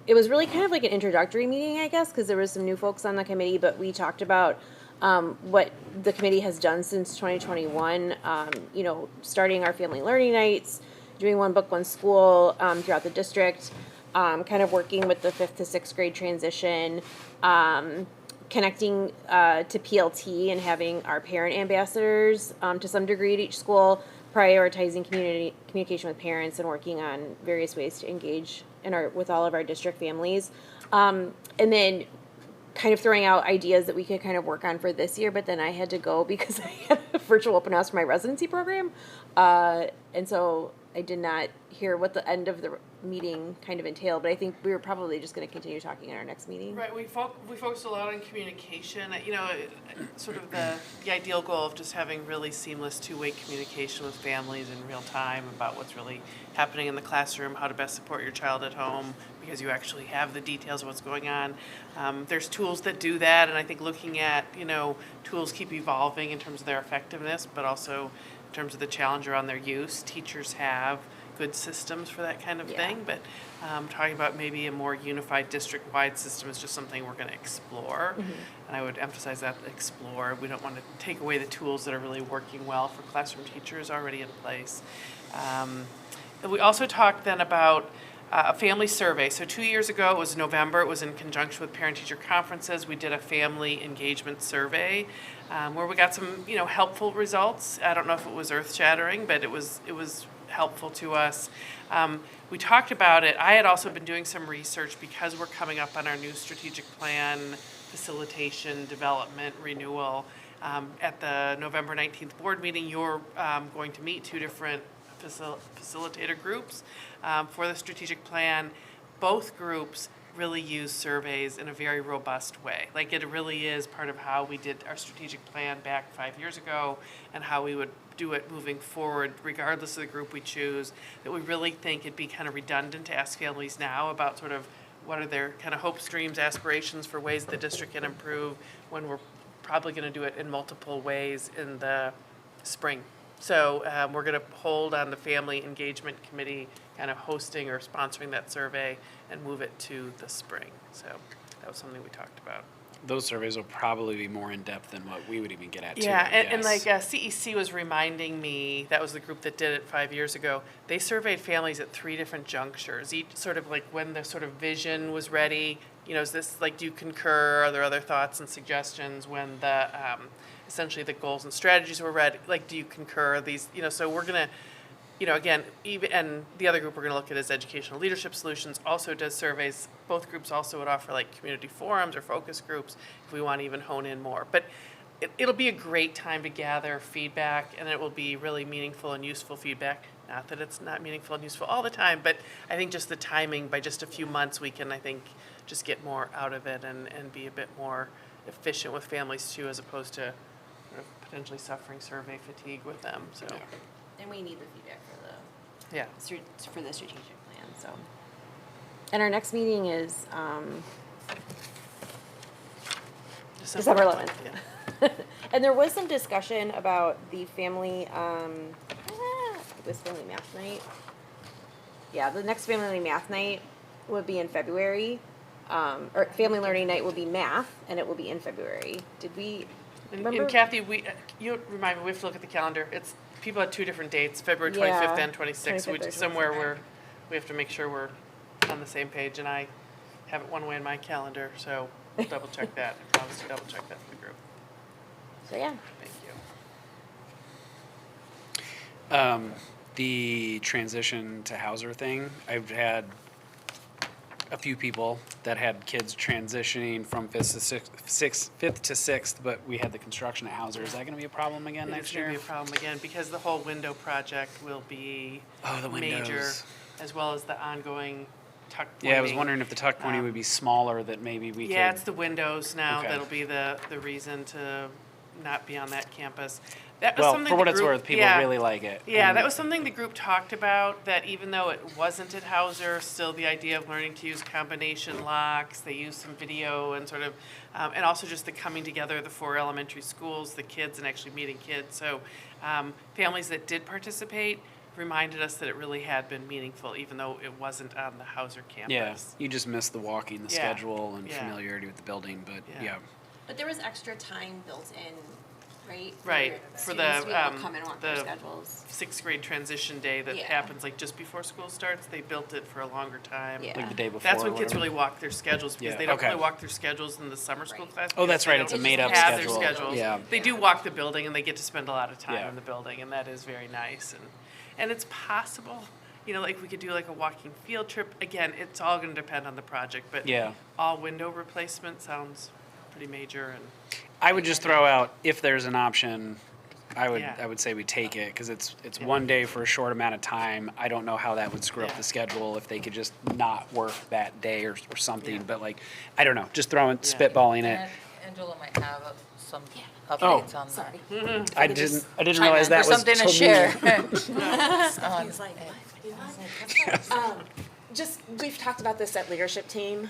it was really kind of like an introductory meeting, I guess, because there was some new folks on the committee, but we talked about what the committee has done since 2021, you know, starting our family learning nights, doing One Book, One School throughout the district, kind of working with the 5th to 6th grade transition, connecting to PLT and having our parent ambassadors to some degree at each school, prioritizing communication with parents and working on various ways to engage with all of our district families. And then kind of throwing out ideas that we could kind of work on for this year, but then I had to go because I had a virtual open house for my residency program. And so I did not hear what the end of the meeting kind of entailed, but I think we were probably just going to continue talking in our next meeting. Right, we focused a lot on communication, you know, sort of the ideal goal of just having really seamless two-way communication with families in real time about what's really happening in the classroom, how to best support your child at home, because you actually have the details of what's going on. There's tools that do that, and I think looking at, you know, tools keep evolving in terms of their effectiveness, but also in terms of the challenge around their use. Teachers have good systems for that kind of thing, but talking about maybe a more unified district-wide system is just something we're going to explore. And I would emphasize that, explore. We don't want to take away the tools that are really working well for classroom teachers already in place. And we also talked then about a family survey. So 2 years ago, it was November, it was in conjunction with parent-teacher conferences. We did a family engagement survey where we got some, you know, helpful results. I don't know if it was earth-shattering, but it was helpful to us. We talked about it. I had also been doing some research because we're coming up on our new strategic plan, facilitation, development, renewal. At the November 19th board meeting, you're going to meet two different facilitator groups for the strategic plan. Both groups really use surveys in a very robust way. Like, it really is part of how we did our strategic plan back 5 years ago and how we would do it moving forward, regardless of the group we choose, that we really think it'd be kind of redundant to ask families now about sort of what are their kind of hopes, dreams, aspirations for ways the district can improve when we're probably going to do it in multiple ways in the spring. So we're going to hold on the Family Engagement Committee kind of hosting or sponsoring that survey and move it to the spring. So that was something we talked about. Those surveys will probably be more in-depth than what we would even get at, too. Yeah, and like CEC was reminding me, that was the group that did it 5 years ago, they surveyed families at 3 different junctures, each sort of like when the sort of vision was ready, you know, is this like, do you concur, are there other thoughts and suggestions, when the, essentially the goals and strategies were ready, like, do you concur, these, you know, so we're going to, you know, again, even, and the other group we're going to look at is Educational Leadership Solutions, also does surveys. Both groups also would offer like community forums or focus groups if we want to even hone in more. But it'll be a great time to gather feedback, and it will be really meaningful and useful feedback. Not that it's not meaningful and useful all the time, but I think just the timing, by just a few months, we can, I think, just get more out of it and be a bit more efficient with families too, as opposed to potentially suffering survey fatigue with them. So. Yeah. And we need the feedback for the strategic plan. So, and our next meeting is December 11th. Yeah. And there was some discussion about the family, this family math night. Yeah, the next family math night would be in February. Or family learning night will be math, and it will be in February. Did we remember? And Kathy, you remind me, we have to look at the calendar. It's people had 2 different dates, February 25th and 26th, which is somewhere where we have to make sure we're on the same page. And I have it one way in my calendar, so we'll double check that. I promise to double check that for the group. So yeah. Thank you. The transition to Hauser thing, I've had a few people that had kids transitioning from fifth to sixth, but we had the construction at Hauser. Is that going to be a problem again next It's going year? to be a problem again because the whole window project will be The major, windows. as well as the ongoing tuck pointing. Yeah, I was wondering if the tuck pointing would be smaller, that maybe we could. Yeah, it's the windows now Okay. that'll be the reason to not be on that campus. That was Well, something for what the it's group- worth, people yeah. really like it. Yeah, And- that was something the group talked about, that even though it wasn't at Hauser, still the idea of learning to use combination locks, they used some video and sort of, and also just the coming together of the 4 elementary schools, the kids and actually meeting kids. So families that did participate reminded us that it really had been meaningful, even though it wasn't on the Hauser campus. Yeah, you just missed the walking, the Yeah. schedule, and Yeah. familiarity with the building, but Yeah. yeah. But there was extra time built in, right? Right, for the, students to be able to come and walk their the schedules. 6th grade transition day that Yeah. happens like just before school starts. They built it for a longer time. Yeah. Like the day before. That's or when kids whatever. really walk their schedules because Yeah, they don't okay. really walk their schedules in the summer school Right. class. Oh, that's because they right, don't it's a just made-up have schedule. Their schedules. Yeah. They do walk the building and they get to spend a lot of time Yeah. in the building, and that is very nice. And it's possible, you know, like we could do like a walking field trip. Again, it's all going to depend on the project, but Yeah. all window replacement sounds pretty major. And I would just throw out, if there's an option, I Yeah. would say we take it, because it's one day for a short amount of time. I don't know how that would screw up Yeah. the schedule if they could just not work that day or something, Yeah. but like, I don't know, just throwing, Yeah. spitballing it. And Angela might have some Oh, updates on that. Sorry. I could just didn't chime realize in. that Or was something to me. share. He's like, what? Just, we've talked about this at leadership team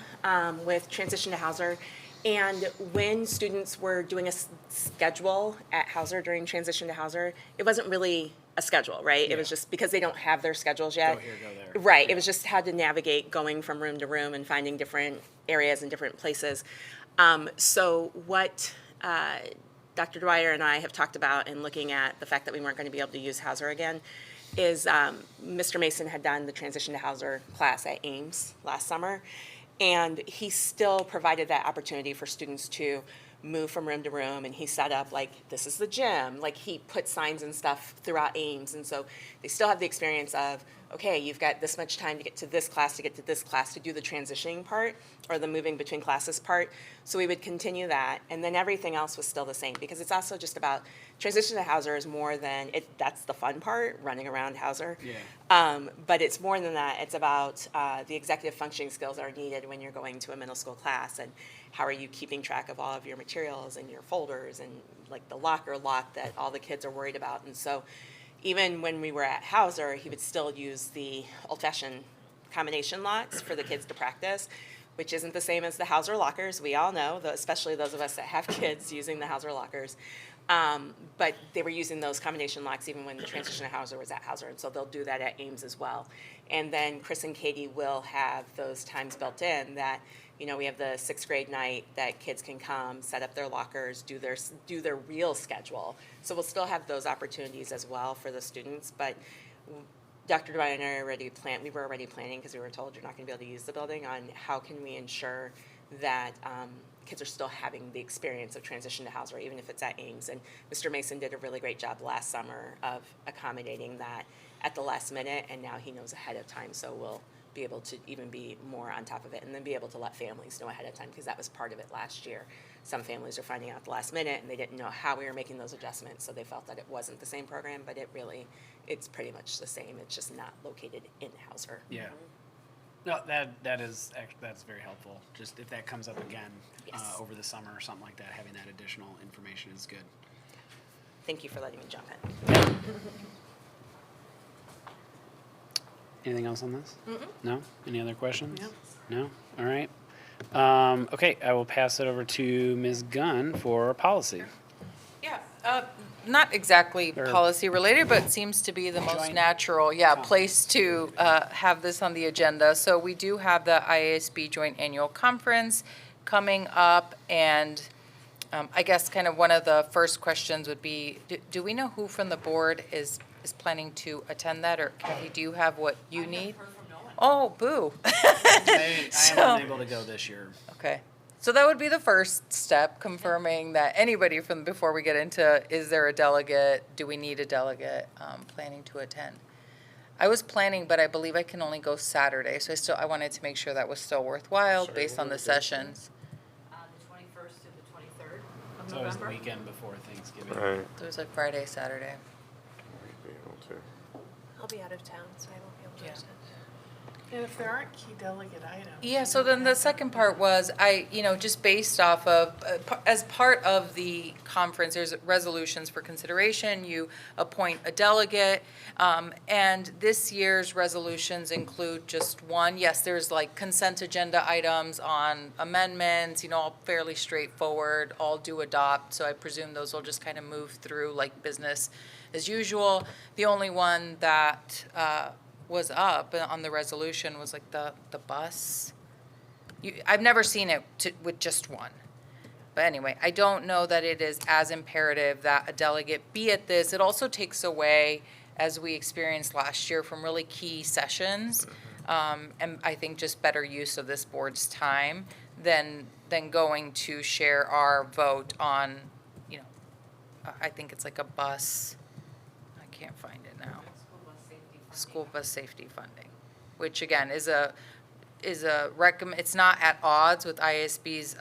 with transition to Hauser. And when students were doing a schedule at Hauser during transition to Hauser, it wasn't really a schedule, right? It was just because they don't have their schedules yet. Go here, go there. Right, it was just how to navigate going from room to room and finding different areas and different places. So what Dr. Dwyer and I have talked about in looking at the fact that we weren't going to be able to use Hauser again is Mr. Mason had done the transition to Hauser class at Ames last summer, and he still provided that opportunity for students to move from room to room, and he set up, like, this is the gym, like, he put signs and stuff throughout Ames, and so they still have the experience of, okay, you've got this much time to get to this class, to get to this class, to do the transitioning part, or the moving between classes part. So we would continue that, and then everything else was still the same, because it's also just about, transition to Hauser is more than, that's the fun part, running around Hauser. Yeah. But it's more than that, it's about the executive functioning skills that are needed when you're going to a middle school class, and how are you keeping track of all of your materials and your folders, and like the locker lock that all the kids are worried about. And so even when we were at Hauser, he would still use the old-fashioned combination locks for the kids to practice, which isn't the same as the Hauser lockers. We all know, especially those of us that have kids using the Hauser lockers. But they were using those combination locks even when the transition to Hauser was at Hauser, and so they'll do that at Ames as well. And then Chris and Katie will have those times built in that, you know, we have the 6th grade night that kids can come, set up their lockers, do their real schedule. So we'll still have those opportunities as well for the students, but Dr. Dwyer and I we were already planning, because we were told you're not going to be able to use the building, on how can we ensure that kids are still having the experience of transition to Hauser, even if it's at Ames. And Mr. Mason did a really great job last summer of accommodating that at the last minute, and now he knows ahead of time, so we'll be able to even be more on top of it, and then be able to let families know ahead of time, because that was part of it last year. Some families are finding out at the last minute, and they didn't know how we were making those adjustments, so they felt that it wasn't the same program, but it's pretty much the same. It's just not located in Hauser. Yeah. No, that's very helpful. Just if that comes up again Yes. over the summer or something like that, having that additional information is good. Thank you for letting me jump in. Anything else on this? Mm-mm. No? Any other questions? No. No? All right. Okay, I will pass it over to Ms. Gunn for policy. Yeah, not exactly Or- policy related, but seems to be the most Joint. natural, place to have this on the agenda. So we do have the IASB Joint Annual Conference coming up, and I guess kind of one of the first questions would be, do we know who from the board is planning to attend that, or Kathy, do you have what you need? I've heard from no one. Oh, boo. I So- am unable to go this year. Okay. So that would be the first step, confirming that anybody from, before we get into, is there a delegate, do we need a delegate, planning to attend? I was planning, but I believe I can only go Saturday, so I wanted to make sure that was still worthwhile Sorry, based what on were the the dates? sessions. The 21st to the 23rd of It's always the November. weekend before Thanksgiving. Right. So it was like Friday, Saturday. Might be able to. I'll be out of town, so I won't be able to Yeah. attend. And if there aren't key delegate items. Yeah, so then the second part was, just based off of, as part of the conference, there's resolutions for consideration, you appoint a delegate, and this year's resolutions include just one. Yes, there's like consent agenda items on amendments, all fairly straightforward, all do adopt, so I presume those will just kind of move through like business as usual. The only one that, was up on the resolution was like the bus. I've never seen it with just one. But anyway, I don't know that it is as imperative that a delegate be at this. It also takes away, as we experienced last year, from really key sessions. And I think just better use of this board's time than going to share our vote on, I think it's like a bus. I can't find it now. School bus safety funding, which again is it's not at odds with ISB's,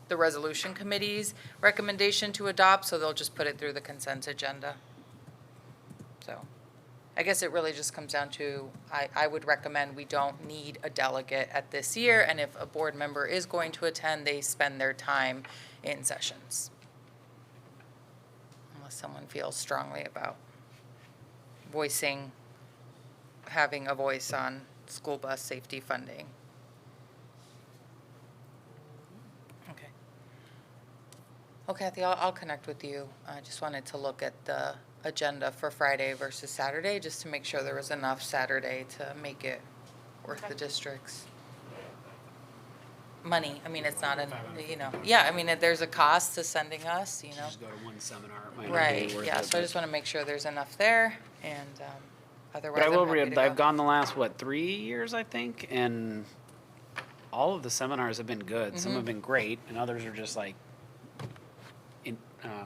the resolution committee's recommendation to adopt, so they'll just put it through the consent agenda. So I guess it really just comes down to, I would recommend we don't need a delegate at this year, and if a board member is going to attend, they spend their time in sessions. Unless someone feels strongly about having a voice on school bus safety funding. Okay. Oh, Kathy, I'll connect with you. I just wanted to look at the agenda for Friday versus Saturday, just to make sure there was enough Saturday to make it worth the district's money. I mean, it's not there's a cost to sending us, Just go to one seminar. It might not Right, be worth yeah, it, so I but- just want to make sure there's enough there, and otherwise But I I'm will happy read, to I've go. gone the last, 3 years, I think, and all of the seminars have been good. Some have been great, and others are just like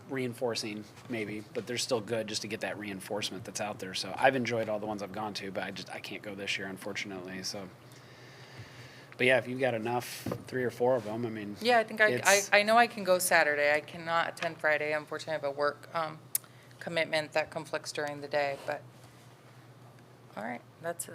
reinforcing maybe, but they're still good just to get that reinforcement that's out there. So I've enjoyed all the ones I've gone to, but I can't go this year, unfortunately, so. But yeah, if you've got enough, 3 or 4 of them, I mean. Yeah, I think I know I can go Saturday. I cannot attend Friday. Unfortunately, I have a work commitment that conflicts during the day, but, all right,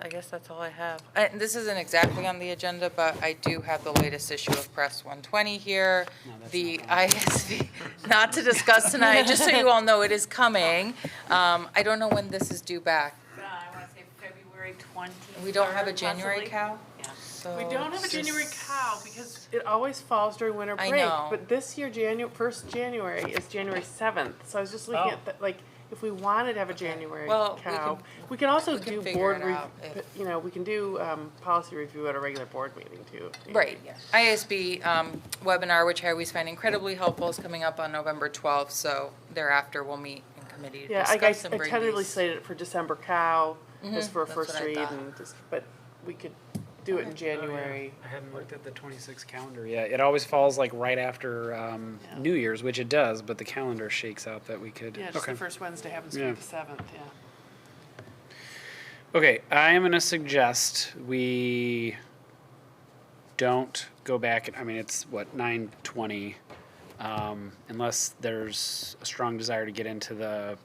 I guess that's all I have. And this isn't exactly on the agenda, but I do have the latest issue of Press 120 here. The ISV, not to discuss tonight, just so you all know, it is coming. I don't know when this is due back. I want to say February 20th. We don't have a January cow? We don't have a January cow because it always falls during winter I break. know. But this year, 1st January is January 7th. So I was just looking at that, like, if we wanted to have a January Well, cow, we can also we can do figure board, it out if- we can do policy review at a regular board meeting too. if needed. Right. ISB webinar, which I always find incredibly helpful, is coming up on November 12th, so thereafter we'll meet in committee to Yeah, discuss I and bring tentatively these. slated it for December cow, just for a that's what first I read, thought. but we could do it in January. I hadn't looked at the 26 calendar yet. It always falls like right after New Year's, which it does, but the calendar shakes out that we could. Yeah, just the first Wednesday happens to be Yeah. the 7th, yeah. Okay, I am going to suggest we don't go back. I mean, it's 9:20, unless there's a strong desire to get into the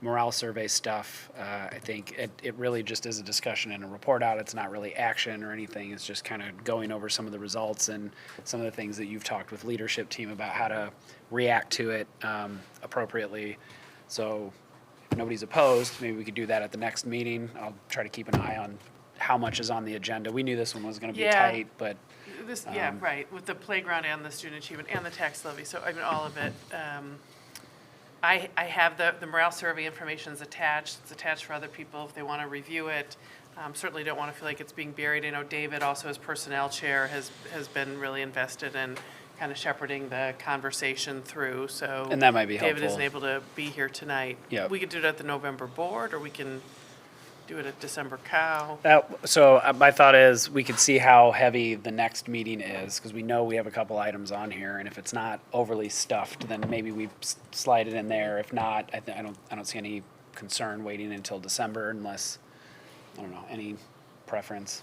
morale survey stuff. I think it really just is a discussion and a report out. It's not really action or anything. It's just kind of going over some of the results and some of the things that you've talked with leadership team about how to react to it appropriately. So if nobody's opposed, maybe we could do that at the next meeting. I'll try to keep an eye on how much is on the agenda. We knew this one was going to be tight, but Right, with the playground and the student achievement and the tax levy, so I mean, all of it. I have the morale survey information is attached. It's attached for other people if they want to review it. Certainly don't want to feel like it's being buried. I know David, also as personnel chair, has been really invested in kind of shepherding the conversation through, so. And that might be David helpful. isn't able to be here tonight. Yeah. We could do it at the November board, or we can do it at December Cow. My thought is we could see how heavy the next meeting is, because we know we have a couple items on here, and if it's not overly stuffed, then maybe we slide it in there. If not, I don't see any concern waiting until December unless, I don't know, any preference.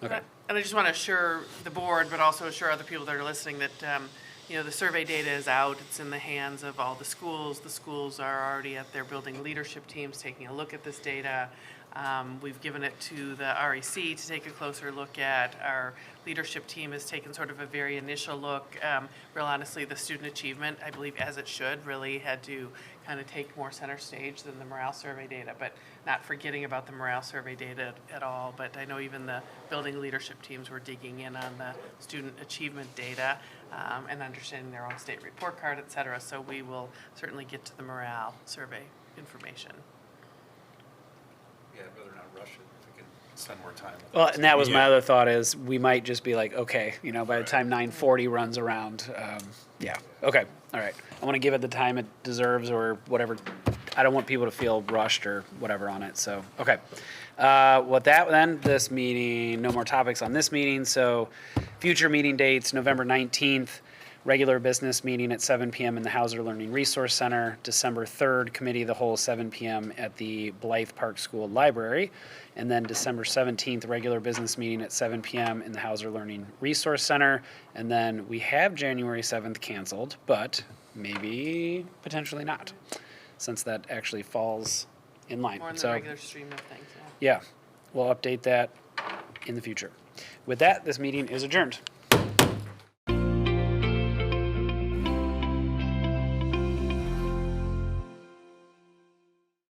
Okay. And I just want to assure the board, but also assure other people that are listening that, the survey data is out. It's in the hands of all the schools. The schools are already at their building leadership teams taking a look at this data. We've given it to the REC to take a closer look at. Our leadership team has taken sort of a very initial look. Real honestly, the student achievement, I believe, as it should, really had to kind of take more center stage than the morale survey data, but not forgetting about the morale survey data at all. But I know even the building leadership teams were digging in on the student achievement data and understanding their own state report card, et cetera. So we will certainly get to the morale survey information. Yeah, I'd rather not rush it if we can spend more time. Well, and that was my other thought is we might just be like, okay, by the time 9:40 runs around, okay, all right. I want to give it the time it deserves or whatever. I don't want people to feel rushed or whatever on it. So, okay. With that, then, this meeting, no more topics on this meeting. So, future meeting dates, November 19th, regular business meeting at 7 p.m. in the Hauser Learning Resource Center. December 3rd, committee of the whole, 7 p.m. at the Blythe Park School Library. And then December 17th, regular business meeting at 7 p.m. in the Hauser Learning Resource Center. And then we have January 7th canceled, but maybe potentially not, since that actually falls in line. More in the regular stream of things, Yeah, we'll update that in the future. With that, this meeting is adjourned.